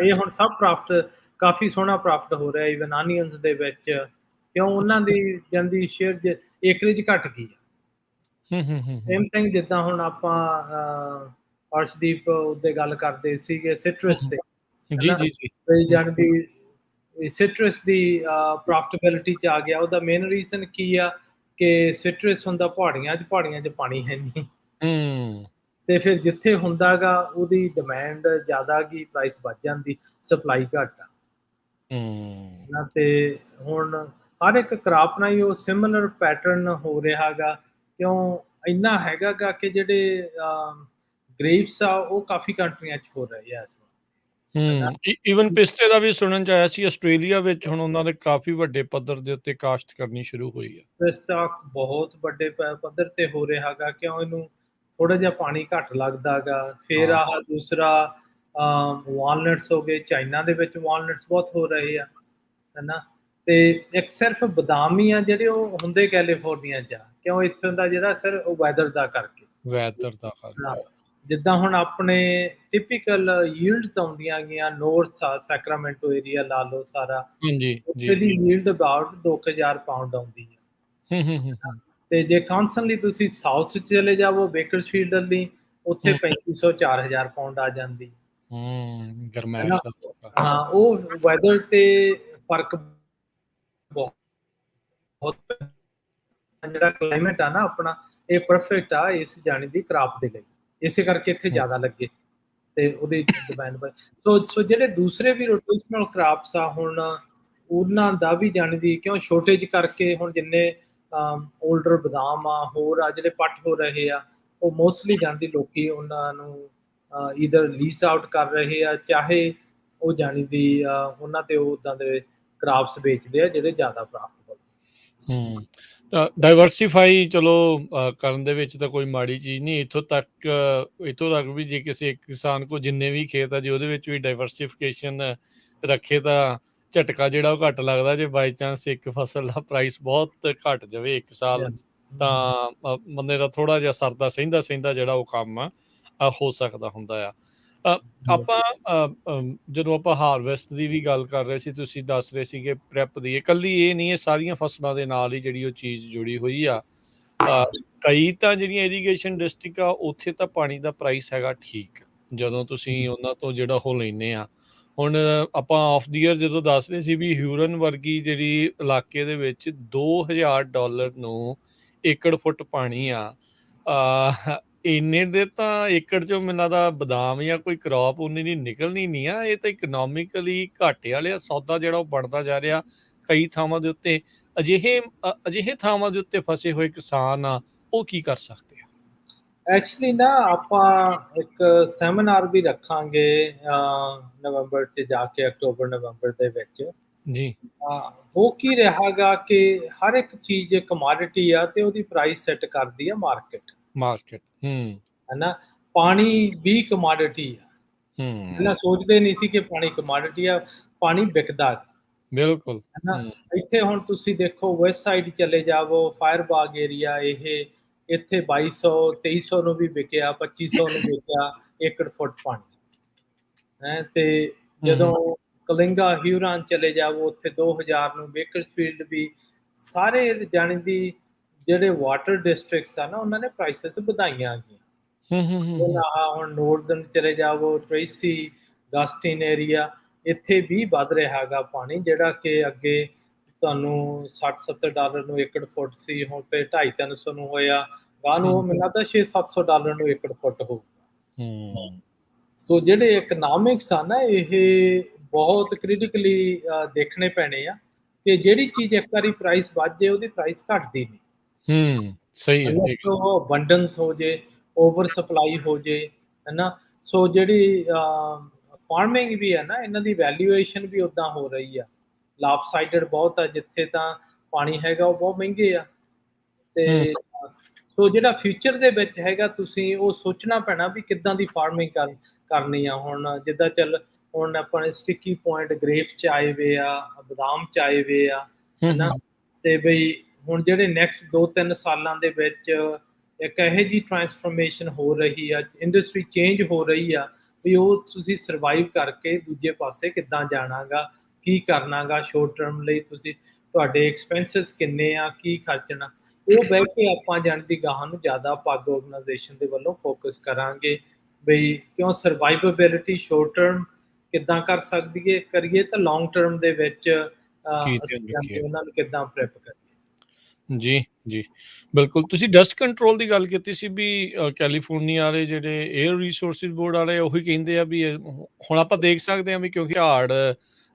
ਇਹ ਹੁਣ ਸਭ ਪ੍ਰੋਫਿਟ ਕਾਫੀ ਸੋਹਣਾ ਪ੍ਰੋਫਿਟ ਹੋ ਰਿਹਾ ਈਵਨ ਆਨੀਅਨਸ ਦੇ ਵਿੱਚ, ਕਿਉਂ ਉਹਨਾਂ ਦੀ ਜਾਂਦੀ ਸ਼ੇਅਰ ਏਕਰੇਜ ਘਟ ਗਈ ਆ। ਸੇਮ ਥਿੰਗ ਜਿੱਦਾਂ ਹੁਣ ਆਪਾਂ ਅਰਸ਼ਦੀਪ ਉਹਦੇ ਗੱਲ ਕਰਦੇ ਸੀਗੇ ਸਿਟਰਸ ਤੇ, ਜਾਣੀ ਸਿਟਰਸ ਦੀ ਪ੍ਰੋਫਿਟੇਬਿਲਿਟੀ 'ਚ ਆ ਗਿਆ। ਉਹਦਾ ਮੇਨ ਰੀਜ਼ਨ ਕੀ ਆ ਕਿ ਸਿਟਰਸ ਹੁੰਦਾ ਪਹਾੜੀਆਂ 'ਚ ਪਾਣੀ ਹੈ ਨਹੀਂ, ਤੇ ਫਿਰ ਜਿੱਥੇ ਹੁੰਦਾ ਗਾ ਉਹਦੀ ਡਿਮਾਂਡ ਜ਼ਿਆਦਾ ਗਈ, ਪ੍ਰਾਈਸ ਵੱਧ ਜਾਂਦੀ, ਸਪਲਾਈ ਘੱਟ ਆ। ਤੇ ਹੁਣ ਹਰ ਇੱਕ ਕ੍ਰਾਪ ਨਾਲ ਹੀ ਉਹ ਸਿਮਿਲਰ ਪੈਟਰਨ ਹੋ ਰਿਹਾ ਗਾ, ਕਿਉਂ ਇੰਨਾ ਹੈਗਾ ਗਾ ਕਿ ਜਿਹੜੇ ਗ੍ਰੇਪਸ ਆ ਉਹ ਕਾਫੀ ਕੰਟਰੀਆਂ 'ਚ ਹੋ ਰਹੇ ਆ ਇਸ ਵਾਰ। ਈਵਨ ਪਿਸਤੇ ਦਾ ਵੀ ਸੁਣਨ 'ਚ ਆਇਆ ਸੀ ਆਸਟ੍ਰੇਲੀਆ ਵਿੱਚ ਹੁਣ ਉਹਨਾਂ ਨੇ ਕਾਫੀ ਵੱਡੇ ਪੱਧਰ ਦੇ ਉੱਤੇ ਕਾਸ਼ਤ ਕਰਨੀ ਸ਼ੁਰੂ ਹੋਈ ਆ। ਪਿਸਤਾ ਬਹੁਤ ਵੱਡੇ ਪੱਧਰ ਤੇ ਹੋ ਰਿਹਾ ਗਾ, ਕਿਉਂ ਇਹਨੂੰ ਥੋੜਾ ਜਿਹਾ ਪਾਣੀ ਘੱਟ ਲੱਗਦਾ ਗਾ। ਫਿਰ ਆਹ ਦੂਸਰਾ ਵਾਲਨਟਸ ਹੋ ਗਏ, ਚਾਈਨਾ ਦੇ ਵਿੱਚ ਵਾਲਨਟਸ ਬਹੁਤ ਹੋ ਰਹੇ ਆ, ਹੈਨਾ। ਤੇ ਇੱਕ ਸਿਰਫ ਬਦਾਮ ਹੀ ਆ ਜਿਹੜੇ ਉਹ ਹੁੰਦੇ ਕੈਲੀਫੋਰਨੀਆ 'ਚ ਆ, ਕਿਉਂ ਇੱਥੋਂ ਦਾ ਜਿਹੜਾ ਸਰ ਉਹ ਵੈਦਰ ਦਾ ਕਰਕੇ। ਜਿੱਦਾਂ ਹੁਣ ਆਪਣੇ ਟਿਪੀਕਲ ਯੀਲਡਸ ਆਉਂਦੀਆਂ ਗਈਆਂ ਨੌਰਥ ਆ, ਸੈਕਰਾਮੈਂਟੋ ਏਰੀਆ ਲਾ ਲਓ ਸਾਰਾ, ਉੱਥੇ ਦੀ ਯੀਲਡ ਅਬਾਊਟ 2000 ਪਾਉਂਡ ਆਉਂਦੀ ਹੈ। ਤੇ ਜੇ ਕੌਨਸਟੈਂਟਲੀ ਤੁਸੀਂ ਸਾਊਥ 'ਚ ਚਲੇ ਜਾਵੋ ਬੇਕਰਸਫੀਲਡ ਲਈ, ਉੱਥੇ 3500 4000 ਪਾਉਂਡ ਆ ਜਾਂਦੀ। ਗਰਮੈਸ਼ ਦਾ ਹਾਂ, ਉਹ ਵੈਦਰ ਤੇ ਫਰਕ ਬਹੁਤ, ਜਿਹੜਾ ਕਲਾਈਮੇਟ ਆ ਨਾ ਆਪਣਾ, ਇਹ ਪਰਫੈਕਟ ਆ ਇਸ ਜਾਣੀ ਦੀ ਕ੍ਰਾਪ ਦੇ ਲਈ, ਇਸੇ ਕਰਕੇ ਇੱਥੇ ਜ਼ਿਆਦਾ ਲੱਗੇ ਤੇ ਉਹਦੀ ਡਿਮਾਂਡ ਸੋ ਜਿਹੜੇ ਦੂਸਰੇ ਵੀ ਰੋਟੇਸ਼ਨਲ ਕ੍ਰਾਪਸ ਆ ਹੁਣ ਉਹਨਾਂ ਦਾ ਵੀ ਜਾਣੀ ਦੀ ਕਿਉਂ ਸ਼ੋਰਟੇਜ ਕਰਕੇ ਹੁਣ ਜਿੰਨੇ ਓਲਡਰ ਬਦਾਮ ਆ, ਹੋਰ ਆ ਜਿਹੜੇ ਪੱਟ ਹੋ ਰਹੇ ਆ, ਉਹ ਮੋਸਟਲੀ ਜਾਂਦੀ ਲੋਕੀ ਉਹਨਾਂ ਨੂੰ ਈਦਰ ਲੀਸ ਆਊਟ ਕਰ ਰਹੇ ਆ, ਚਾਹੇ ਉਹ ਜਾਣੀ ਦੀ ਉਹਨਾਂ ਤੇ ਉਦਾਂ ਦੇ ਕਰਾਪਸ ਵੇਚਦੇ ਆ ਜਿਹੜੇ ਜ਼ਿਆਦਾ ਪ੍ਰੋਫਿਟੇਬਲ। ਡਾਇਵਰਸੀਫਾਈ ਚਲੋ ਕਰਨ ਦੇ ਵਿੱਚ ਤਾਂ ਕੋਈ ਮਾੜੀ ਚੀਜ਼ ਨਹੀਂ, ਇੱਥੋਂ ਤੱਕ ਵੀ ਜੇ ਕਿਸੇ ਇੱਕ ਕਿਸਾਨ ਕੋਲ ਜਿੰਨੇ ਵੀ ਖੇਤ ਆ, ਜੇ ਉਹਦੇ ਵਿੱਚ ਵੀ ਡਾਇਵਰਸੀਫਿਕੇਸ਼ਨ ਰੱਖੇ ਤਾਂ ਝਟਕਾ ਜਿਹੜਾ ਉਹ ਘੱਟ ਲੱਗਦਾ। ਜੇ ਬਾਈ ਚਾਂਸ ਇੱਕ ਫਸਲ ਦਾ ਪ੍ਰਾਈਸ ਬਹੁਤ ਘੱਟ ਜਾਵੇ ਇੱਕ ਸਾਲ, ਤਾਂ ਬੰਦੇ ਦਾ ਥੋੜਾ ਜਿਹਾ ਸਰਦਾ ਸਹਿੰਦਾ ਜਿਹੜਾ ਉਹ ਕੰਮ ਆ ਹੋ ਸਕਦਾ ਹੁੰਦਾ ਆ। ਆਪਾਂ ਜਦੋਂ ਆਪਾਂ ਹਾਰਵੈਸਟ ਦੀ ਵੀ ਗੱਲ ਕਰ ਰਹੇ ਸੀ, ਤੁਸੀਂ ਦੱਸ ਰਹੇ ਸੀਗੇ ਪ੍ਰੈਪ ਦੀ, ਇਕੱਲੀ ਇਹ ਨਹੀਂ, ਇਹ ਸਾਰੀਆਂ ਫਸਲਾਂ ਦੇ ਨਾਲ ਹੀ ਜਿਹੜੀ ਉਹ ਚੀਜ਼ ਜੁੜੀ ਹੋਈ ਆ। ਕਈ ਤਾਂ ਜਿਹੜੀਆਂ ਇਰੀਗੇਸ਼ਨ ਡਿਸਟ੍ਰਿਕਟ ਆ, ਉੱਥੇ ਤਾਂ ਪਾਣੀ ਦਾ ਪ੍ਰਾਈਸ ਹੈਗਾ ਠੀਕ, ਜਦੋਂ ਤੁਸੀਂ ਉਹਨਾਂ ਤੋਂ ਜਿਹੜਾ ਉਹ ਲੈਂਦੇ ਆ। ਹੁਣ ਆਪਾਂ ਆਫ ਦੀ ਈਅਰ ਜਦੋਂ ਦੱਸਦੇ ਸੀ ਵੀ ਹਿਊਰਨ ਵਰਗੀ ਜਿਹੜੀ ਇਲਾਕੇ ਦੇ ਵਿੱਚ $2000 ਨੂੰ ਏਕੜ ਫੁੱਟ ਪਾਣੀ ਆ, ਇੰਨੇ ਦੇ ਤਾਂ ਏਕੜ ਚੋਂ ਮੈਨੂੰ ਲੱਗਦਾ ਬਦਾਮ ਜਾਂ ਕੋਈ ਕ੍ਰੌਪ ਉਨੀ ਦੀ ਨਿਕਲਣੀ ਨਹੀਂ ਆ। ਇਹ ਤਾਂ ਇਕਨੋਮਿਕਲੀ ਘਾਟੇ ਵਾਲਾ ਸੌਦਾ ਜਿਹੜਾ ਉਹ ਬਣਦਾ ਜਾ ਰਿਹਾ ਕਈ ਥਾਵਾਂ ਦੇ ਉੱਤੇ। ਅਜਿਹੇ ਥਾਵਾਂ ਦੇ ਉੱਤੇ ਫਸੇ ਹੋਏ ਕਿਸਾਨ ਆ, ਉਹ ਕੀ ਕਰ ਸਕਦੇ ਆ? ਐਕਚੁਅਲੀ ਨਾ ਆਪਾਂ ਇੱਕ ਸੈਮੀਨਾਰ ਵੀ ਰੱਖਾਂਗੇ ਨਵੰਬਰ 'ਚ ਜਾ ਕੇ, ਅਕਤੂਬਰ ਨਵੰਬਰ ਦੇ ਵਿੱਚ ਜੀ। ਹੋ ਕੀ ਰਿਹਾਗਾ ਕਿ ਹਰ ਇੱਕ ਚੀਜ਼ ਕਮੋਡਿਟੀ ਆ ਤੇ ਉਹਦੀ ਪ੍ਰਾਈਸ ਸੈੱਟ ਕਰਦੀ ਆ ਮਾਰਕੀਟ। ਹੈ ਨਾ, ਪਾਣੀ ਵੀ ਕਮੋਡਿਟੀ ਆ। ਪਹਿਲਾਂ ਸੋਚਦੇ ਨਹੀਂ ਸੀ ਕਿ ਪਾਣੀ ਕਮੋਡਿਟੀ ਆ, ਪਾਣੀ ਵਿਕਦਾ। ਬਿਲਕੁਲ। ਹੈ ਨਾ, ਇੱਥੇ ਹੁਣ ਤੁਸੀਂ ਦੇਖੋ ਵੈਸਟ ਸਾਈਡ ਚਲੇ ਜਾਵੋ, ਫਾਇਰਬਾਗ ਏਰੀਆ, ਇਹ ਇੱਥੇ 2200 2300 ਨੂੰ ਵੀ ਵਿਕਿਆ, 2500 ਨੂੰ ਵਿਕਿਆ ਏਕੜ ਫੁੱਟ ਪਾਣੀ ਹੈ। ਤੇ ਜਦੋਂ ਕਲਿੰਗਾ ਹਿਊਰਾਨ ਚਲੇ ਜਾਵੋ, ਉੱਥੇ 2000 ਨੂੰ, ਬੇਕਰਸਫੀਲਡ ਵੀ, ਸਾਰੇ ਜਾਣੀ ਦੀ ਜਿਹੜੇ ਵਾਟਰ ਡਿਸਟ੍ਰਿਕਟਸ ਆ ਨਾ, ਉਹਨਾਂ ਨੇ ਪ੍ਰਾਈਸਿਸ ਵਧਾਈਆਂ ਗਈਆਂ। ਹੁਣ ਨੋਰਦਰਨ ਚਲੇ ਜਾਵੋ, ਟ੍ਰੇਸੀ, ਗਸਟਿਨ ਏਰੀਆ, ਇੱਥੇ ਵੀ ਵੱਧ ਰਿਹਾ ਹੈਗਾ ਪਾਣੀ, ਜਿਹੜਾ ਕਿ ਅੱਗੇ ਤੁਹਾਨੂੰ $60-70 ਨੂੰ ਏਕੜ ਫੁੱਟ ਸੀ, ਹੁਣ ਤੇ $250-300 ਨੂੰ ਹੋਇਆ, ਗਾਂ ਨੂੰ ਮੈਨੂੰ ਲੱਗਦਾ $600-700 ਨੂੰ ਏਕੜ ਫੁੱਟ ਹੋਊਗਾ। ਸੋ ਜਿਹੜੇ ਇਕਨੋਮਿਕਸ ਆ ਨਾ, ਇਹ ਬਹੁਤ ਕ੍ਰਿਟੀਕਲੀ ਦੇਖਣੇ ਪੈਣੇ ਆ ਕਿ ਜਿਹੜੀ ਚੀਜ਼ ਇੱਕ ਵਾਰੀ ਪ੍ਰਾਈਸ ਵੱਧ ਜੇ, ਉਹਦੀ ਪ੍ਰਾਈਸ ਘਟਦੀ ਨਹੀਂ। ਸਹੀ ਹੈ। ਉਹ ਅਬੰਡੈਂਸ ਹੋ ਜੇ, ਓਵਰ ਸਪਲਾਈ ਹੋ ਜੇ, ਹੈ ਨਾ। ਸੋ ਜਿਹੜੀ ਫਾਰਮਿੰਗ ਵੀ ਹੈ ਨਾ, ਇਹਨਾਂ ਦੀ ਵੈਲਿਊਏਸ਼ਨ ਵੀ ਉੱਦਾਂ ਹੋ ਰਹੀ ਆ। ਲਾਪਸਾਈਡਡ ਬਹੁਤ ਆ, ਜਿੱਥੇ ਤਾਂ ਪਾਣੀ ਹੈਗਾ ਉਹ ਬਹੁਤ ਮਹਿੰਗੇ ਆ। ਤੇ ਸੋ ਜਿਹੜਾ ਫਿਊਚਰ ਦੇ ਵਿੱਚ ਹੈਗਾ, ਤੁਸੀਂ ਉਹ ਸੋਚਣਾ ਪੈਣਾ ਵੀ ਕਿੱਦਾਂ ਦੀ ਫਾਰਮਿੰਗ ਕਰਨੀ ਆ। ਹੁਣ ਜਿੱਦਾਂ ਚੱਲ ਹੁਣ ਆਪਣੇ ਸਟਿੱਕੀ ਪੁਆਇੰਟ ਗ੍ਰੇਪਸ 'ਚ ਆਏ ਵੇ ਆ, ਬਦਾਮ 'ਚ ਆਏ ਵੇ ਆ, ਹੈ ਨਾ। ਤੇ ਬਈ ਹੁਣ ਜਿਹੜੇ ਨੈਕਸਟ 2-3 ਸਾਲਾਂ ਦੇ ਵਿੱਚ ਇੱਕ ਇਹੋ ਜਿਹੀ ਟਰਾਂਸਫਰਮੇਸ਼ਨ ਹੋ ਰਹੀ ਆ, ਇੰਡਸਟਰੀ ਚੇਂਜ ਹੋ ਰਹੀ ਆ, ਵੀ ਉਹ ਤੁਸੀਂ ਸਰਵਾਈਵ ਕਰਕੇ ਦੂਜੇ ਪਾਸੇ ਕਿੱਦਾਂ ਜਾਣਾਗਾ, ਕੀ ਕਰਨਾਗਾ ਸ਼ੋਰਟ ਟਰਮ ਲਈ, ਤੁਸੀਂ ਤੁਹਾਡੇ ਐਕਸਪੈਂਸਿਸ ਕਿੰਨੇ ਆ, ਕੀ ਖਰਚਣਾ, ਉਹ ਬਹਿ ਕੇ ਆਪਾਂ ਜਾਣ ਦੀ ਗਾਹਾਂ ਨੂੰ ਜ਼ਿਆਦਾ ਪੱਗ ਆਰਗੇਨਾਈਜੇਸ਼ਨ ਦੇ ਵੱਲੋਂ ਫੋਕਸ ਕਰਾਂਗੇ। ਬਈ ਕਿਉਂ ਸਰਵਾਈਵੇਬਿਲਿਟੀ ਸ਼ੋਰਟ ਟਰਮ ਕਿੱਦਾਂ ਕਰ ਸਕਦੀਏ ਕਰੀਏ, ਤਾਂ ਲੌਂਗ ਟਰਮ ਦੇ ਵਿੱਚ ਅਸੀਂ ਉਹਨਾਂ ਨੂੰ ਕਿੱਦਾਂ ਪ੍ਰੈਪ ਕਰੀਏ। ਜੀ ਜੀ, ਬਿਲਕੁਲ। ਤੁਸੀਂ ਡਸਟ ਕੰਟਰੋਲ ਦੀ ਗੱਲ ਕੀਤੀ ਸੀ ਵੀ ਕੈਲੀਫੋਰਨੀਆ ਵਾਲੇ ਜਿਹੜੇ ਏਅਰ ਰਿਸੋਰਸਿਸ ਬੋਰਡ ਵਾਲੇ ਉਹੀ ਕਹਿੰਦੇ ਆ ਵੀ ਹੁਣ ਆਪਾਂ ਦੇਖ ਸਕਦੇ ਹਾਂ ਵੀ ਕਿਉਂਕਿ ਝਾੜ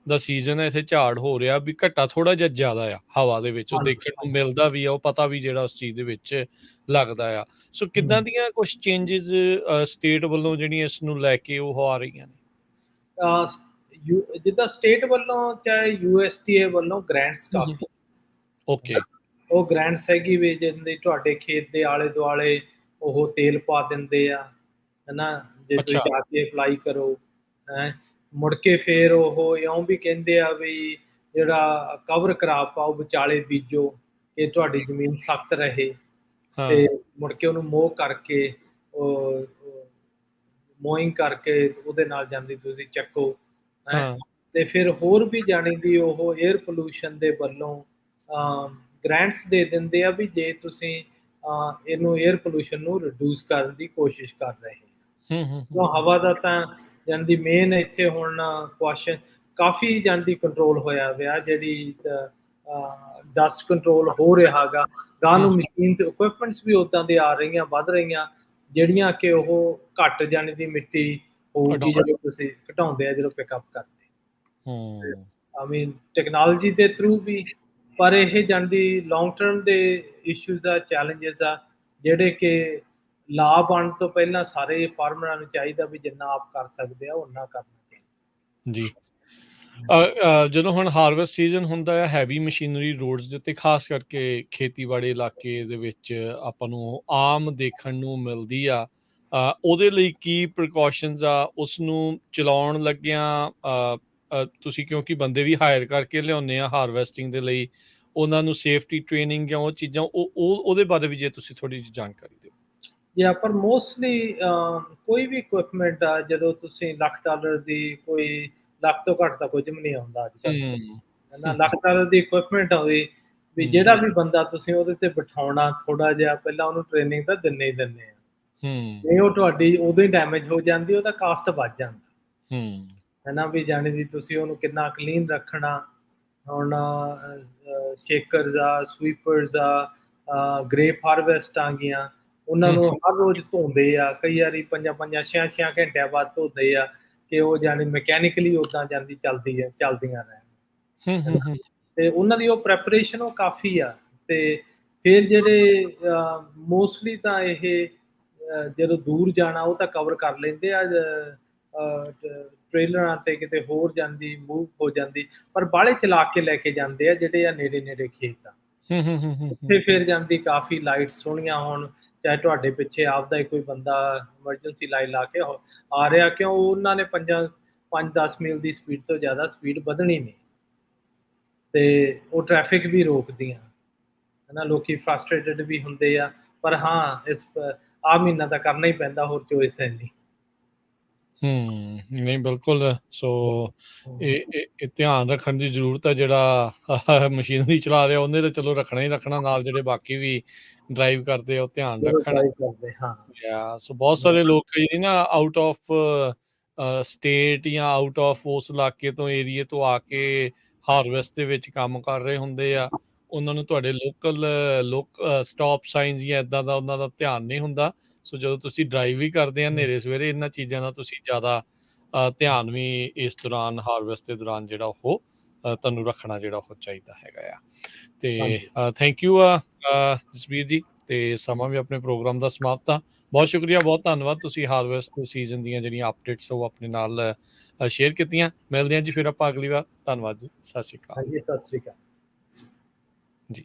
ਦਾ ਸੀਜ਼ਨ ਹੈ, ਇੱਥੇ ਝਾੜ ਹੋ ਰਿਹਾ ਵੀ ਘੱਟਾ ਥੋੜਾ ਜਿਹਾ ਜ਼ਿਆਦਾ ਆ ਹਵਾ ਦੇ ਵਿੱਚ, ਉਹ ਦੇਖਣ ਨੂੰ ਮਿਲਦਾ ਵੀ ਆ, ਉਹ ਪਤਾ ਵੀ ਜਿਹੜਾ ਉਸ ਚੀਜ਼ ਦੇ ਵਿੱਚ ਲੱਗਦਾ ਆ। ਸੋ ਕਿੱਦਾਂ ਦੀਆਂ ਕੁਛ ਚੇਂਜਿਸ ਸਟੇਟ ਵੱਲੋਂ ਜਿਹੜੀਆਂ ਇਸ ਨੂੰ ਲੈ ਕੇ ਉਹ ਆ ਰਹੀਆਂ ਨੇ? ਜਿੱਦਾਂ ਸਟੇਟ ਵੱਲੋਂ ਚਾਹੇ USDA ਵੱਲੋਂ ਗ੍ਰਾਂਟਸ ਕਾਫੀ, ਓਕੇ, ਉਹ ਗ੍ਰਾਂਟਸ ਹੈਗੀ ਵੀ ਜਿੰਦੇ ਤੁਹਾਡੇ ਖੇਤ ਦੇ ਆਲੇ ਦੁਆਲੇ ਉਹ ਤੇਲ ਪਾ ਦਿੰਦੇ ਆ, ਹੈ ਨਾ, ਜੇ ਤੁਸੀਂ ਜਾ ਕੇ ਅਪਲਾਈ ਕਰੋ। ਮੁੜ ਕੇ ਫਿਰ ਉਹ ਇਉਂ ਵੀ ਕਹਿੰਦੇ ਆ ਵੀ ਜਿਹੜਾ ਕਵਰ ਕਰਾਪ ਆ ਉਹ ਵਿਚਾਲੇ ਬੀਜੋ ਕਿ ਤੁਹਾਡੀ ਜ਼ਮੀਨ ਸਖਤ ਰਹੇ, ਤੇ ਮੁੜ ਕੇ ਉਹਨੂੰ ਮੋਹ ਕਰਕੇ ਮੋਇੰਗ ਕਰਕੇ ਉਹਦੇ ਨਾਲ ਜਾਂਦੀ ਤੁਸੀਂ ਚੱਕੋ। ਤੇ ਫਿਰ ਹੋਰ ਵੀ ਜਾਣੀ ਦੀ ਉਹ ਏਅਰ ਪੋਲੂਸ਼ਨ ਦੇ ਵੱਲੋਂ ਗ੍ਰਾਂਟਸ ਦੇ ਦਿੰਦੇ ਆ ਵੀ ਜੇ ਤੁਸੀਂ ਇਹਨੂੰ ਏਅਰ ਪੋਲੂਸ਼ਨ ਨੂੰ ਰਿਡਿਊਸ ਕਰਨ ਦੀ ਕੋਸ਼ਿਸ਼ ਕਰ ਰਹੇ ਹੋ। ਹਵਾ ਦਾ ਤਾਂ ਜਾਂਦੀ ਮੇਨ ਇੱਥੇ ਹੁਣ ਕੁਐਸਚਨ ਕਾਫੀ ਜਾਂਦੀ ਕੰਟਰੋਲ ਹੋਇਆ ਵਿਆ, ਜਿਹੜੀ ਡਸਟ ਕੰਟਰੋਲ ਹੋ ਰਿਹਾ ਗਾ, ਗਾਂ ਨੂੰ ਮਸ਼ੀਨ ਤੇ ਇਕੁਇਪਮੈਂਟਸ ਵੀ ਉੱਦਾਂ ਦੇ ਆ ਰਹੀਆਂ, ਵੱਧ ਰਹੀਆਂ, ਜਿਹੜੀਆਂ ਕਿ ਉਹ ਘੱਟ ਜਾਣੀ ਦੀ ਮਿੱਟੀ ਹੋਊਗੀ ਜਦੋਂ ਤੁਸੀਂ ਘਟਾਉਂਦੇ ਆ, ਜਦੋਂ ਪਿਕਅਪ ਕਰਦੇ। ਆਈ ਮੀਨ ਟੈਕਨੋਲੋਜੀ ਦੇ ਥਰੂ ਵੀ, ਪਰ ਇਹ ਜਾਂਦੀ ਲੌਂਗ ਟਰਮ ਦੇ ਇਸ਼ੂਜ਼ ਆ, ਚੈਲੰਜਸ ਆ, ਜਿਹੜੇ ਕਿ ਲਾਭ ਆਉਣ ਤੋਂ ਪਹਿਲਾਂ ਸਾਰੇ ਫਾਰਮਰਾਂ ਨੂੰ ਚਾਹੀਦਾ ਵੀ ਜਿੰਨਾ ਆਪ ਕਰ ਸਕਦੇ ਆ ਓਨਾ ਕਰਨਾ ਚਾਹੀਦਾ। ਜੀ। ਜਦੋਂ ਹੁਣ ਹਾਰਵੈਸਟ ਸੀਜ਼ਨ ਹੁੰਦਾ ਹੈ, ਹੈਵੀ ਮਸ਼ੀਨਰੀ ਰੋਡਸ ਦੇ ਉੱਤੇ ਖਾਸ ਕਰਕੇ ਖੇਤੀਬਾੜੀ ਇਲਾਕੇ ਦੇ ਵਿੱਚ ਆਪਾਂ ਨੂੰ ਆਮ ਦੇਖਣ ਨੂੰ ਮਿਲਦੀ ਆ। ਉਹਦੇ ਲਈ ਕੀ ਪ੍ਰੀਕਾਸ਼ਨਸ ਆ, ਉਸ ਨੂੰ ਚਲਾਉਣ ਲੱਗਿਆਂ ਤੁਸੀਂ ਕਿਉਂਕਿ ਬੰਦੇ ਵੀ ਹਾਇਰ ਕਰਕੇ ਲਿਆਉਂਦੇ ਆ ਹਾਰਵੈਸਟਿੰਗ ਦੇ ਲਈ, ਉਹਨਾਂ ਨੂੰ ਸੇਫਟੀ ਟ੍ਰੇਨਿੰਗ ਜਾਂ ਉਹ ਚੀਜ਼ਾਂ ਉਹਦੇ ਬਾਰੇ ਵੀ ਜੇ ਤੁਸੀਂ ਥੋੜ੍ਹੀ ਜਿਹੀ ਜਾਣਕਾਰੀ ਦਿਓ। ਜਾਂ ਪਰ ਮੋਸਟਲੀ ਕੋਈ ਵੀ ਇਕੁਇਪਮੈਂਟ ਆ ਜਦੋਂ ਤੁਸੀਂ $1,00,000 ਦੀ ਕੋਈ ਲੱਖ ਤੋਂ ਘੱਟ ਤਾਂ ਕੁਝ ਵੀ ਨਹੀਂ ਆਉਂਦਾ ਅੱਜ ਕੱਲ੍ਹ, ਹੂੰ, ਹੈ ਨਾ। $1,00,000 ਦੀ ਇਕੁਇਪਮੈਂਟ ਹੋਵੇ ਵੀ ਜਿਹੜਾ ਵੀ ਬੰਦਾ ਤੁਸੀਂ ਉਹਦੇ ਤੇ ਬਿਠਾਉਣਾ, ਥੋੜ੍ਹਾ ਜਿਹਾ ਪਹਿਲਾਂ ਉਹਨੂੰ ਟ੍ਰੇਨਿੰਗ ਤਾਂ ਦਿੰਦੇ ਹੀ ਦਿੰਦੇ ਆ। ਹੂੰ, ਨਹੀਂ ਉਹ ਤੁਹਾਡੀ ਉਦੋਂ ਹੀ ਡੈਮੇਜ ਹੋ ਜਾਂਦੀ, ਉਹਦਾ ਕਾਸਟ ਵੱਧ ਜਾਂਦਾ, ਹੂੰ, ਹੈ ਨਾ। ਵੀ ਜਾਣੀ ਦੀ ਤੁਸੀਂ ਉਹਨੂੰ ਕਿੰਨਾ ਕਲੀਨ ਰੱਖਣਾ। ਹੁਣ ਸ਼ੇਕਰਸ ਆ, ਸਵੀਪਰਸ ਆ, ਗ੍ਰੇਪ ਹਾਰਵੈਸਟ ਆ ਗਈਆਂ, ਉਹਨਾਂ ਹੂੰ, ਨੂੰ ਹਰ ਰੋਜ਼ ਧੋਂਦੇ ਆ, ਕਈ ਵਾਰੀ 5-5 6-6 ਘੰਟਿਆਂ ਬਾਅਦ ਧੋਂਦੇ ਆ ਕਿ ਉਹ ਜਾਣੀ ਮਕੈਨੀਕਲੀ ਉੱਦਾਂ ਜਾਂਦੀ ਚੱਲਦੀਆਂ ਰਹਿਣ, ਹੂੰ, ਹੈ ਹੂੰ, ਨਾ। ਹੂੰ, ਤੇ ਉਹਨਾਂ ਦੀ ਉਹ ਪ੍ਰੈਪਰੇਸ਼ਨ ਉਹ ਕਾਫੀ ਆ। ਤੇ ਫਿਰ ਜਿਹੜੇ ਮੋਸਟਲੀ ਤਾਂ ਇਹ ਜਦੋਂ ਦੂਰ ਜਾਣਾ ਉਹ ਤਾਂ ਕਵਰ ਕਰ ਲੈਂਦੇ ਆ, ਟ੍ਰੇਲਰਾਂ ਤੇ ਕਿਤੇ ਹੋਰ ਜਾਂਦੀ, ਮੂਵ ਹੋ ਜਾਂਦੀ, ਪਰ ਬਾਹਲੇ ਚਲਾ ਕੇ ਲੈ ਕੇ ਜਾਂਦੇ ਆ ਜਿਹੜੇ ਆ ਨੇੜੇ-ਨੇੜੇ ਖੇਤ ਆ। ਹੂੰ, ਹੂੰ, ਹੂੰ, ਹੂੰ, ਉੱਥੇ ਫਿਰ ਜਾਂਦੀ ਕਾਫੀ ਲਾਈਟਸ ਸੋਹਣੀਆਂ ਹੋਣ, ਚਾਹੇ ਤੁਹਾਡੇ ਪਿੱਛੇ ਆਪਦਾ ਹੀ ਕੋਈ ਬੰਦਾ ਐਮਰਜੈਂਸੀ ਲਾਈਟ ਲਾ ਕੇ ਆ ਰਿਹਾ, ਕਿਉਂ ਉਹਨਾਂ ਨੇ 5-10 ਮੀਲ ਦੀ ਸਪੀਡ ਤੋਂ ਜ਼ਿਆਦਾ ਸਪੀਡ ਵਧਣੀ ਨਹੀਂ, ਤੇ ਉਹ ਟ੍ਰੈਫਿਕ ਵੀ ਰੋਕਦੀਆਂ, ਹੈ ਨਾ। ਲੋਕੀ ਫਰਸਟ੍ਰੇਟਡ ਵੀ ਹੁੰਦੇ ਆ, ਪਰ ਹਾਂ ਇਸ ਆਹ ਮਹੀਨਾ ਤਾਂ ਕਰਨਾ ਹੀ ਪੈਂਦਾ, ਹੋਰ ਚੋਇਸ ਹੈ ਨਹੀਂ। ਨਹੀਂ ਬਿਲਕੁਲ। ਸੋ ਹੂੰ, ਇਹ ਧਿਆਨ ਰੱਖਣ ਦੀ ਜ਼ਰੂਰਤ ਹੈ, ਜਿਹੜਾ ਮਸ਼ੀਨਰੀ ਚਲਾ ਰਿਹਾ ਉਹਨੇ ਤਾਂ ਚਲੋ ਰੱਖਣਾ ਹੀ ਰੱਖਣਾ, ਨਾਲ ਜਿਹੜੇ ਬਾਕੀ ਵੀ ਡਰਾਈਵ ਕਰਦੇ ਆ ਉਹ ਧਿਆਨ ਜਦੋਂ ਰੱਖਣ। ਟਰਾਈ ਕਰਦੇ, ਹਾਂ। ਸੋ ਬਹੁਤ ਸਾਰੇ ਲੋਕ ਕਈ ਨਾ ਆਊਟ ਆਫ ਸਟੇਟ ਜਾਂ ਆਊਟ ਆਫ ਉਸ ਇਲਾਕੇ ਤੋਂ ਏਰੀਏ ਤੋਂ ਆ ਕੇ ਹਾਰਵੈਸਟ ਦੇ ਵਿੱਚ ਕੰਮ ਕਰ ਰਹੇ ਹੁੰਦੇ ਆ, ਉਹਨਾਂ ਨੂੰ ਤੁਹਾਡੇ ਸਟਾਪ ਸਾਈਨਸ ਜਾਂ ਇੱਦਾਂ ਦਾ ਉਹਨਾਂ ਦਾ ਧਿਆਨ ਨਹੀਂ ਹੁੰਦਾ। ਸੋ ਜਦੋਂ ਤੁਸੀਂ ਡਰਾਈਵ ਵੀ ਕਰਦੇ ਆ ਹਨੇਰੇ ਸਵੇਰੇ, ਇਹਨਾਂ ਚੀਜ਼ਾਂ ਦਾ ਤੁਸੀਂ ਜ਼ਿਆਦਾ ਧਿਆਨ ਵੀ ਇਸ ਦੌਰਾਨ ਹਾਰਵੈਸਟ ਦੇ ਦੌਰਾਨ ਜਿਹੜਾ ਉਹ ਤੁਹਾਨੂੰ ਰੱਖਣਾ ਜਿਹੜਾ ਉਹ ਚਾਹੀਦਾ ਹੈਗਾ ਆ। ਤੇ ਹਾਂਜੀ, ਥੈਂਕ ਯੂ ਜਸਬੀਰ ਜੀ, ਤੇ ਸਮਾਂ ਵੀ ਆਪਣੇ ਪ੍ਰੋਗਰਾਮ ਦਾ ਸਮਾਪਤ ਆ। ਬਹੁਤ ਸ਼ੁਕਰੀਆ, ਬਹੁਤ ਧੰਨਵਾਦ, ਤੁਸੀਂ ਹਾਰਵੈਸਟ ਸੀਜ਼ਨ ਦੀਆਂ ਜਿਹੜੀਆਂ ਅਪਡੇਟਸ ਉਹ ਆਪਣੇ ਨਾਲ ਸ਼ੇਅਰ ਕੀਤੀਆਂ। ਮਿਲਦੇ ਹਾਂ ਜੀ ਫਿਰ ਆਪਾਂ ਅਗਲੀ ਵਾਰ। ਧੰਨਵਾਦ ਜੀ, ਸਤਿ ਸ਼੍ਰੀ ਅਕਾਲ ਹਾਂਜੀ, ਸਤਿ ਸ੍ਰੀ ਅਕਾਲ। ਜੀ।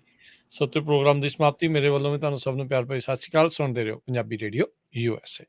ਸੋ ਤੇ ਪ੍ਰੋਗਰਾਮ ਦੀ ਸਮਾਪਤੀ, ਮੇਰੇ ਵੱਲੋਂ ਵੀ ਤੁਹਾਨੂੰ ਸਭ ਨੂੰ ਪਿਆਰ ਭਰੀ ਸਤਿ ਸ਼੍ਰੀ ਅਕਾਲ। ਸੁਣਦੇ ਰਹੋ ਪੰਜਾਬੀ ਰੇਡੀਓ USA।